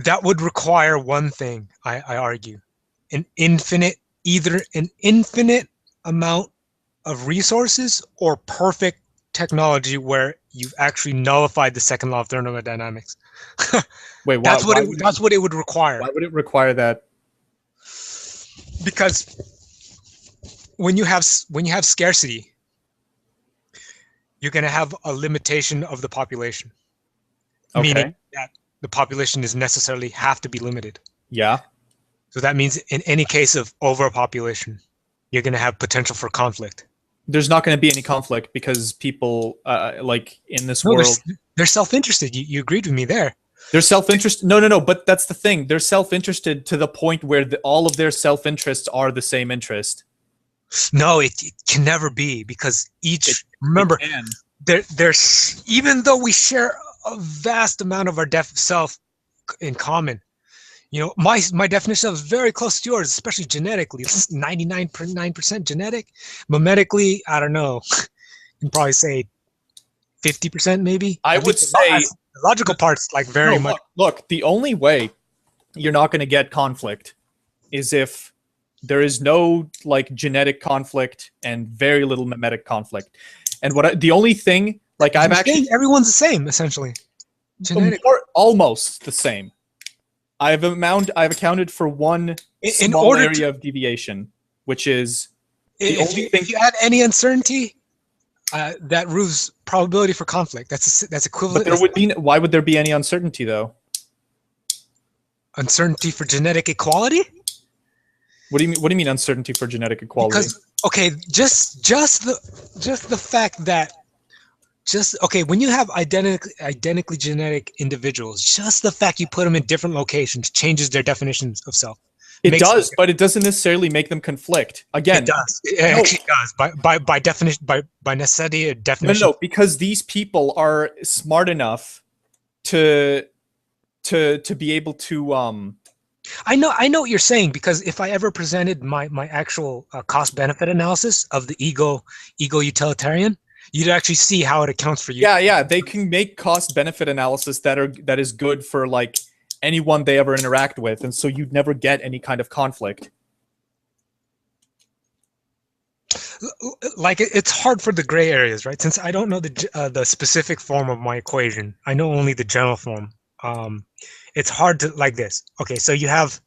That would require one thing, I argue, either an infinite amount of resources or perfect technology where you've actually nullified the second law of thermodynamics. Wait, That's what it would require. why would it require that? Because when you have scarcity, you're going to have a limitation of the population, meaning Okay. that the population is necessarily have to be limited. Yeah. So that means in any case of overpopulation, you're going to have potential for conflict. There's not going to be any conflict because people, like in this No, world, they're self-interested. You agreed with me there. they're self-interested. No. But that's the thing. They're self-interested to the point where all of their self-interests are the same interest. No, it can never be, because remember, there's, even though we share a vast amount of our self in common, my definition is very close to yours, especially genetically. 99.9% genetic. Memetically, I don't know. You can probably say 50% maybe. I would say the logical parts like very much. Look, the only way you're not going to get conflict is if there is no like genetic conflict and very little memetic conflict. And the only thing, like everyone's the same essentially. Genetic, almost the same. I've accounted for one small area of deviation, which is if you add any uncertainty, that removes probability for conflict. That's equivalent. But why would there be any uncertainty though? Uncertainty for genetic equality? What do you mean uncertainty for genetic equality? Because just the fact that when you have identically genetic individuals, just the fact you put them in different locations changes their definitions of self. It does, but it doesn't necessarily make them conflict. Again, it does. It actually does. By definition, by necessity, a definition. No, because these people are smart enough to be able to. I know what you're saying, because if I ever presented my actual cost-benefit analysis of the ego utilitarian, you'd actually see how it accounts for you. Yeah, they can make cost-benefit analysis that is good for like anyone they ever interact with, and so you'd never get any kind of conflict. Like it's hard for the gray areas, right? Since I don't know the specific form of my equation, I know only the general form. It's hard to like this. Okay, so you have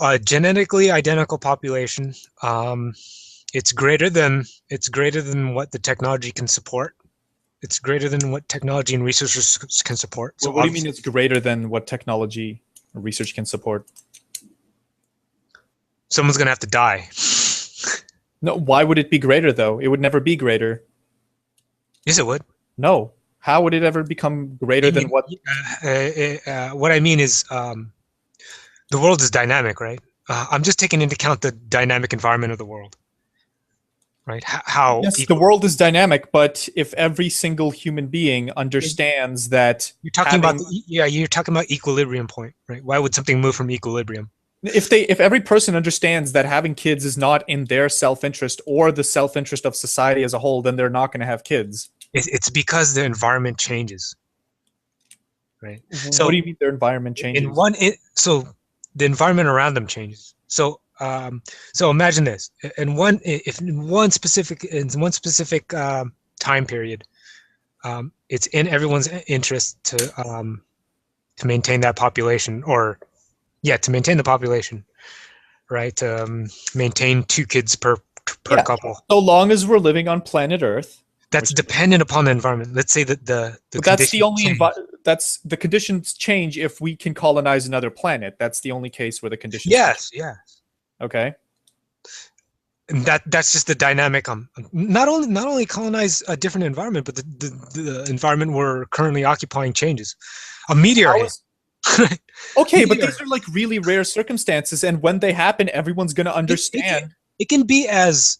a genetically identical population. It's greater than what the technology can support. It's greater than what technology and researchers can support. So what do you mean it's greater than what technology or research can support? Someone's gonna have to die. No, why would it be greater though? It would never be greater. Yes, it would. No. How would it ever become greater than what? What I mean is, the world is dynamic, right? I'm just taking into account the dynamic environment of the world, right? How yes, the world is dynamic, but if every single human being understands that you're talking about, you're talking about equilibrium point, right? Why would something move from equilibrium? If every person understands that having kids is not in their self-interest or the self-interest of society as a whole, then they're not going to have kids. It's because the environment changes, right? So what do you mean their environment changes? So the environment around them changes. So so imagine this: in one specific time period, it's in everyone's interest to maintain that population, to maintain the population, right? Maintain 2 kids per couple. So long as we're living on planet Earth. That's dependent upon the environment. Let's say that that's the only that's the conditions change if we can colonize another planet. That's the only case where the conditions yes. Okay. And that's just the dynamic. Not only colonize a different environment, but the environment we're currently occupying changes. A meteor hit. Okay, but these are like really rare circumstances, and when they happen, everyone's going to understand. It can be as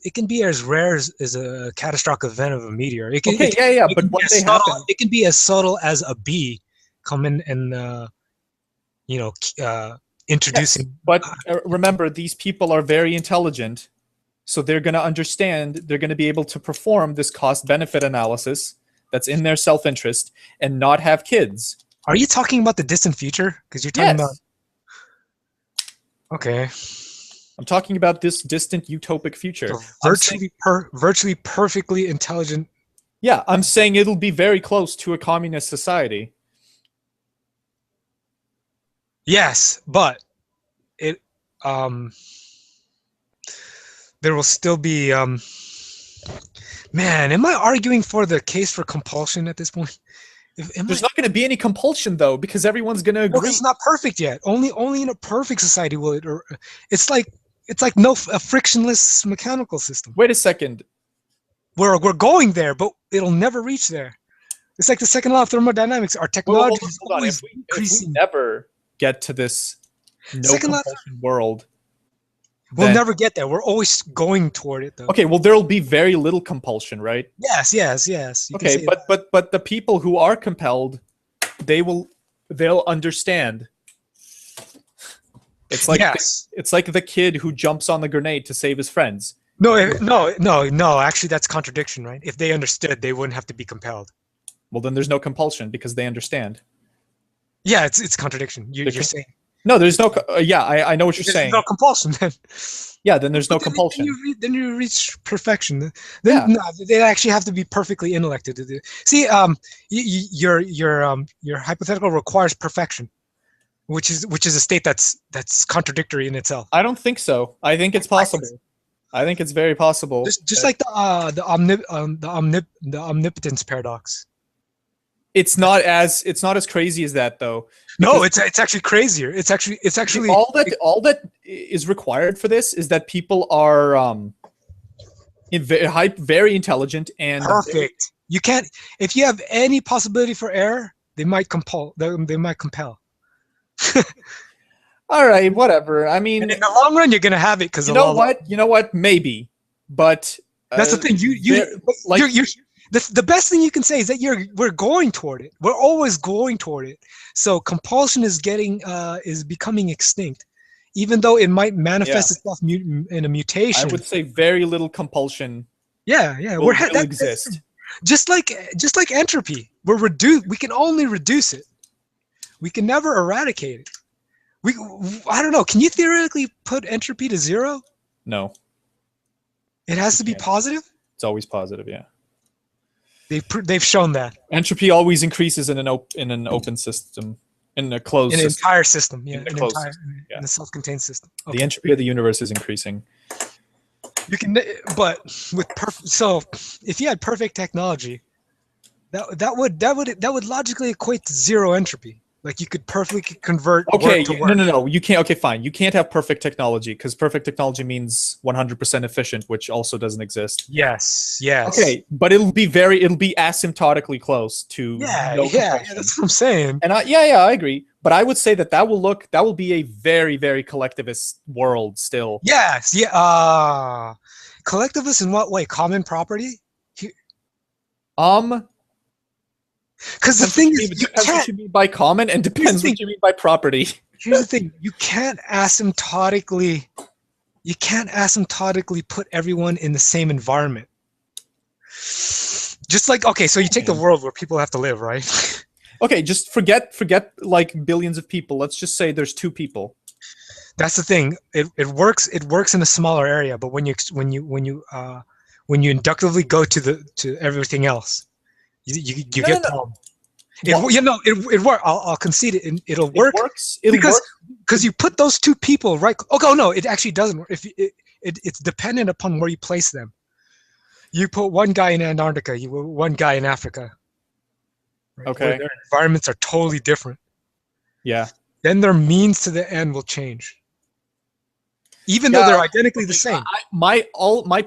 rare as a catastrophic event of a meteor. But when they happen, it can be as subtle as a bee coming and introducing. Yes, but remember, these people are very intelligent, so they're going to understand. They're going to be able to perform this cost-benefit analysis that's in their self-interest and not have kids. Are you talking about the distant future? Because you're talking about. Okay. I'm talking about this distant utopic future. So virtually perfectly intelligent. Yeah, I'm saying it'll be very close to a communist society. Yes, but it there will still be man, am I arguing for the case for compulsion at this point? There's not going to be any compulsion though, because everyone's going to agree. Well, it's not perfect yet. Only in a perfect society will it. Or it's like no a frictionless mechanical system. Wait a second. We're going there, but it'll never reach there. It's like the second law of thermodynamics. Our technology is always increasing. If we never get to this no compulsion world, we'll never get there. We're always going toward it, though. Okay, well, there'll be very little compulsion, right? Yes. Okay, but the people who are compelled, they'll understand. It's like it's like the kid who jumps on the grenade to save his friends. No. Actually, that's contradiction, right? If they understood, they wouldn't have to be compelled. Well, then there's no compulsion because they understand. Yeah, it's contradiction. You're saying. No, there's no. I know what you're saying. There's no compulsion then. Yeah, then there's no compulsion. Then you reach perfection. No, they actually have to be perfectly intellected to do. See, your hypothetical requires perfection, which is a state that's contradictory in itself. I don't think so. I think it's possible. I think it's very possible. Just like the omnipotence paradox. It's not as crazy as that though. No, it's actually crazier. It's actually all that is required for this is that people are very intelligent and perfect. You can't, if you have any possibility for error, they might compel. All right, whatever. I mean, and in the long run, you're gonna have it because you know what? Maybe, but that's the thing. The best thing you can say is that we're going toward it. We're always going toward it. So compulsion is becoming extinct, even though it might manifest itself in a mutation. I would say very little compulsion. Yeah. Will exist. Just like entropy, we can only reduce it. We can never eradicate it. I don't know. Can you theoretically put entropy to zero? No. It has to be positive? It's always positive, yeah. They've shown that. Entropy always increases in an open system, in a closed system. In an entire system, yeah. In a self-contained system. Okay. The entropy of the universe is increasing. But with perfect. So if you had perfect technology, that would logically equate to zero entropy. Like you could perfectly convert. Okay, work to work. no. You can't. Okay, fine. You can't have perfect technology because perfect technology means 100% efficient, which also doesn't exist. Yes. Okay, but it'll be asymptotically close to. Yeah, that's what I'm saying. And I agree. But I would say that will be a very, very collectivist world still. Yes. Yeah. Collectivist in what way? Common property. Because the thing is, depends what you mean by common and depends what you mean by property. Here's the thing: you can't asymptotically put everyone in the same environment. Just like, okay, so you take the world where people have to live, right? Okay, just forget like billions of people. Let's just say there's 2 people. That's the thing. It works in a smaller area, but when you inductively go to everything else. You get problem. It works. I'll concede it. It'll work. Because you put those 2 people right. Oh no, it actually doesn't work. If it's dependent upon where you place them. You put one guy in Antarctica. You put one guy in Africa. Right? Okay. Their environments are totally different. Yeah. Then their means to the end will change. Even though they're identically the same. My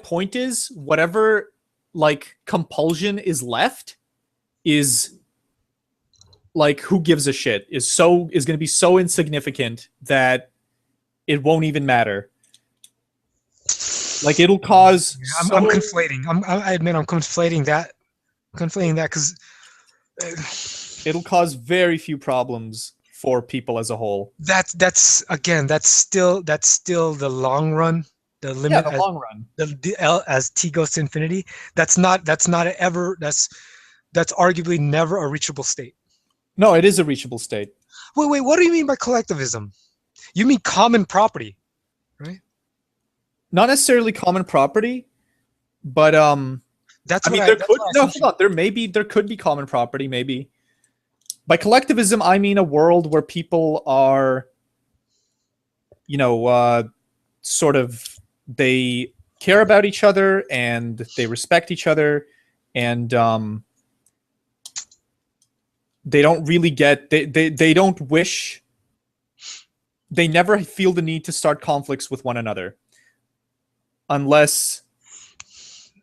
point is whatever like compulsion is left. Is like who gives a shit is going to be so insignificant that it won't even matter. Like it'll cause. I'm conflating. I admit I'm conflating that. Because it'll cause very few problems for people as a whole. That's still the long run. The limit. Yeah, the long run. The L as t goes to infinity. That's arguably never a reachable state. No, it is a reachable state. Wait, what do you mean by collectivism? You mean common property, right? not necessarily common property, but That's I mean, what I. there That's could what I no, essentially- hold on. There could be common property, maybe. By collectivism, I mean a world where people are, sort of, they care about each other and they respect each other, and they don't really get they don't wish, they never feel the need to start conflicts with one another, unless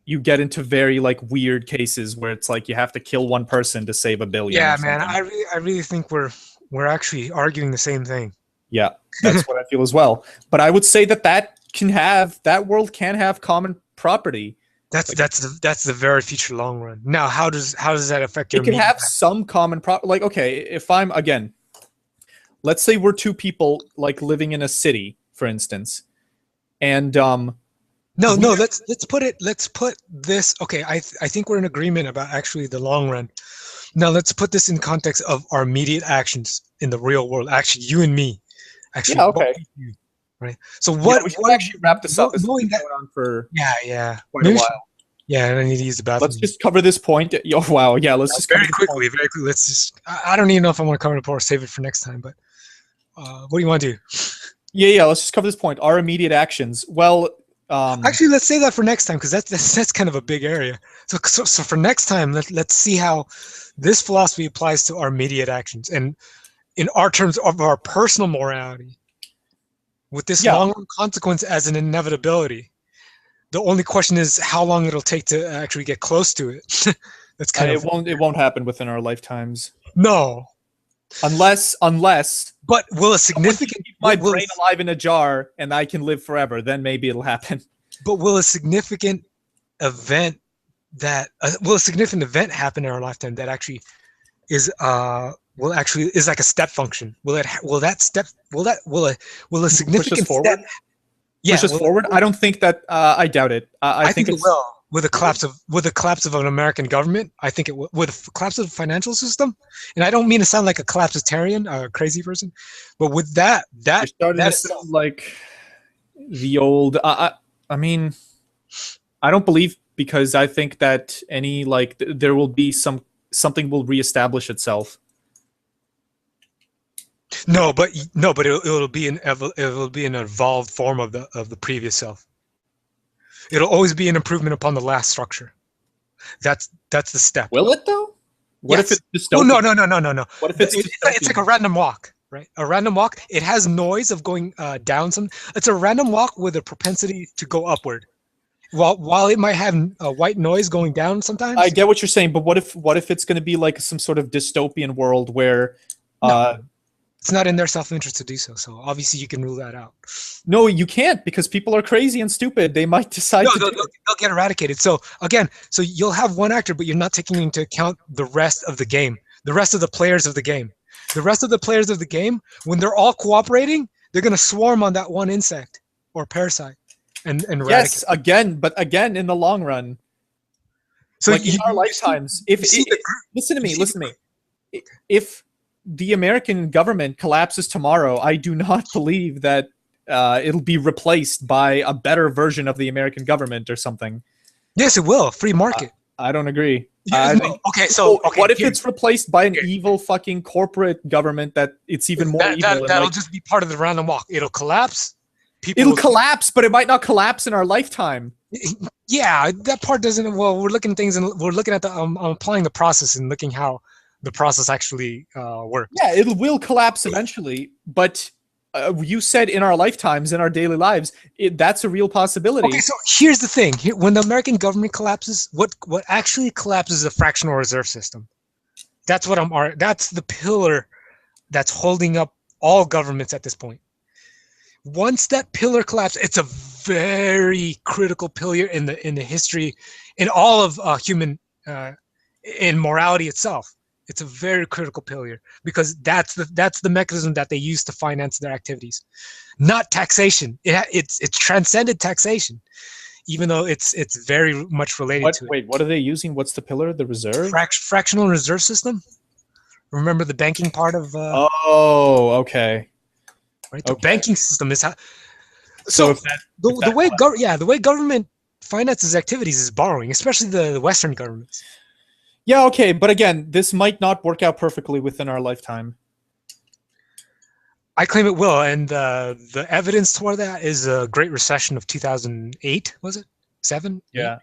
you get into very like weird cases where it's like you have to kill one person to save a billion Yeah, or man. something. I really think we're actually arguing the same thing. Yeah, that's what I feel as well. But I would say that that world can have common property. Like, That's the very future long run. Now, how does that affect your it can media? have some common like, okay, if I'm, again, let's say we're two people like living in a city, for instance, and No, we no. Let's put this. Okay, I think we're in agreement about actually the long run. Now let's put this in context of our immediate actions in the real world. Actually, you and me. Actually, yeah, what okay, we do, right? So yeah, we should actually wrap this up. This has knowing been that, going on for yeah. quite a Maybe while. yeah, and I need to use the Let's bathroom. just cover this point. Oh wow, yeah, let's just cover Very this quickly, point. very quickly. Let's just. I don't even know if I want to cover it or save it for next time. But what do you want to do? Yeah, let's just cover this point. Our immediate actions. Well, Actually, let's save that for next time because that's kind of a big area. So for next time, let's see how this philosophy applies to our immediate actions and in our terms of our personal morality, with this yeah, long consequence as an inevitability. The only question is how long it'll take to actually get close to it. That's kind of it won't happen within our lifetimes, no. unless But will a someone can significant keep my will, brain alive in a jar and I can live forever. Then maybe it'll happen. but will a significant event will a significant event happen in our lifetime that actually is is like a step function? Will that step will a significant forward? step? Yeah, Push us forward. I don't think that. I doubt it. I think it it's, will. With the collapse of an American government, I think it will. With the collapse of the financial system, and I don't mean to sound like a collapsitarian, a crazy person, but with that you're starting to itself, sound like the old. I mean, I don't believe, because I think that any like there will be something will reestablish itself. no, but it'll be an evolved form of the previous self. It'll always be an improvement upon the last structure. That's the step. Will it though? What Yes. if it's Oh dystopian? no. What if it's It's like a random walk, right? A random walk. It has noise of going down some. It's a random walk with a propensity to go upward. While it might have a white noise going down sometimes. I get what you're saying, but what if it's going to be like some sort of dystopian world where No, it's not in their self-interest to do so. So obviously you can rule that out. no, you can't, because people are crazy and stupid. They might decide No, to do it. they'll get eradicated. So again, so you'll have one actor, but you're not taking into account the rest of the game, the rest of the players of the game. The rest of the players of the game, when they're all cooperating, they're going to swarm on that one insect or parasite and eradicate. Yes, again, in the long run, So like in our lifetimes, listen to me. If the American government collapses tomorrow, I do not believe that it'll be replaced by a better version of the American government or something. Yes, it will. Free market. I don't agree. Okay, so what if it's replaced by an evil fucking corporate government that it's even more evil? That'll just be part of the random walk. It'll collapse. It'll collapse, but it might not collapse in our lifetime. Yeah, that part doesn't. Well, we're looking at things and we're looking at the applying the process and looking how the process actually works. Yeah, it will collapse eventually, but you said in our lifetimes, in our daily lives, that's a real possibility. Okay, so here's the thing: when the American government collapses, what actually collapses is a fractional reserve system. That's what that's the pillar that's holding up all governments at this point. Once that pillar collapses, it's a very critical pillar in the history, in all of human, in morality itself. It's a very critical pillar because that's the mechanism that they use to finance their activities, not taxation. It's transcended taxation, even though it's very much related to it. Wait, what are they using? What's the pillar? The reserve? Fractional reserve system. Remember the banking part of? Oh, okay. Right, the banking system is how So if that, the way the way government finances activities is borrowing, especially the Western governments. yeah, okay, but again, this might not work out perfectly within our lifetime. I claim it will, and the evidence toward that is a Great Recession of 2008. Was it 7? Yeah.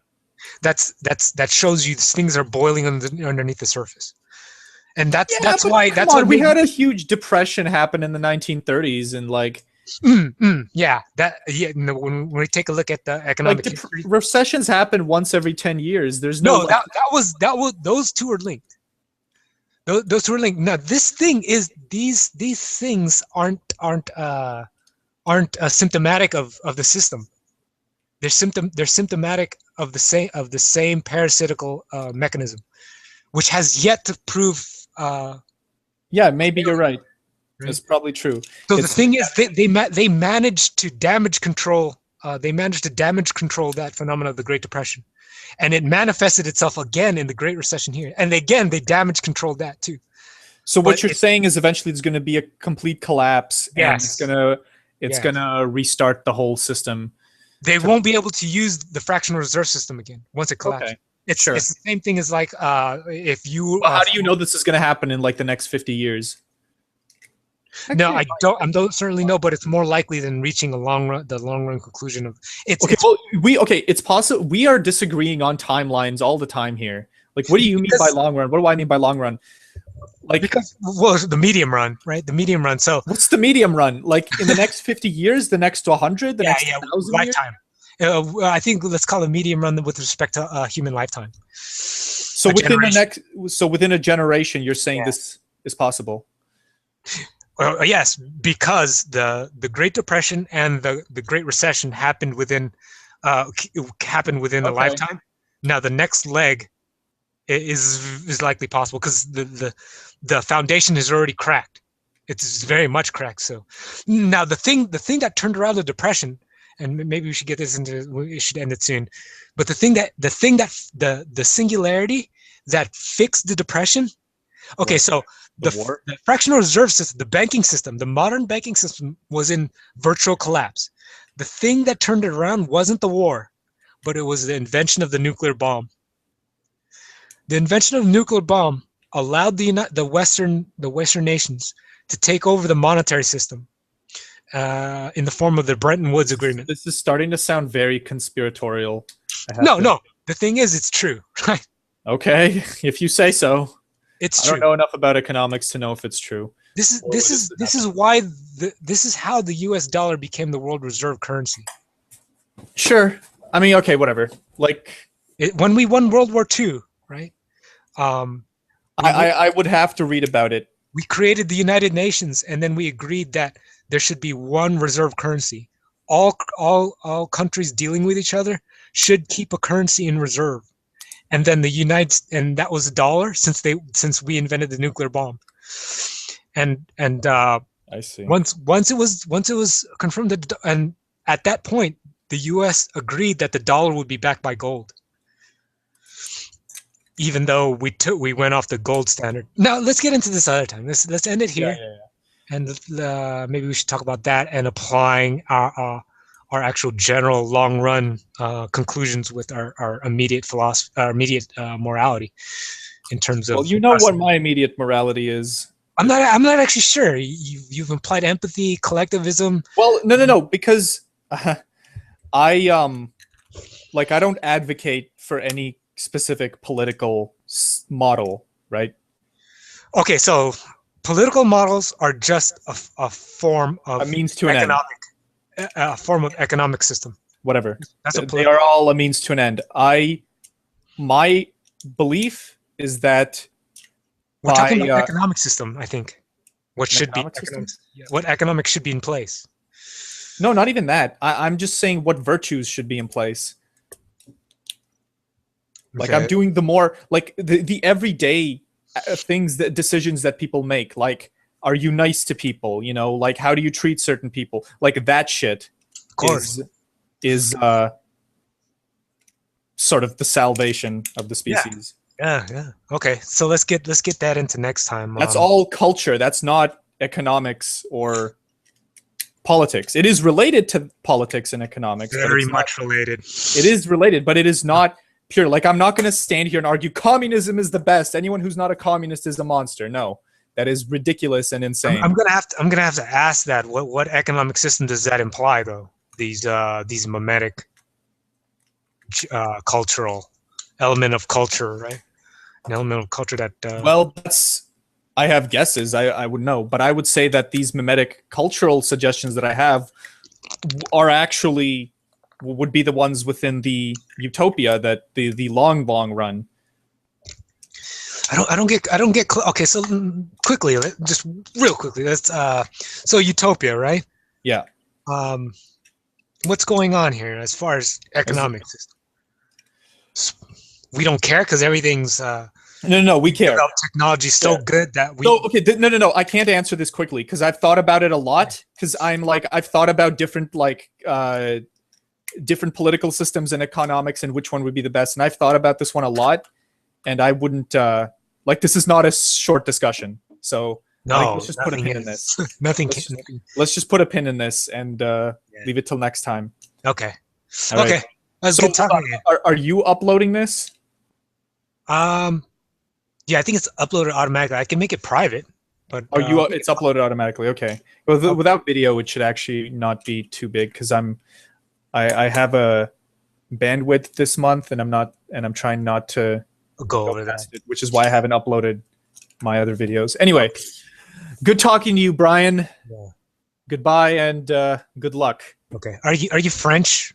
8? That shows you things are boiling underneath the surface, and that's Yeah, but why come on, we had a huge depression happen in the 1930s, and like, when we take a look at the economic history, recessions happen once every 10 years. There's no, no, that was those two are linked. Those two are linked. Now, this thing is these things aren't symptomatic of the system. They're symptomatic of the same parasitical mechanism, which has yet to prove. Yeah, maybe you're right. That's probably true. So the thing is, they managed to damage control. They managed to damage control that phenomenon of the Great Depression, and it manifested itself again in the Great Recession here. And again, they damage controlled that too. So what you're saying is eventually there's going to be a complete collapse, yes, and it's gonna restart the whole system. They won't be able to use the fractional reserve system again once it collapses. Okay. It's the same thing as like if you. Well, how do you know this is going to happen in like the next 50 years? No, I don't certainly know, but it's more likely than reaching the long run conclusion of it's. Okay, it's possible we are disagreeing on timelines all the time here. Like, what do you mean by long run? What do I mean by long run? Like, because the medium run, right? The medium run. So what's the medium run? Like in the next 50 years, the next 100, the next 1,000 lifetime. I think let's call it medium run with respect to human lifetime. So within a generation, you're saying this is possible. Yes, because the Great Depression and the Great Recession happened within the lifetime. Now the next leg is likely possible because the foundation is already cracked. It's very much cracked. So now the thing that turned around the Depression, and maybe we should get this we should end it soon. But the singularity that fixed the Depression. Okay, so the fractional reserve system, the banking system, the modern banking system was in virtual collapse. The thing that turned it around wasn't the war, but it was the invention of the nuclear bomb. The invention of the nuclear bomb allowed the Western nations to take over the monetary system in the form of the Bretton Woods Agreement. This is starting to sound very conspiratorial. No. The thing is, it's true, right? Okay, if you say so. It's true. I don't know enough about economics to know if it's true. This is how the U.S. dollar became the world reserve currency. Sure. I mean, okay, whatever. Like when we won World War II, right? I would have to read about it. We created the United Nations, and then we agreed that there should be one reserve currency. All countries dealing with each other should keep a currency in reserve. And then and that was the dollar since we invented the nuclear bomb. And I see. Once it was confirmed and at that point the US agreed that the dollar would be backed by gold. Even though we went off the gold standard. Now let's get into this other time. Let's end it here. Yeah. And maybe we should talk about that and applying our actual general long run conclusions with our immediate philosophy, our immediate morality, in terms of. Well, you know what my immediate morality is. I'm not actually sure. You've implied empathy, collectivism. Well, no, because I don't advocate for any specific political model, right? Okay, so political models are just a form of a means to an end. A form of economic system. Whatever. They are all a means to an end. My belief is that we're talking about economic system, I think. What economics should be in place. No, not even that. I'm just saying what virtues should be in place. Like I'm doing the more like the everyday decisions that people make, like are you nice to people? You know, like how do you treat certain people? Like that shit, of course, is sort of the salvation of the species. Yeah. Okay, so let's get that into next time. That's all culture. That's not economics or politics. It is related to politics and economics. Very much related. It is related, but it is not pure. Like, I'm not going to stand here and argue communism is the best. Anyone who's not a communist is a monster. No, that is ridiculous and insane. I'm gonna have to ask that. What economic system does that imply, though? These mimetic cultural element of culture, right? An element of culture that. Well, I have guesses. I would know, but I would say that these mimetic cultural suggestions that I have are actually would be the ones within the utopia that the long run. I don't get okay, so quickly, just real quickly, let's so utopia, right? Yeah. What's going on here as far as economic system? We don't care because everything's no, we care. Technology's so good that we. No, okay, no. I can't answer this quickly because I've thought about it a lot. Because I've thought about different different political systems and economics and which one would be the best. And I've thought about this one a lot, and I wouldn't this is not a short discussion. So no, let's just put a pin in this. Let's just put a pin in this and leave it till next time. Okay. All right. Okay. That's good talking. Are you uploading this? Yeah, I think it's uploaded automatically. I can make it private, but it's uploaded automatically. Okay. Well, without video, it should actually not be too big because I have a bandwidth this month, and I'm trying not to go over that, which is why I haven't uploaded my other videos. Anyway, good talking to you, Brian. Yeah. Goodbye and good luck. Okay. Are you French?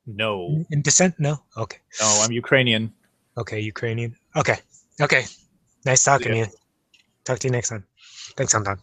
No. In descent? No. Okay. No, I'm Ukrainian. Okay, Ukrainian. Okay. Nice talking to you. Talk to you next time. Thanks, Anton.